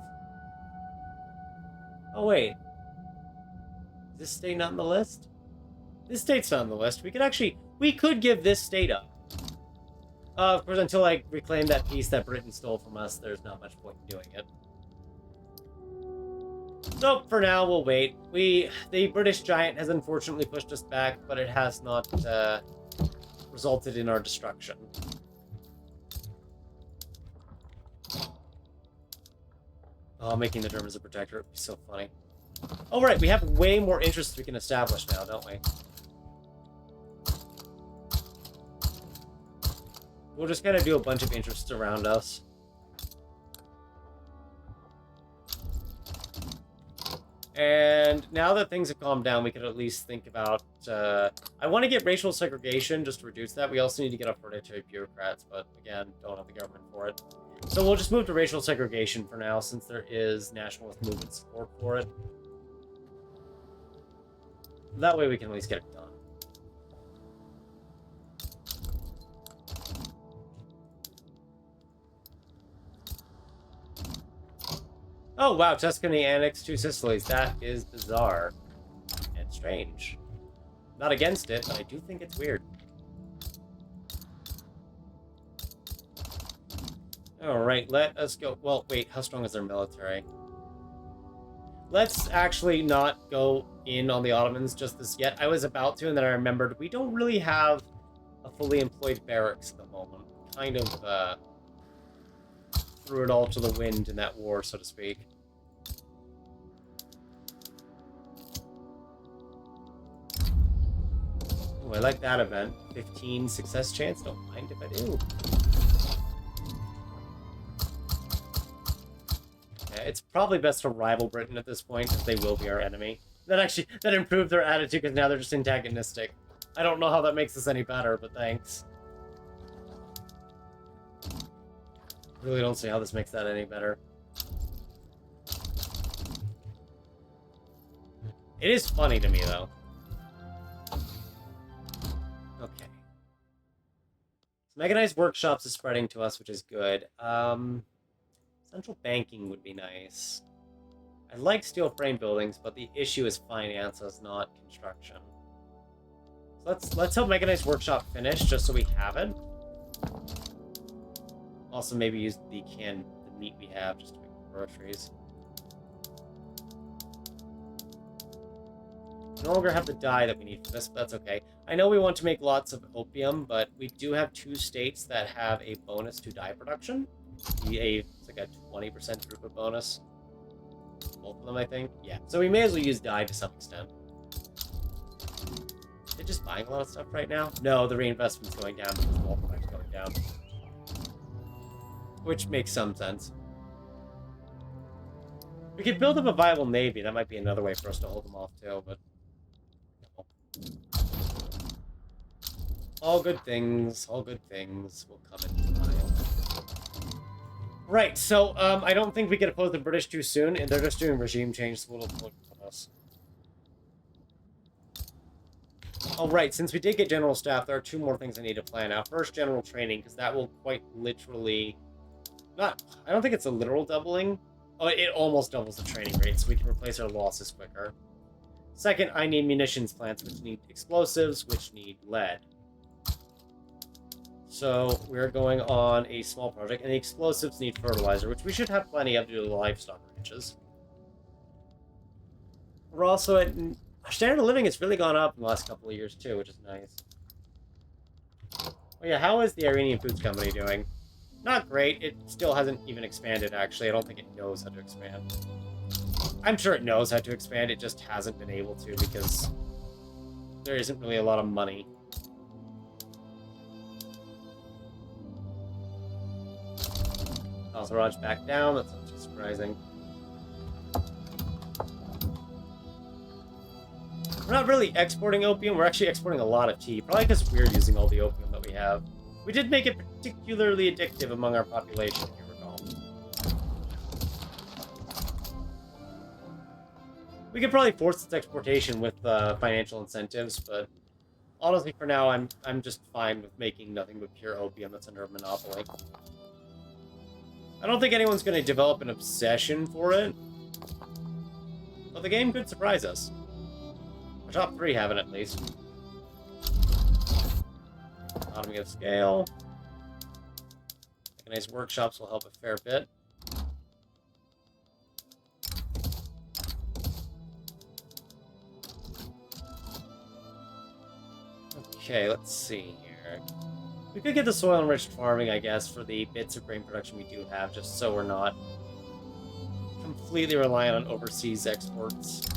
Oh, wait. Is this state not on the list? This state's not on the list. We could give this state up. Of course, until I reclaim that piece that Britain stole from us, there's not much point in doing it. So, for now, we'll wait. The British giant has unfortunately pushed us back, but it has not resulted in our destruction. Oh, making the Germans a protector would be so funny. Oh, right, we have way more interests we can establish now, don't we? We'll just kind of do a bunch of interests around us. And now that things have calmed down, we could at least think about... I want to get racial segregation, just to reduce that. We also need to get off hereditary bureaucrats, but again, don't have the government for it. So we'll just move to racial segregation for now, since there is nationalist movement support for it. That way we can at least get it done. Oh, wow, Tuscany annexed 2 Sicilies. That is bizarre. And strange. Not against it, but I do think it's weird. Alright, let us go. Well, wait, how strong is their military? Let's actually not go in on the Ottomans just this yet. I was about to, and then I remembered we don't really have a fully employed barracks at the moment. Kind of, threw it all to the wind in that war, so to speak. Oh, I like that event. 15 success chance. Don't mind if I do. Yeah, it's probably best to rival Britain at this point, because they will be our enemy. That improved their attitude, because now they're just antagonistic. I don't know how that makes us any better, but thanks. Really don't see how this makes that any better. It is funny to me, though. Okay. So mechanized workshops is spreading to us, which is good. Central banking would be nice. I like steel frame buildings, but the issue is finances, not construction. So let's help mechanized workshop finish, just so we have it. Also, maybe use the meat we have just to make groceries. No longer have the dye that we need for this, but that's okay. I know we want to make lots of opium, but we do have 2 states that have a bonus to dye production. It's like a 20% throughput bonus. Both of them, I think. Yeah. So we may as well use dye to some extent. They're just buying a lot of stuff right now? No, the reinvestment's going down because the multiply's going down. Which makes some sense. We could build up a viable navy. That might be another way for us to hold them off, too, but... No. All good things will come into time. Right, so, I don't think we can oppose the British too soon, and they're just doing regime change, so it'll look at us. Oh, right, since we did get general staff, there are 2 more things I need to plan out. First, general training, because that will quite literally... I don't think it's a literal doubling. Oh, it almost doubles the training rate, so we can replace our losses quicker. Second, I need munitions plants, which need explosives, which need lead. So we're going on a small project, and the explosives need fertilizer, which we should have plenty of due to the livestock ranches. We're also at... Our standard of living has really gone up in the last couple of years, too, which is nice. Oh yeah, how is the Iranian Foods Company doing? Not great. It still hasn't even expanded, actually. I don't think it knows how to expand. I'm sure it knows how to expand, it just hasn't been able to, because there isn't really a lot of money. Raj back down, that's not too surprising. We're not really exporting opium, we're actually exporting a lot of tea, probably because we're using all the opium that we have. We did make it particularly addictive among our population, if you recall. We could probably force its exportation with financial incentives, but honestly, for now, I'm just fine with making nothing but pure opium that's under a monopoly. I don't think anyone's going to develop an obsession for it, but the game could surprise us. Our top 3 have it, at least. Economy of scale. Mechanized workshops will help a fair bit. Okay, let's see here. We could get the soil-enriched farming, I guess, for the bits of grain production we do have, just so we're not completely reliant on overseas exports.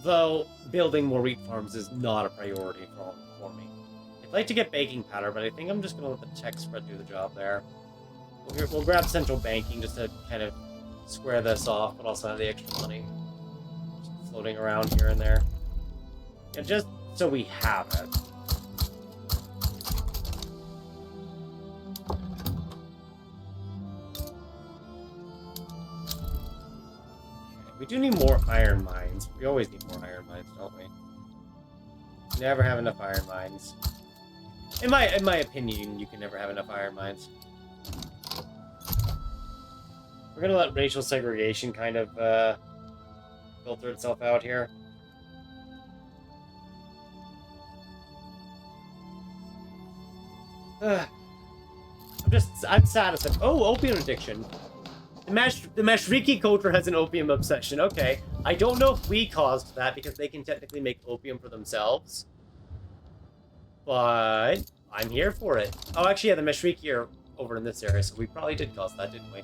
Though, building more wheat farms is not a priority for me. I'd like to get baking powder, but I think I'm just going to let the tech spread do the job there. We'll grab central banking just to kind of square this off, but also have the extra money just floating around here and there. And just so we have it. We do need more iron mines. We always need more iron mines, don't we? Never have enough iron mines. In my opinion, you can never have enough iron mines. We're gonna let racial segregation kind of filter itself out here. I'm satisfied. Oh, opium addiction. The Mashriki culture has an opium obsession. Okay. I don't know if we caused that, because they can technically make opium for themselves. But I'm here for it. Oh, actually, yeah, the Mashriki are over in this area, so we probably did cause that, didn't we?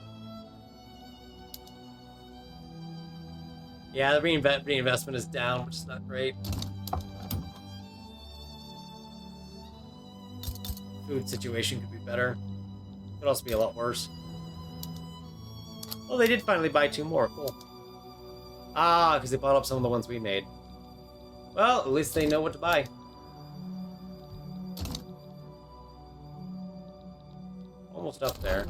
Yeah, the reinvestment is down, which is not great. Food situation could be better. Could also be a lot worse. Oh, they did finally buy 2 more. Cool. Ah, because they bought up some of the ones we made. Well, at least they know what to buy. Almost up there.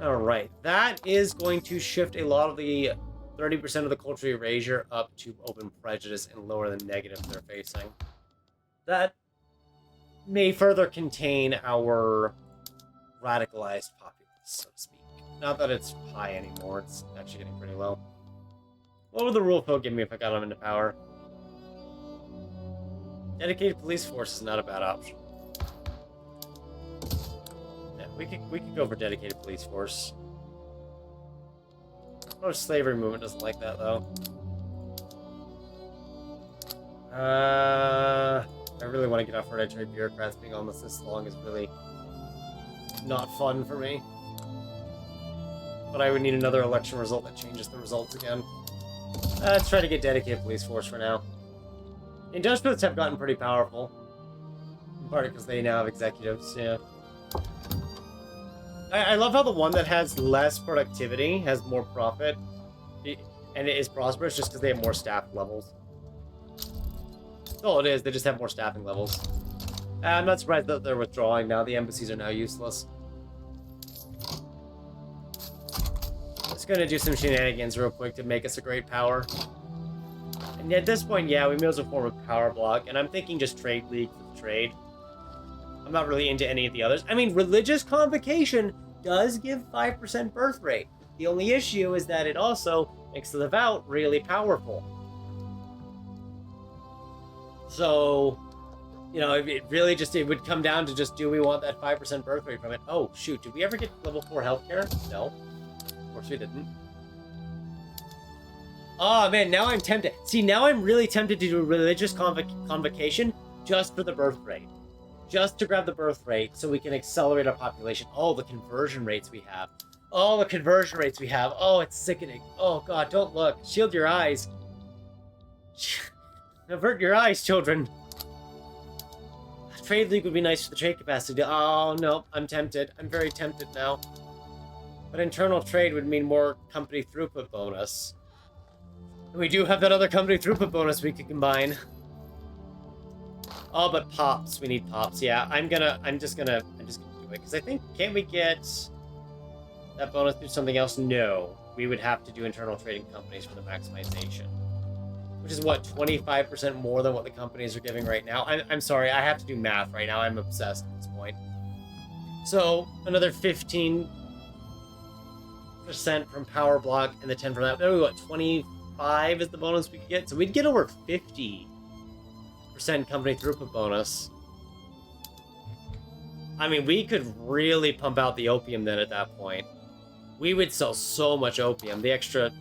Alright, that is going to shift a lot of the 30% of the cultural erasure up to open prejudice and lower the negatives they're facing. That may further contain our radicalized populace, so to speak. Not that it's high anymore, it's actually getting pretty low. What would the rule folk give me if I got them into power? Dedicated police force is not a bad option. Yeah, we could go for dedicated police force. Most slavery movement doesn't like that though. I really want to get off hereditary bureaucrats. Being on this long is really not fun for me. But I would need another election result that changes the results again. Let's try to get dedicated police force for now. Industrialists have gotten pretty powerful. In part because they now have executives, yeah. I love how the one that has less productivity has more profit. And it is prosperous just because they have more staff levels. That's all it is, they just have more staffing levels. I'm not surprised that they're withdrawing now. The embassies are now useless. Just gonna do some shenanigans real quick to make us a great power. And at this point, yeah, we may as well form a power block. And I'm thinking just trade league for the trade. I'm not really into any of the others. I mean, religious convocation does give 5% birth rate. The only issue is that it also makes the devout really powerful. So, you know, it really just, it would come down to just, do we want that 5% birth rate from it? Oh, shoot, did we ever get level 4 healthcare? No. Of course we didn't. Oh, man, now I'm tempted. See, now I'm really tempted to do a religious convocation just for the birth rate. Just to grab the birth rate so we can accelerate our population. Oh, the conversion rates we have. Oh, the conversion rates we have. Oh, it's sickening. Oh, God, don't look. Shield your eyes. Avert your eyes, children. Trade league would be nice for the trade capacity. Oh, no, I'm tempted. I'm very tempted now. But internal trade would mean more company throughput bonus. And we do have that other company throughput bonus we could combine. Oh, but pops. We need pops. Yeah, I'm just gonna do it. Because I think, can't we get that bonus through something else? No. We would have to do internal trading companies for the maximization. Which is what, 25% more than what the companies are giving right now? I'm sorry, I have to do math right now. I'm obsessed at this point. So, another 15% from power block and the 10 from that. Maybe what, 25 is the bonus we could get? So we'd get over 50% company throughput bonus. I mean, we could really pump out the opium then at that point. We would sell so much opium. The extra...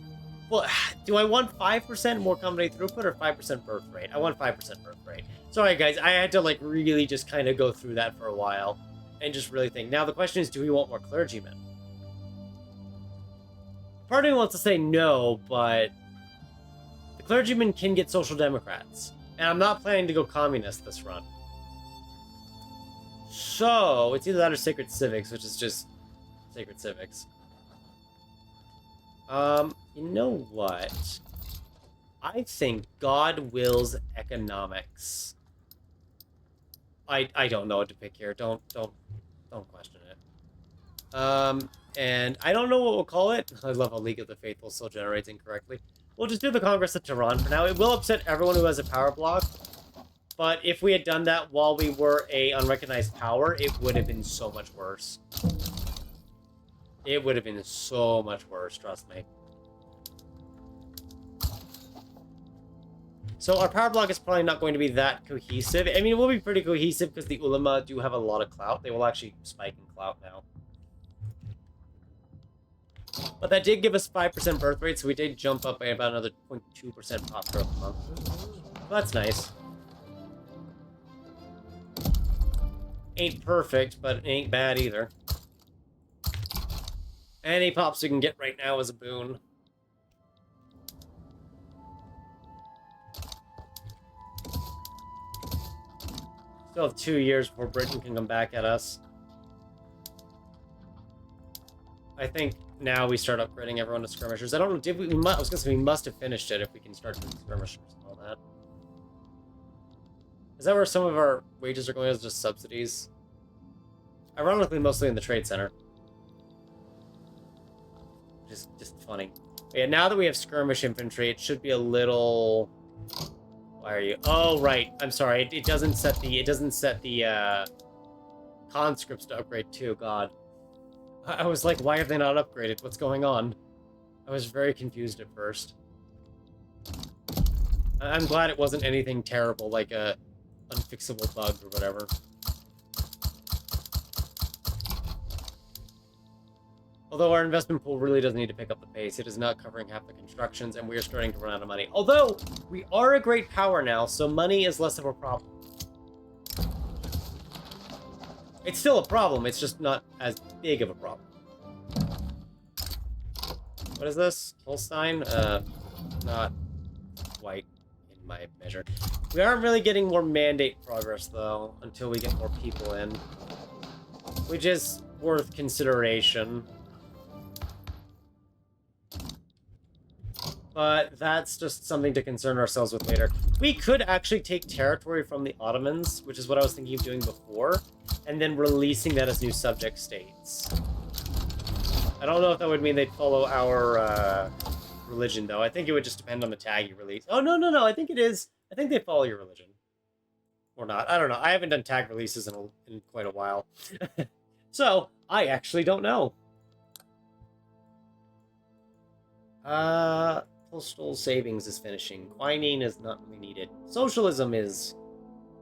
Well, do I want 5% more company throughput or 5% birth rate? I want 5% birth rate. Sorry, guys. I had to, like, really just kind of go through that for a while and just really think. Now, the question is, do we want more clergymen? Part of me wants to say no, but the clergymen can get social democrats. And I'm not planning to go communist this run. So, it's either that or sacred civics, which is just sacred civics. You know what? I think God wills economics. I don't know what to pick here. Don't question it. And I don't know what we'll call it. I love how League of the Faithful still generates incorrectly. We'll just do the Congress of Tehran for now. It will upset everyone who has a power block. But if we had done that while we were a unrecognized power, it would have been so much worse. It would have been so much worse, trust me. So our power block is probably not going to be that cohesive. I mean, it will be pretty cohesive because the ulama do have a lot of clout. They will actually spike in clout now. But that did give us 5% birth rate, so we did jump up by about another 0.2% pop growth a month. So that's nice. Ain't perfect, but it ain't bad either. Any pops we can get right now is a boon. Still have 2 years before Britain can come back at us. I think now we start upgrading everyone to skirmishers. I don't know, did we I was gonna say we must have finished it if we can start doing skirmishers and all that. Is that where some of our wages are going as just subsidies? Ironically, mostly in the trade center. Just funny. But yeah, now that we have skirmish infantry, it should be a little... Why are you? Oh, right. I'm sorry. It doesn't set the conscripts to upgrade too. God. I was like, why have they not upgraded? What's going on? I was very confused at first. I'm glad it wasn't anything terrible, like a unfixable bug or whatever. Although our investment pool really does need to pick up the pace. It is not covering half the constructions, and we are starting to run out of money. Although, we are a great power now, so money is less of a problem. It's still a problem, it's just not as big of a problem. What is this? Holstein? Not quite in my measure. We aren't really getting more mandate progress, though, until we get more people in. Which is worth consideration. But that's just something to concern ourselves with later. We could actually take territory from the Ottomans, which is what I was thinking of doing before, and then releasing that as new subject states. I don't know if that would mean they'd follow our religion, though. I think it would just depend on the tag you release. Oh, no, I think it is. I think they follow your religion. Or not. I don't know. I haven't done tag releases in quite a while. So, I actually don't know. Postal savings is finishing. Quinine is not really needed. Socialism is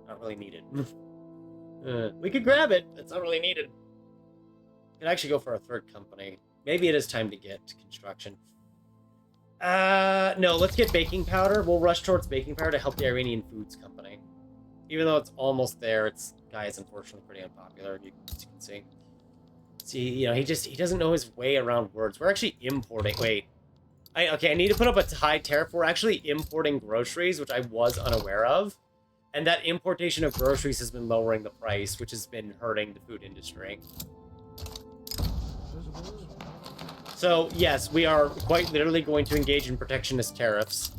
not really needed. We could grab it. It's not really needed. We could actually go for a third company. Maybe it is time to get to construction. No, let's get baking powder. We'll rush towards baking powder to help the Iranian Foods Company. Even though it's almost there, its guy is unfortunately pretty unpopular, as you can see. See, you know, he doesn't know his way around words. We're actually importing. Wait. Okay, I need to put up a high tariff. We're actually importing groceries, which I was unaware of. And that importation of groceries has been lowering the price, which has been hurting the food industry. So, yes, we are quite literally going to engage in protectionist tariffs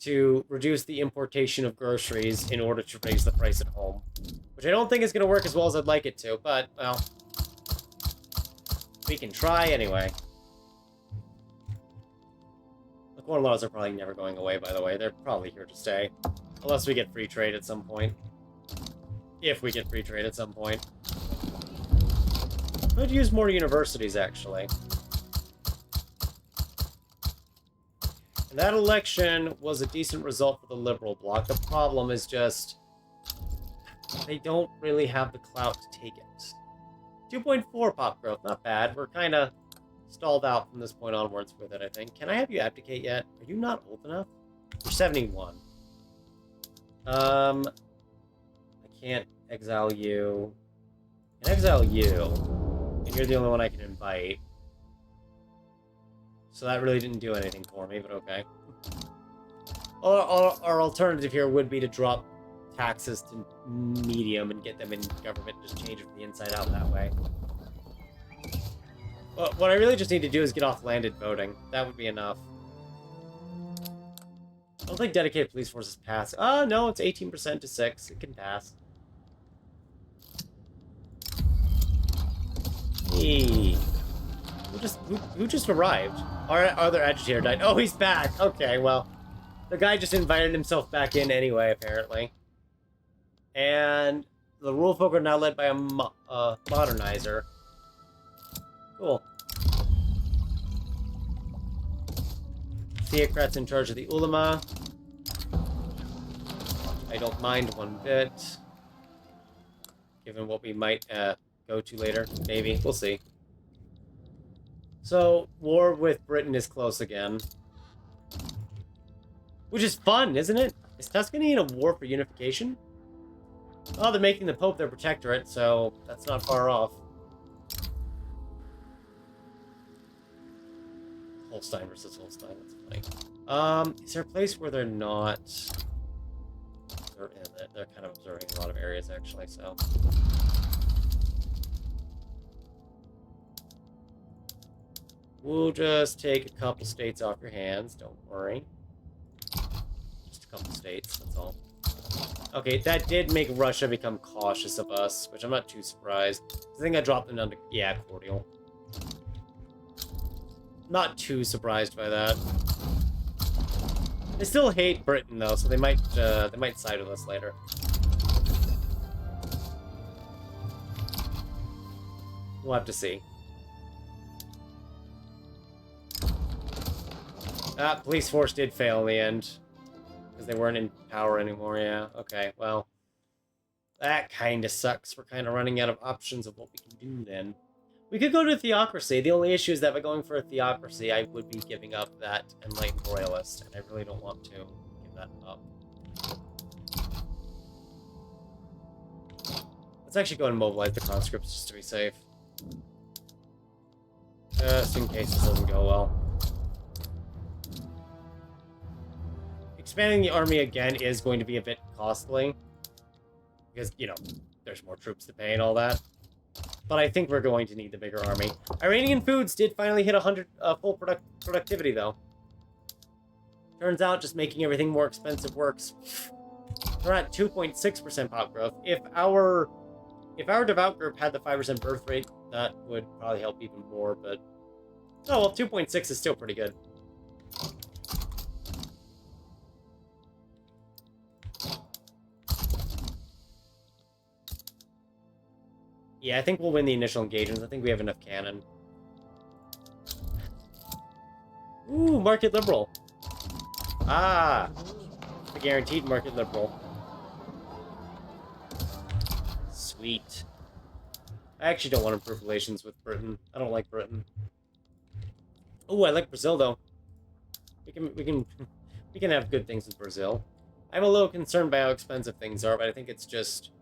to reduce the importation of groceries in order to raise the price at home. Which I don't think is going to work as well as I'd like it to, but, well, we can try anyway. The corn laws are probably never going away, by the way. They're probably here to stay. Unless we get free trade at some point. If we get free trade at some point. Could use more universities, actually. And that election was a decent result for the Liberal bloc. The problem is just... they don't really have the clout to take it. 2.4 pop growth, not bad. We're kind of stalled out from this point onwards with it, I think. Can I have you abdicate yet? Are you not old enough? You're 71. I can't exile you. I can exile you. And you're the only one I can invite. So that really didn't do anything for me, but okay. Our alternative here would be to drop taxes to medium and get them in government and just change it from the inside out that way. But what I really just need to do is get off landed voting. That would be enough. I don't think dedicated police forces pass. Oh, no, it's 18% to 6. It can pass. Hey. Who just arrived? Our other agitator died. Oh, he's back. Okay, well. The guy just invited himself back in anyway, apparently. And the rule folk are now led by a modernizer. Cool. Theocrats in charge of the ulama. I don't mind one bit. Given what we might go to later. Maybe. We'll see. So, war with Britain is close again. Which is fun, isn't it? Is Tuscany in a war for unification? Oh, they're making the Pope their protectorate, so that's not far off. Holstein versus Holstein, that's funny. Is there a place where they're not... they're kind of observing a lot of areas, actually, so... We'll just take a couple states off your hands, don't worry. Just a couple states, that's all. Okay, that did make Russia become cautious of us, which I'm not too surprised. I think I dropped them down to... Yeah, cordial. Not too surprised by that. They still hate Britain, though, so they might side with us later. We'll have to see. Police force did fail in the end. Because they weren't in power anymore, yeah. Okay, well. That kind of sucks. We're kind of running out of options of what we can do then. We could go to a theocracy. The only issue is that by going for a theocracy, I would be giving up that enlightened royalist, and I really don't want to give that up. Let's actually go and mobilize the conscripts just to be safe. Just in case this doesn't go well. Expanding the army again is going to be a bit costly. Because, you know, there's more troops to pay and all that. But I think we're going to need the bigger army. Iranian foods did finally hit 100 full productivity, though. Turns out just making everything more expensive works. We're at 2.6% pop growth. If our devout group had the 5% birth rate, that would probably help even more, but... Oh, well, 2.6 is still pretty good. Yeah, I think we'll win the initial engagements. I think we have enough cannon. Ooh, market liberal. Ah, the guaranteed market liberal. Sweet. I actually don't want to improve relations with Britain. I don't like Britain. Ooh, I like Brazil though. We can have good things with Brazil. I'm a little concerned by how expensive things are, but I think it's just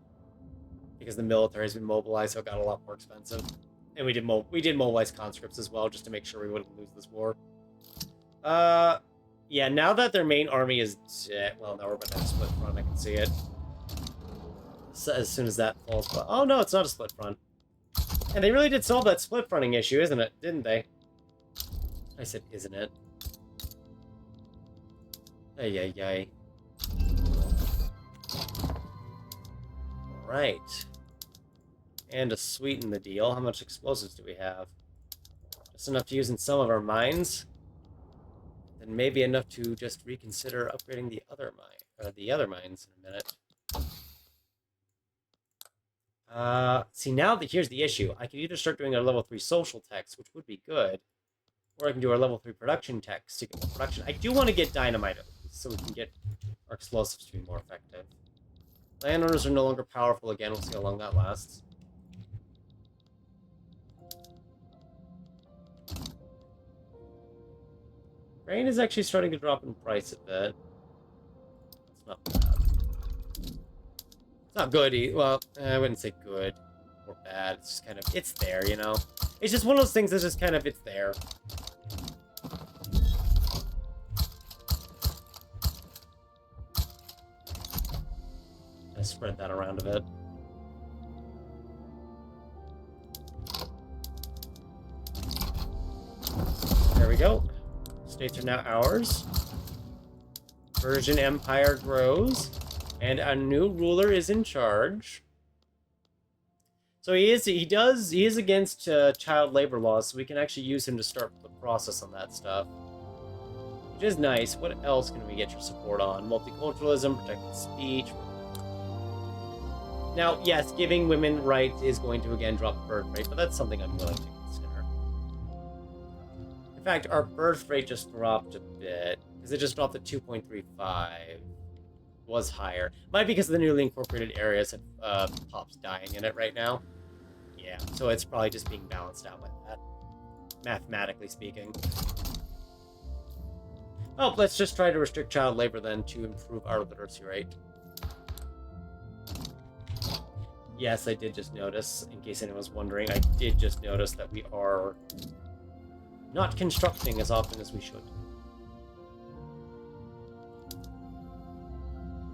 because the military has been mobilized, so it got a lot more expensive. And we did mobilize conscripts as well, just to make sure we wouldn't lose this war. Yeah, now that their main army is dead, well, now we're about to have a split front, I can see it. So as soon as that falls, but oh no, it's not a split front. And they really did solve that split fronting issue, isn't it? Didn't they? I said, isn't it? Ay, ay, ay. Alright. And to sweeten the deal, how much explosives do we have? Just enough to use in some of our mines. And maybe enough to just reconsider upgrading the other mines in a minute. See, now that here's the issue. I can either start doing our level 3 social techs, which would be good, or I can do our level 3 production techs to get more production. I do want to get dynamite at least, so we can get our explosives to be more effective. Landowners are no longer powerful again. We'll see how long that lasts. Grain is actually starting to drop in price a bit. It's not bad. It's not good. Well, I wouldn't say good or bad. It's just kind of, it's there, you know? It's just one of those things that's just kind of, it's there. I spread that around a bit. There we go. States are now ours. Persian Empire grows, and a new ruler is in charge. So he is against child labor laws, so we can actually use him to start the process on that stuff. Which is nice. What else can we get your support on? Multiculturalism, protected speech. Now, yes, giving women rights is going to again drop the birth rate, but that's something I'm willing to consider. In fact, our birth rate just dropped a bit, because it just dropped to 2.35. Was higher. Might be because the newly incorporated areas have pops dying in it right now. Yeah, so it's probably just being balanced out by that, mathematically speaking. Oh, let's just try to restrict child labor then to improve our literacy rate. Yes, I did just notice, in case anyone's wondering, I did just notice that we are not constructing as often as we should.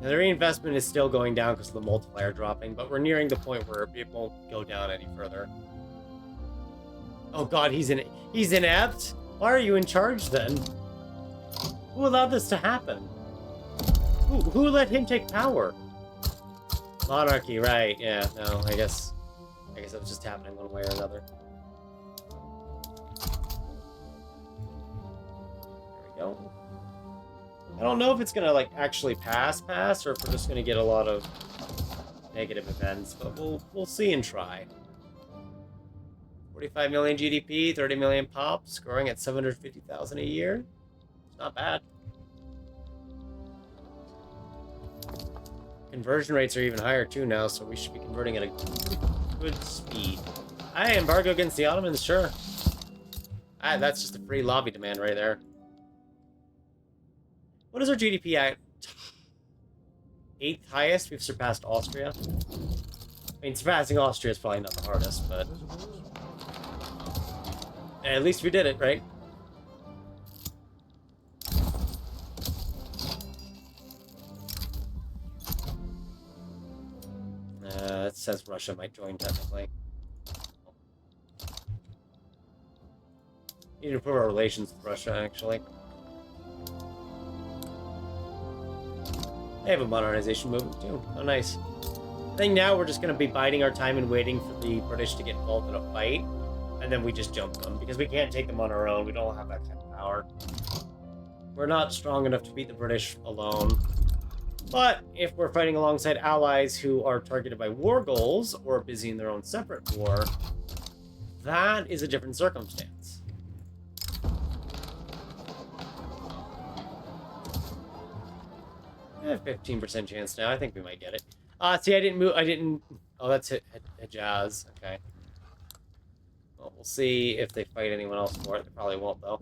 Now, the reinvestment is still going down because of the multiplier dropping, but we're nearing the point where it won't go down any further. Oh god, he's inept? Why are you in charge then? Who allowed this to happen? Who let him take power? Monarchy, right? Yeah, no, I guess it was just happening one way or another. There we go. I don't know if it's gonna like actually pass, or if we're just gonna get a lot of negative events, but we'll see and try. 45 million GDP, 30 million pops, growing at 750,000 a year. It's not bad. Conversion rates are even higher too now, so we should be converting at a good speed. Aye, embargo against the Ottomans, sure. Aye, that's just a free lobby demand right there. What is our GDP at? 8th highest? We've surpassed Austria. I mean, surpassing Austria is probably not the hardest, but... at least we did it, right? It says Russia might join, technically. Need to improve our relations with Russia, actually. They have a modernization movement, too. Oh, nice. I think now we're just going to be biding our time and waiting for the British to get involved in a fight. And then we just jump them, because we can't take them on our own. We don't have that kind of power. We're not strong enough to beat the British alone. But if we're fighting alongside allies who are targeted by war goals or busy in their own separate war, that is a different circumstance. Eh, 15% chance now. I think we might get it. See, I didn't move. Oh, that's Hijaz. Okay. Well, we'll see if they fight anyone else for it. They probably won't, though.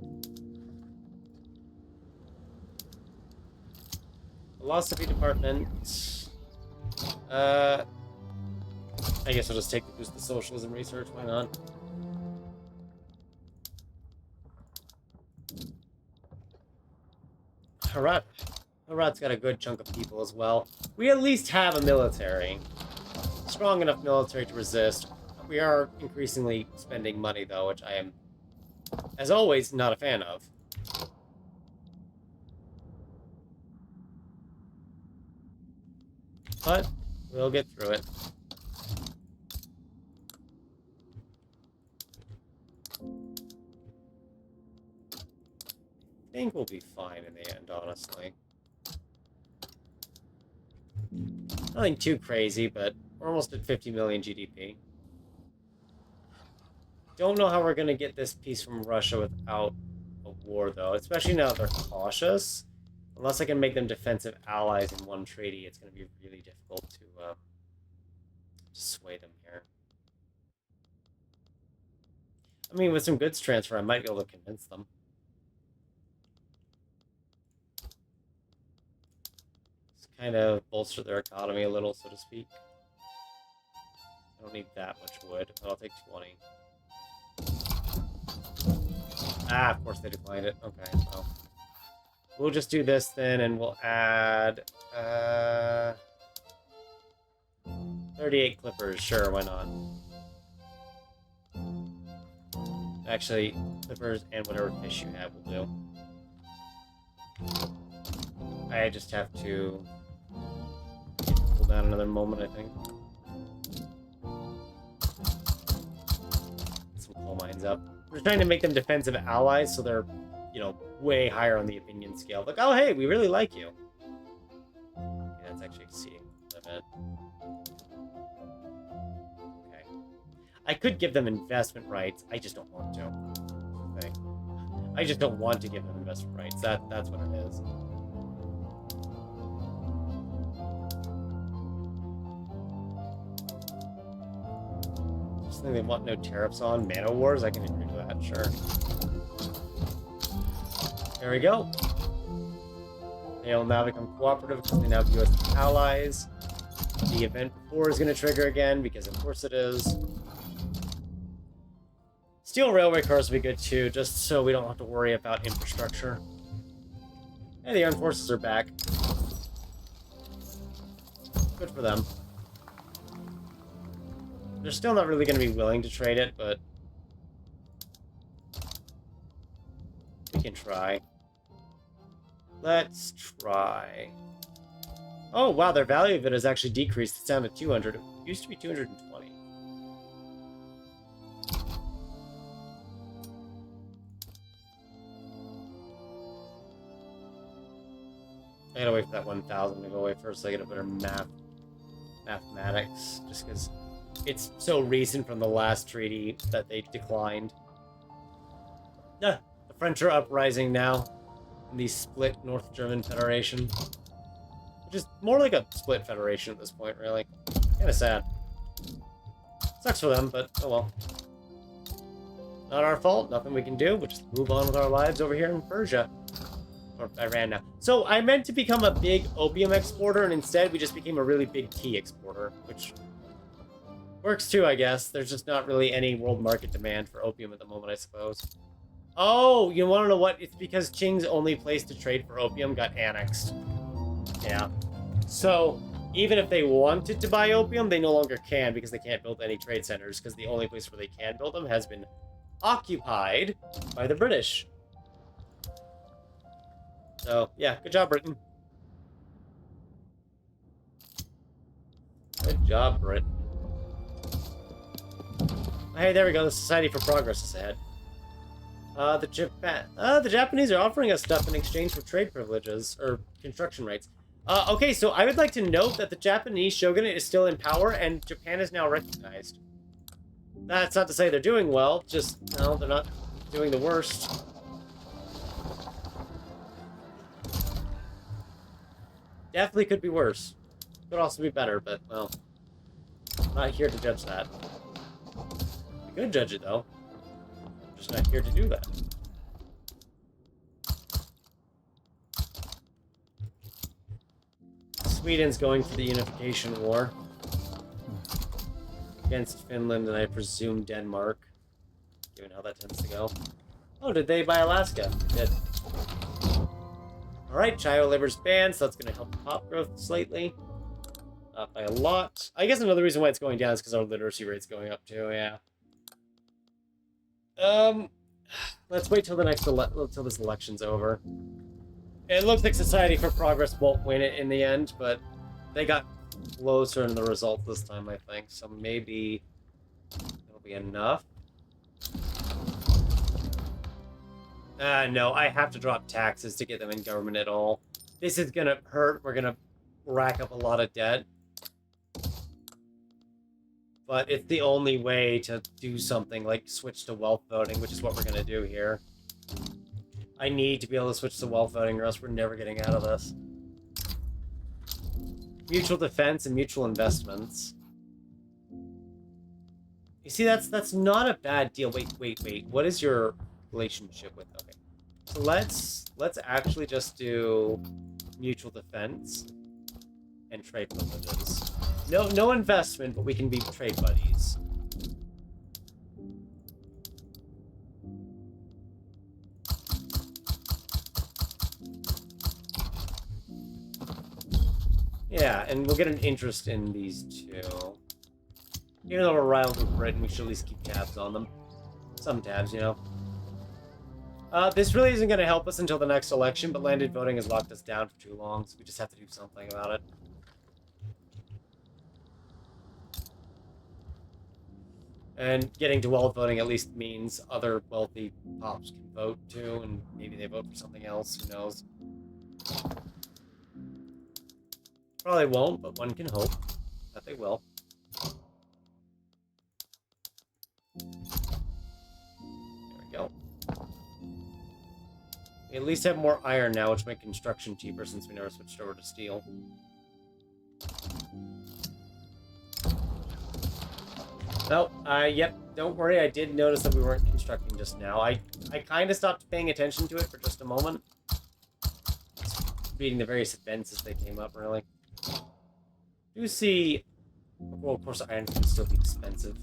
Philosophy department. I guess I'll just take the boost to socialism research. Why not? Herat's got a good chunk of people as well. We at least have a military. Strong enough military to resist. We are increasingly spending money, though, which I am, as always, not a fan of. But we'll get through it. I think we'll be fine in the end, honestly. Nothing too crazy, but we're almost at 50 million GDP. Don't know how we're going to get this piece from Russia without a war, though. Especially now that they're cautious. Unless I can make them defensive allies in one treaty, it's going to be really difficult to sway them here. I mean, with some goods transfer, I might be able to convince them. Just kind of bolster their economy a little, so to speak. I don't need that much wood, but I'll take 20. Ah, of course they declined it. Okay, well. We'll just do this then, and we'll add 38 clippers. Sure, why not? Actually, clippers and whatever fish you have will do. I just have to pull down another moment, I think. Get some coal mines up. We're trying to make them defensive allies, so they're, you know, way higher on the opinion scale. Like, oh, hey, we really like you. Yeah, that's actually exceeding the limit. Okay. I could give them investment rights. I just don't want to. Okay. I just don't want to give them investment rights. That's what it is. Just think they want no tariffs on Mana Wars. I can agree to that, sure. There we go. They'll now become cooperative because they now view us as allies. The event before is going to trigger again because of course it is. Steel railway cars will be good too, just so we don't have to worry about infrastructure. Hey, the armed forces are back. Good for them. They're still not really going to be willing to trade it, but we can try. Let's try. Oh, wow, their value of it has actually decreased. It's down to 200. It used to be 220. I gotta wait for that 1,000 to go away first so I get a better mathematics, just because it's so recent from the last treaty that they declined. Yeah, the French are uprising now in the split North German Federation. Which is more like a split federation at this point, really. Kinda sad. Sucks for them, but oh well. Not our fault, nothing we can do. We'll just move on with our lives over here in Persia. Or Iran now. So I meant to become a big opium exporter, and instead we just became a really big tea exporter, which works too, I guess. There's just not really any world market demand for opium at the moment, I suppose. Oh, you want to know what? It's because Qing's only place to trade for opium got annexed. Yeah. So, even if they wanted to buy opium, they no longer can because they can't build any trade centers because the only place where they can build them has been occupied by the British. So, yeah, good job, Britain. Good job, Britain. Hey, there we go. The Society for Progress is ahead. The Japanese are offering us stuff in exchange for trade privileges, or construction rights. Okay, so I would like to note that the Japanese shogunate is still in power, and Japan is now recognized. That's not to say they're doing well, just, no, they're not doing the worst. Definitely could be worse. Could also be better, but, well, I'm not here to judge that. We could judge it, though. I'm just not here to do that. Sweden's going for the unification war against Finland and I presume Denmark, given how that tends to go. Oh, did they buy Alaska? They did. Alright, child labor's banned, so that's going to help pop growth slightly. Not by a lot. I guess another reason why it's going down is because our literacy rate's going up too, yeah. Let's wait till the next till this election's over. It looks like Society for Progress won't win it in the end, but they got closer in the result this time, I think. So maybe it'll be enough. No, I have to drop taxes to get them in government at all. This is gonna hurt. We're gonna rack up a lot of debt. But it's the only way to do something like switch to wealth voting, which is what we're gonna do here. I need to be able to switch to wealth voting or else we're never getting out of this. Mutual defense and mutual investments. You see, that's not a bad deal. Wait. What is your relationship with? Okay. So let's actually just do mutual defense and trade privileges. No investment, but we can be trade buddies. Yeah, and we'll get an interest in these two. Even though we're riled with Britain, we should at least keep tabs on them. Some tabs, you know. This really isn't going to help us until the next election, but landed voting has locked us down for too long, so we just have to do something about it. And getting to wealth voting at least means other wealthy pops can vote too, and maybe they vote for something else, who knows. Probably won't, but one can hope that they will. There we go. We at least have more iron now, which makes construction cheaper since we never switched over to steel. Oh, yep, don't worry, I did notice that we weren't constructing just now. I kind of stopped paying attention to it for just a moment. Just reading the various events as they came up, really. You see, well, of course, iron can still be expensive.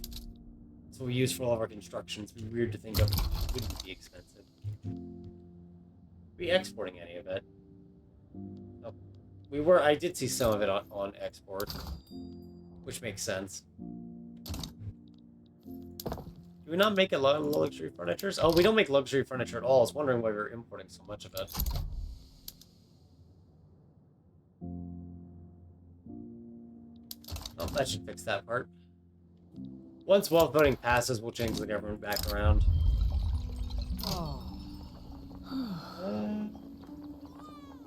That's what we use for all of our construction. It's weird to think of it wouldn't be expensive. Are we exporting any of it? Nope. I did see some of it on export, which makes sense. Do we not make a lot of luxury furniture? Oh, we don't make luxury furniture at all. I was wondering why we were importing so much of it. Oh, that should fix that part. Once wealth voting passes, we'll change the government back around.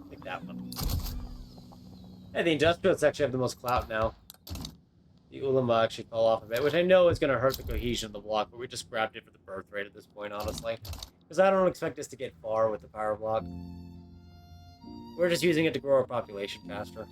Take that one. Hey, the industrialists actually have the most clout now. The ulama actually fell off a bit, which I know is going to hurt the cohesion of the block, but we just grabbed it for the birth rate at this point, honestly. Because I don't expect us to get far with the power block. We're just using it to grow our population faster.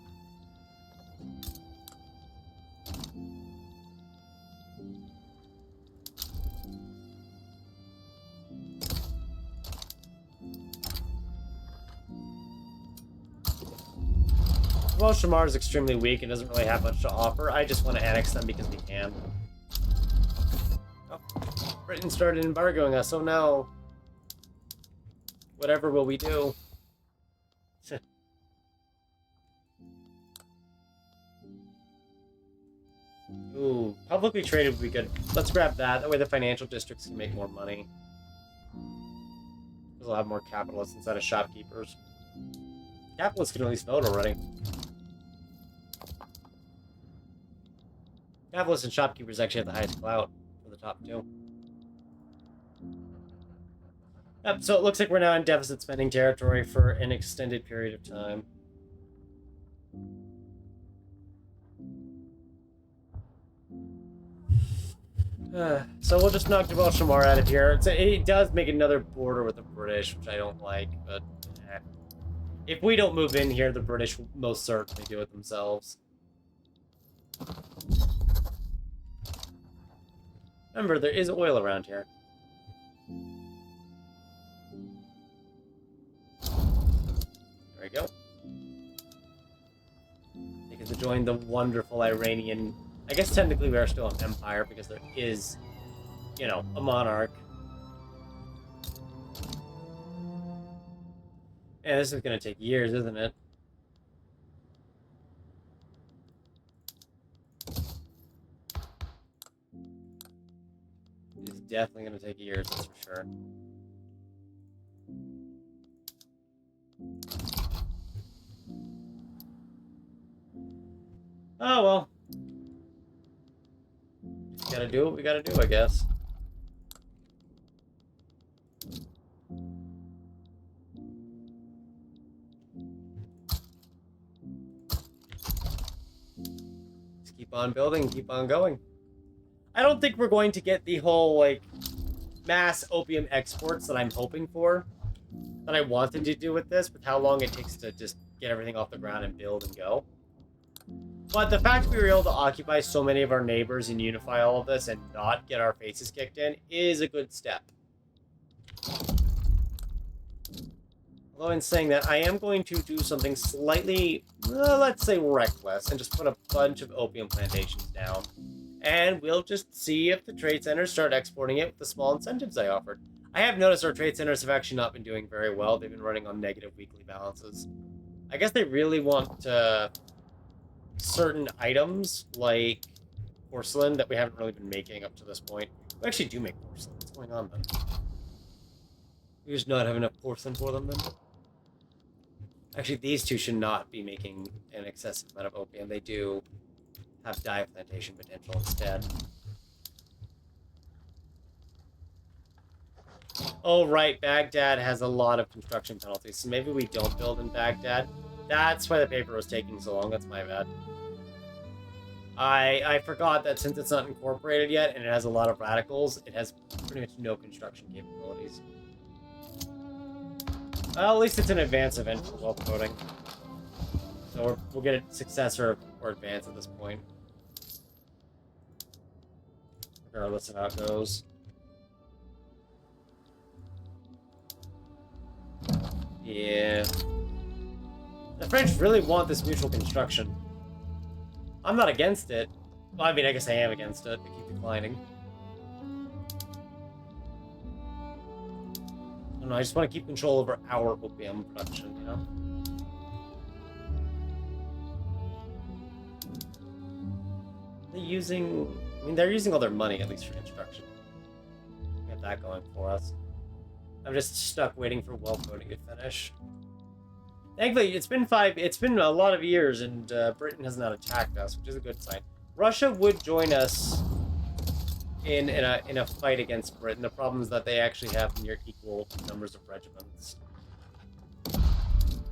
Well, Shamar is extremely weak and doesn't really have much to offer. I just want to annex them because we can. Oh, Britain started embargoing us, so now... whatever will we do? Ooh, publicly traded would be good. Let's grab that. That way the financial districts can make more money. Because we'll have more capitalists instead of shopkeepers. Capitalists can at least vote already. Capitalists and shopkeepers actually have the highest clout for the top two. Yep, so it looks like we're now in deficit spending territory for an extended period of time. So we'll just knock Jabal Shamar out of here. It does make another border with the British, which I don't like, but if we don't move in here, the British will most certainly do it themselves. Remember, there is oil around here. There we go. They get to join the wonderful Iranian... I guess technically we are still an empire because there is, you know, a monarch. Yeah, this is going to take years, isn't it? It's definitely going to take years, that's for sure. Oh, well. Just gotta do what we gotta do, I guess. Just keep on building, keep on going. I don't think we're going to get the whole, like, mass opium exports that I'm hoping for, that I wanted to do with this, with how long it takes to just get everything off the ground and build and go. But the fact we were able to occupy so many of our neighbors and unify all of this and not get our faces kicked in is a good step. Although in saying that, I am going to do something slightly, let's say reckless, and just put a bunch of opium plantations down. And we'll just see if the trade centers start exporting it with the small incentives I offered. I have noticed our trade centers have actually not been doing very well. They've been running on negative weekly balances. I guess they really want certain items, like porcelain, that we haven't really been making up to this point. We actually do make porcelain. What's going on, then? We just not have enough porcelain for them, then? Actually, these two should not be making an excessive amount of opium. They do have dye plantation potential instead. Oh, right, Baghdad has a lot of construction penalties, so maybe we don't build in Baghdad. That's why the paper was taking so long. That's my bad. I forgot that since it's not incorporated yet, and it has a lot of radicals, it has pretty much no construction capabilities. Well, at least it's an advance event for wealth voting. So we'll get a successor or advance at this point. Regardless of how it goes. Yeah. The French really want this mutual construction. I'm not against it. Well, I mean, I guess I am against it. They keep declining. I don't know, I just want to keep control over our opium production, you know? They're using... I mean, they're using all their money, at least for construction. We have that going for us. I'm just stuck waiting for well voting to finish. Thankfully, it's been a lot of years, and Britain has not attacked us, which is a good sign. Russia would join us in a fight against Britain. The problem is that they actually have near equal numbers of regiments.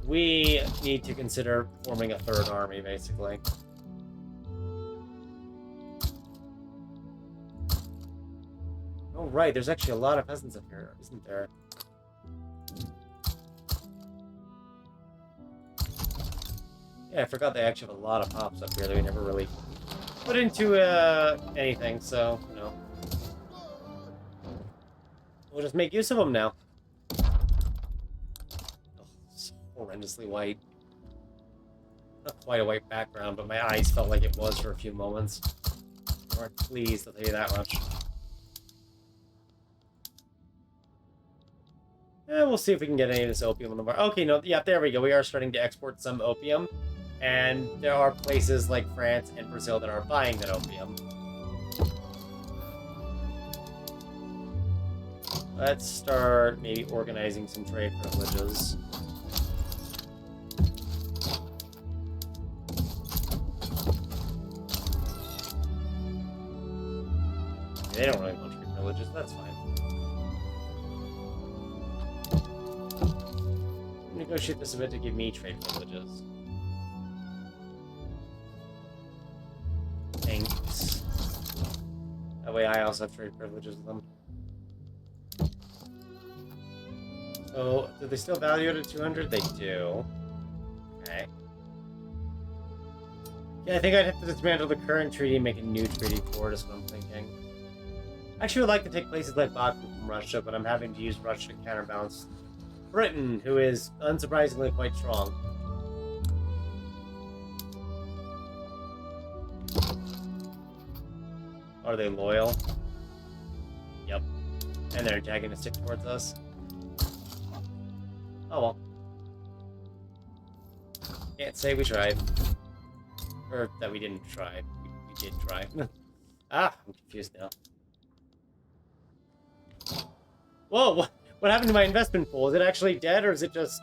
We need to consider forming a third army, basically. Oh, right, there's actually a lot of peasants up here, isn't there? Yeah, I forgot they actually have a lot of pops up here that we never really put into anything, so, you know. We'll just make use of them now. Oh, it's horrendously white. Not quite a white background, but my eyes felt like it was for a few moments. They weren't pleased, I'll tell you that much. We'll see if we can get any of this opium on the bar. Okay, no, yeah, there we go. We are starting to export some opium. And there are places like France and Brazil that are buying that opium. Let's start maybe organizing some trade privileges. They don't really want trade privileges, that's fine. Negotiate this a bit to give me trade privileges. Thanks. That way I also have trade privileges with them. So, do they still value it at 200? They do. Okay. Yeah, I think I'd have to dismantle the current treaty and make a new treaty for it, is what I'm thinking. I actually would like to take places like Baku from Russia, but I'm having to use Russia to counterbalance Britain, who is unsurprisingly quite strong. Are they loyal? Yep. And they're antagonistic towards us. Oh well. Can't say we tried. Or that we didn't try. We did try. Ah, I'm confused now. Whoa, what happened to my investment pool? Is it actually dead, or is it just...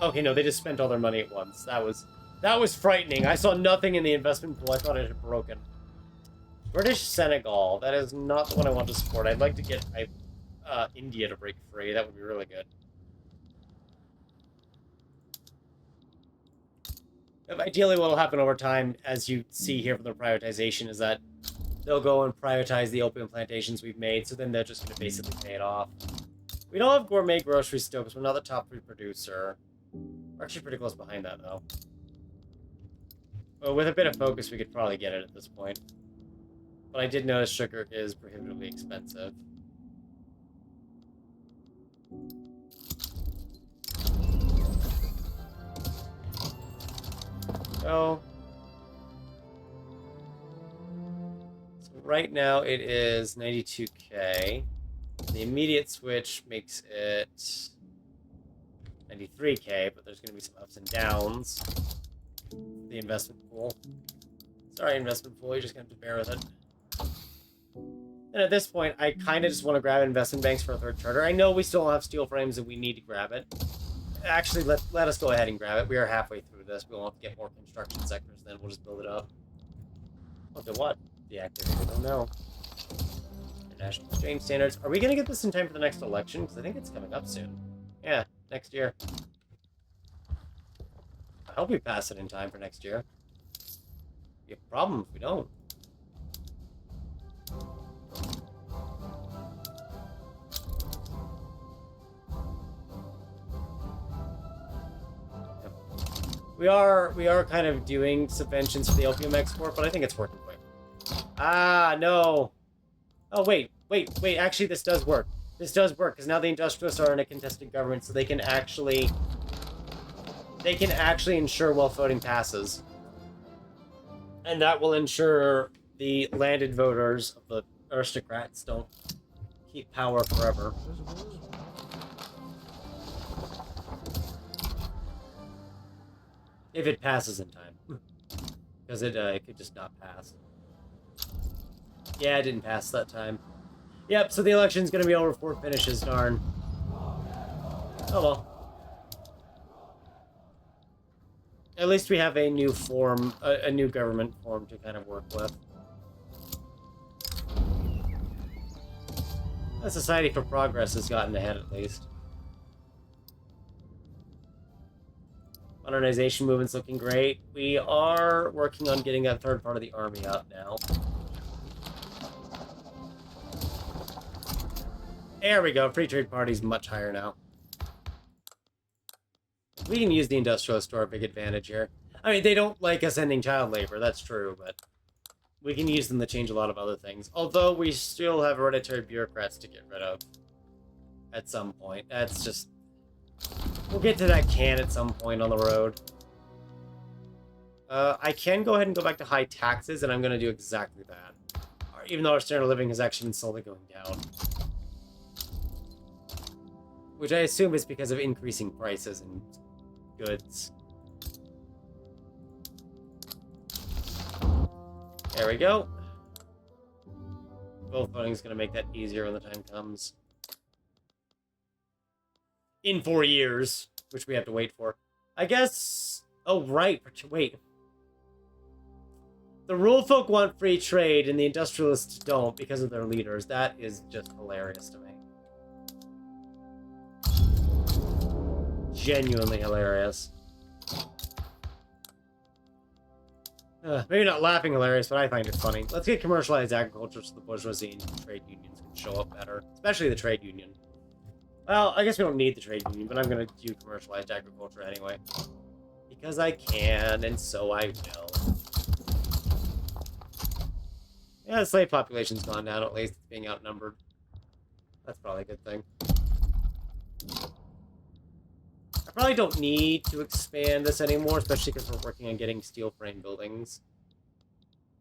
Okay, no, they just spent all their money at once. That was frightening. I saw nothing in the investment pool. I thought it had broken. British Senegal. That is not the one I want to support. I'd like to get India to break free. That would be really good. Ideally, what will happen over time, as you see here from the privatization, is that they'll go and privatize the opium plantations we've made, so then they're just going to basically pay it off. We don't have gourmet groceries still, because we're not the top 3 producer. We're actually pretty close behind that, though. Well, with a bit of focus, we could probably get it at this point. But I did notice sugar is prohibitively expensive. So right now it is 92k. The immediate switch makes it 93k, but there's going to be some ups and downs. The investment pool. Sorry, investment pool, you're just going to have to bear with it. And at this point, I kind of just want to grab investment banks for a third charter. I know we still have steel frames and we need to grab it. Actually, let us go ahead and grab it. We are halfway through this. We'll have to get more construction sectors, then we'll just build it up. Okay, what? Deactivate, I don't know. International exchange standards. Are we going to get this in time for the next election? Because I think it's coming up soon. Yeah, next year. I hope we pass it in time for next year. We have a problem if we don't. We are kind of doing subventions for the opium export, but I think it's working quick. Ah, no. Oh, wait. Actually, this does work. This does work, because now the industrialists are in a contested government, so they can actually ensure wealth voting passes. And that will ensure the landed voters of the aristocrats don't keep power forever. If it passes in time. Because it could just not pass. Yeah, I didn't pass that time. Yep, so the election's gonna be over before it finishes, darn. Oh well. At least we have a new form, a new government form to kind of work with. The Society for Progress has gotten ahead at least. Modernization movement's looking great. We are working on getting that third part of the army out now. There we go. Free trade party's much higher now. We can use the industrialists to our big advantage here. I mean, they don't like us ending child labor, that's true, but we can use them to change a lot of other things. Although we still have hereditary bureaucrats to get rid of at some point. That's just... We'll get to that can at some point on the road. I can go ahead and go back to high taxes, and I'm going to do exactly that. Even though our standard of living has actually been slowly going down. Which I assume is because of increasing prices and goods. There we go. Vote voting is going to make that easier when the time comes. In 4 years, which we have to wait for. I guess... Oh, right. Wait. The rule folk want free trade, and the industrialists don't because of their leaders. That is just hilarious to me. Genuinely hilarious. Maybe not laughing hilarious, but I find it funny. Let's get commercialized agriculture so the bourgeoisie and trade unions can show up better. Especially the trade union. Well, I guess we don't need the trade union, but I'm going to do commercialized agriculture anyway. Because I can, and so I will. Yeah, the slave population's gone down, at least. It's being outnumbered. That's probably a good thing. I probably don't need to expand this anymore, especially because we're working on getting steel frame buildings.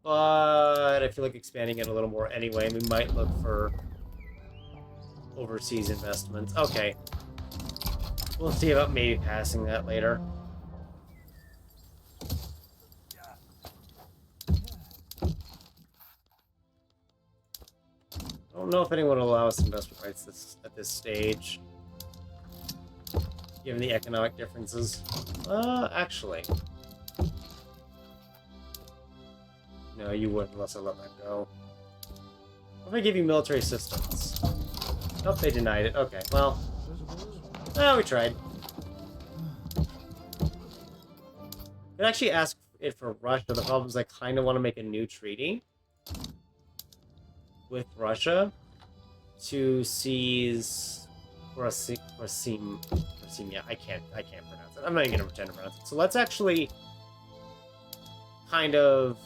But I feel like expanding it a little more anyway, and we might look for overseas investments. Okay. We'll see about maybe passing that later. I don't know if anyone will allow us investment rights at this stage. Given the economic differences. Actually. No, you wouldn't unless I let that go. What if I give you military assistance? Nope, they denied it. Okay, well. We tried. Could actually ask it for Russia. The problem is I kind of want to make a new treaty with Russia to seize Rasim. Yeah, I can't pronounce it. I'm not even gonna pretend to pronounce it. So let's actually kind of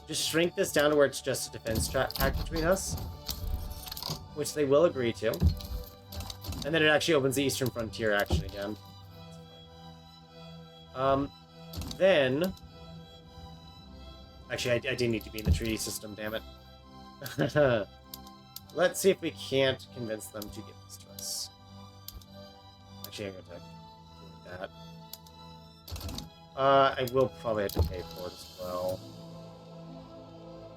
just shrink this down to where it's just a defense pact between us, which they will agree to. And then it actually opens the Eastern Frontier action again. Then... Actually, I do need to be in the treaty system, damn it. Let's see if we can't convince them to give this to us. Actually, I'm going to do that. I will probably have to pay for it as well.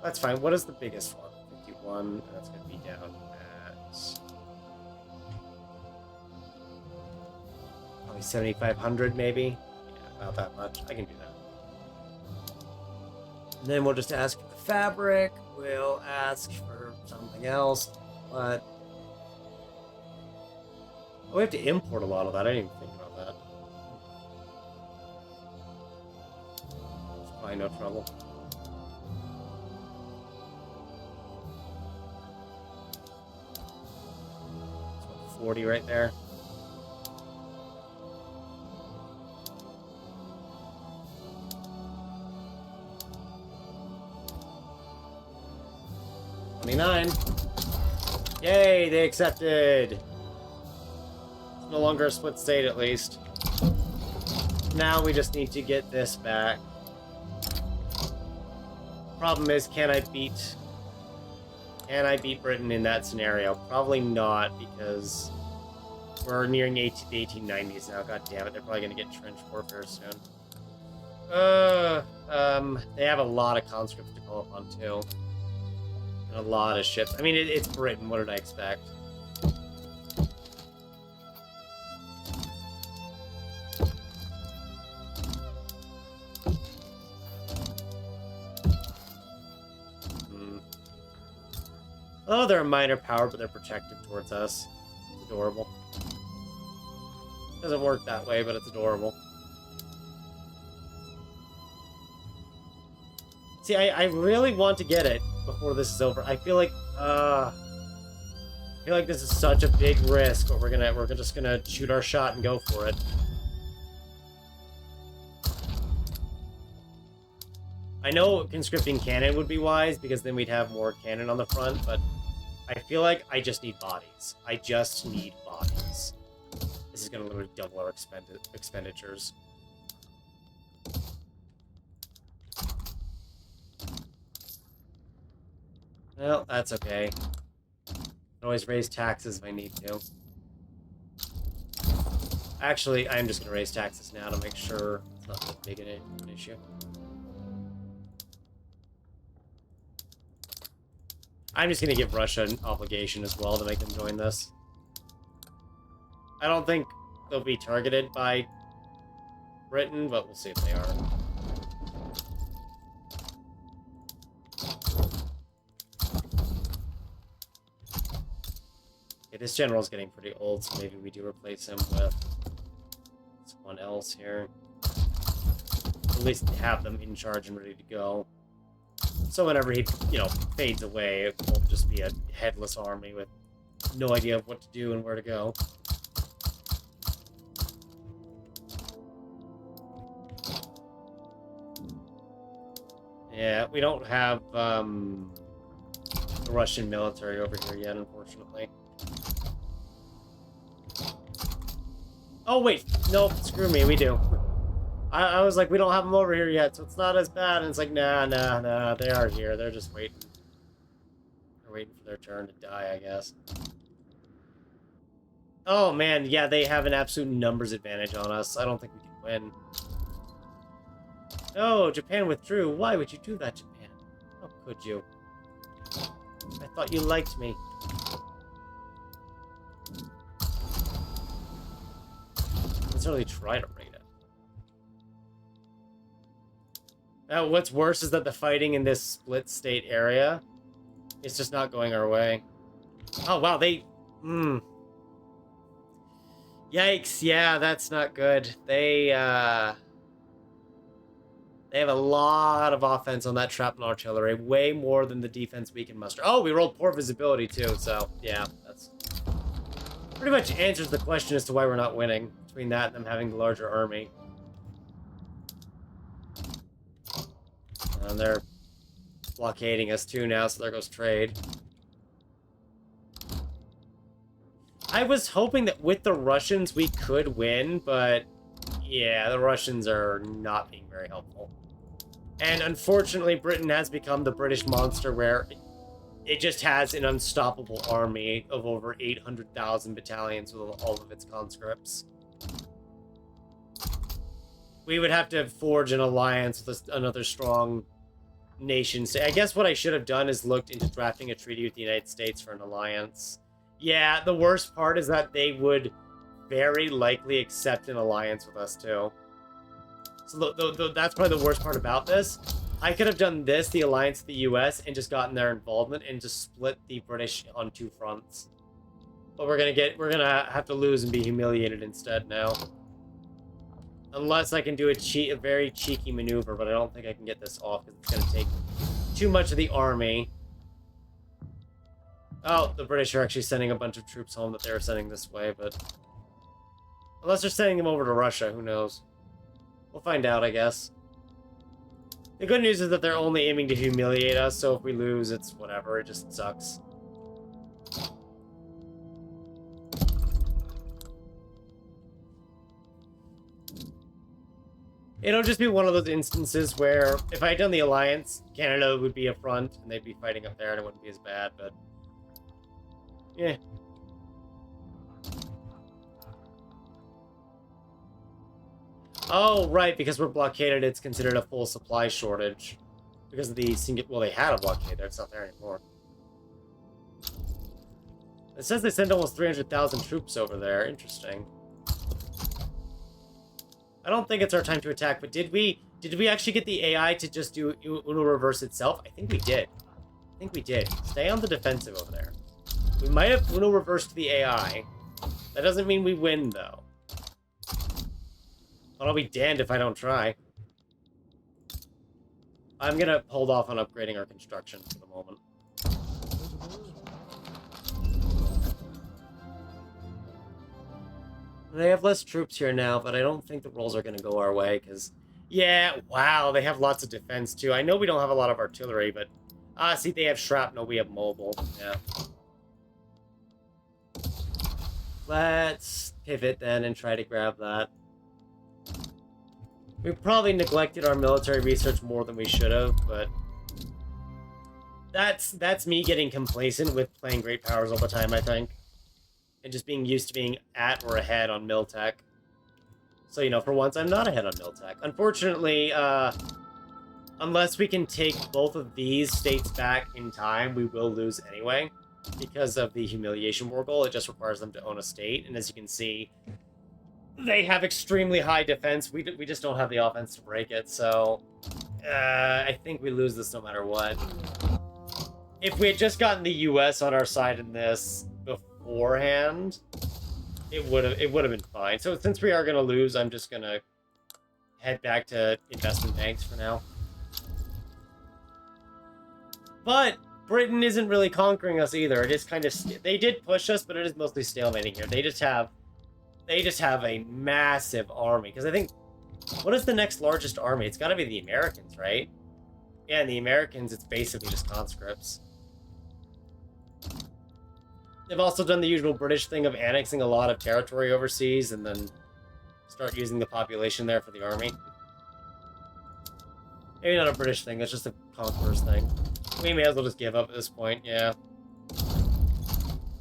That's fine. What is the biggest one? 51, and that's going to be down at... probably 7,500, maybe? Yeah, about that much. I can do that. And then we'll just ask for the fabric. We'll ask for something else, but... Oh, we have to import a lot of that. I didn't even think about that. It's probably no trouble. So 40 right there. $29. Yay, they accepted. It's no longer a split state, at least. Now we just need to get this back. Problem is, can I beat Britain in that scenario? Probably not, because we're nearing the 1890s now. God damn it, they're probably going to get trench warfare soon. They have a lot of conscripts to call upon, too. And a lot of ships. I mean, it's Britain. What did I expect? Oh, they're a minor power, but they're protective towards us. It's adorable. Doesn't work that way, but it's adorable. See, I really want to get it before this is over. I feel like this is such a big risk, but we're just gonna shoot our shot and go for it. I know conscripting cannon would be wise, because then we'd have more cannon on the front, but I feel like I just need bodies. I just need bodies. This is going to literally double our expenditures. Well, that's okay. I can always raise taxes if I need to. Actually, I'm just going to raise taxes now to make sure it's not that big an issue. I'm just going to give Russia an obligation as well to make them join this. I don't think they'll be targeted by Britain, but we'll see if they are. Okay, this general's getting pretty old, so maybe we do replace him with someone else here. At least have them in charge and ready to go. So whenever he, fades away, it won't just be a headless army with no idea of what to do and where to go. Yeah, we don't have the Russian military over here yet, unfortunately. Oh, wait. No, screw me. We do. I was like, we don't have them over here yet, so it's not as bad. And it's like, nah. They are here. They're just waiting. They're waiting for their turn to die, I guess. Oh, man. Yeah, they have an absolute numbers advantage on us. I don't think we can win. No, Japan withdrew. Why would you do that, Japan? How could you? I thought you liked me. Let's really try to raid it. Now, what's worse is that the fighting in this split state area is just not going our way. Oh, wow, they... Yikes, yeah, that's not good. They have a lot of offense on that shrapnel artillery, way more than the defense we can muster. Oh, we rolled poor visibility, too, so, yeah, that's... pretty much answers the question as to why we're not winning, between that and them having the larger army. And they're blockading us too now, so there goes trade. I was hoping that with the Russians we could win, but yeah, the Russians are not being very helpful. And unfortunately, Britain has become the British monster where it just has an unstoppable army of over 800,000 battalions with all of its conscripts. We would have to forge an alliance with another strong nation. I guess what I should have done is looked into drafting a treaty with the United States for an alliance. Yeah, the worst part is that they would very likely accept an alliance with us, too. So that's probably the worst part about this. I could have done this, the alliance with the US, and just gotten their involvement and just split the British on two fronts. But we're gonna have to lose and be humiliated instead now. Unless I can do a very cheeky maneuver, but I don't think I can get this off because it's going to take too much of the army. Oh, the British are actually sending a bunch of troops home that they were sending this way, but... unless they're sending them over to Russia, who knows? We'll find out, I guess. The good news is that they're only aiming to humiliate us, so if we lose, it's whatever, it just sucks. It'll just be one of those instances where, if I had done the alliance, Canada would be a front, and they'd be fighting up there, and it wouldn't be as bad, but... yeah. Oh, right, because we're blockaded, it's considered a full supply shortage. Because of the well, they had a blockade there, it's not there anymore. It says they sent almost 300,000 troops over there. Interesting. I don't think it's our time to attack, but did we actually get the AI to just do Uno reverse itself? I think we did. I think we did. Stay on the defensive over there. We might have Uno reversed the AI. That doesn't mean we win, though. But I'll be damned if I don't try. I'm gonna hold off on upgrading our construction for the moment. They have less troops here now, but I don't think the rolls are going to go our way, because... Yeah, wow, they have lots of defense, too. I know we don't have a lot of artillery, but... see, they have shrapnel, we have mobile. Yeah. Let's pivot, then, and try to grab that. We probably neglected our military research more than we should have, but... That's me getting complacent with playing great powers all the time, I think. And just being used to being at or ahead on Miltech. So, you know, for once, I'm not ahead on Miltech. Unfortunately, unless we can take both of these states back in time, we will lose anyway. Because of the humiliation war goal, it just requires them to own a state. And as you can see, they have extremely high defense. We just don't have the offense to break it. So, I think we lose this no matter what. If we had just gotten the US on our side in this... beforehand, it would have been fine. So since we are gonna lose, I'm just gonna head back to investment banks for now. But Britain isn't really conquering us either. It is kind of they did push us, but it is mostly stalemating here. They just have a massive army, because I think what is the next largest army? It's got to be the Americans, right? Yeah, and the Americans, it's basically just conscripts. They've also done the usual British thing of annexing a lot of territory overseas and then start using the population there for the army. Maybe not a British thing, that's just a conqueror's thing. We may as well just give up at this point, yeah.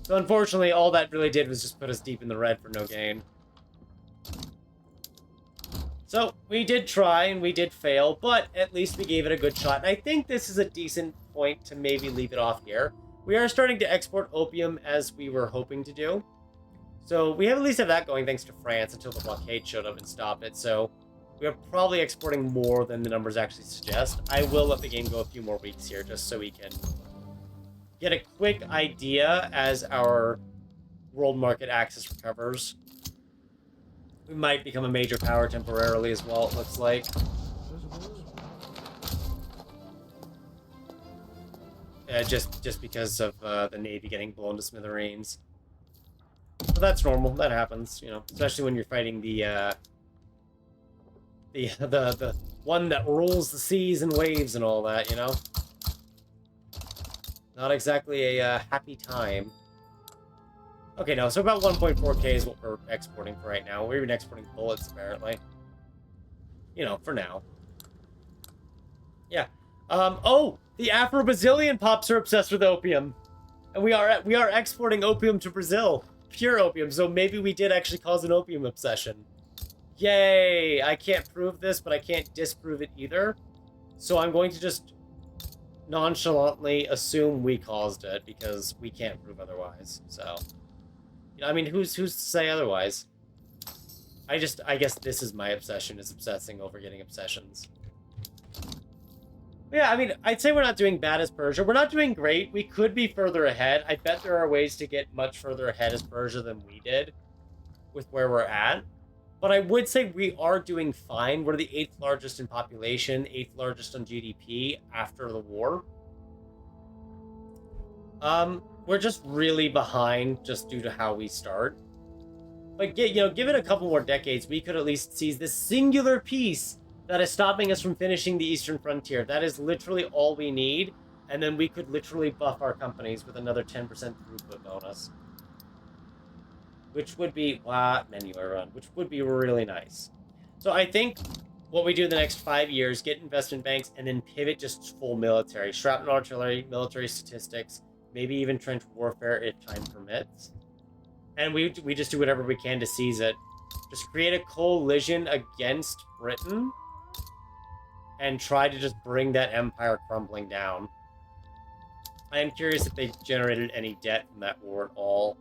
So unfortunately, all that really did was just put us deep in the red for no gain. So, we did try and we did fail, but at least we gave it a good shot. And I think this is a decent point to maybe leave it off here. We are starting to export opium as we were hoping to do. So we at least have that going thanks to France until the blockade showed up and stopped it. So we are probably exporting more than the numbers actually suggest. I will let the game go a few more weeks here just so we can get a quick idea as our world market access recovers. We might become a major power temporarily as well, it looks like. Just because of the Navy getting blown to smithereens. But that's normal. That happens, you know, especially when you're fighting the one that rules the seas and waves and all that, you know. Not exactly a happy time. Okay, no, so about 1.4K is what we're exporting for right now. We're even exporting bullets, apparently. You know, for now. Yeah. Oh! The Afro-Brazilian pops are obsessed with opium. And we are exporting opium to Brazil. Pure opium, so maybe we did actually cause an opium obsession. Yay! I can't prove this, but I can't disprove it either. So I'm going to just nonchalantly assume we caused it, because we can't prove otherwise, so... You know, I mean, who's to say otherwise? I guess this is my obsession, is obsessing over getting obsessions. Yeah, I mean, I'd say we're not doing bad as Persia. We're not doing great. We could be further ahead. I bet there are ways to get much further ahead as Persia than we did with where we're at. But I would say we are doing fine. We're the 8th largest in population, 8th largest on GDP after the war. We're just really behind just due to how we start. But, you know, give it a couple more decades, we could at least seize this singular piece that is stopping us from finishing the eastern frontier. That is literally all we need, and then we could literally buff our companies with another 10% throughput bonus. Which would be, menu run, which would be really nice. So I think what we do in the next 5 years, get investment banks, and then pivot just full military. Shrapnel artillery, military statistics, maybe even trench warfare if time permits. And we just do whatever we can to seize it. Just create a coalition against Britain and try to just bring that empire crumbling down. I am curious if they generated any debt from that war at all.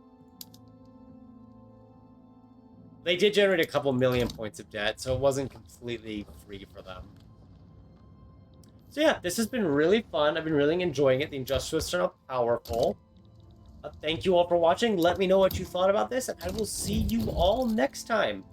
They did generate a couple million points of debt, so it wasn't completely free for them. So yeah, this has been really fun. I've been really enjoying it. The industrialists are now powerful. Thank you all for watching. Let me know what you thought about this, and I will see you all next time.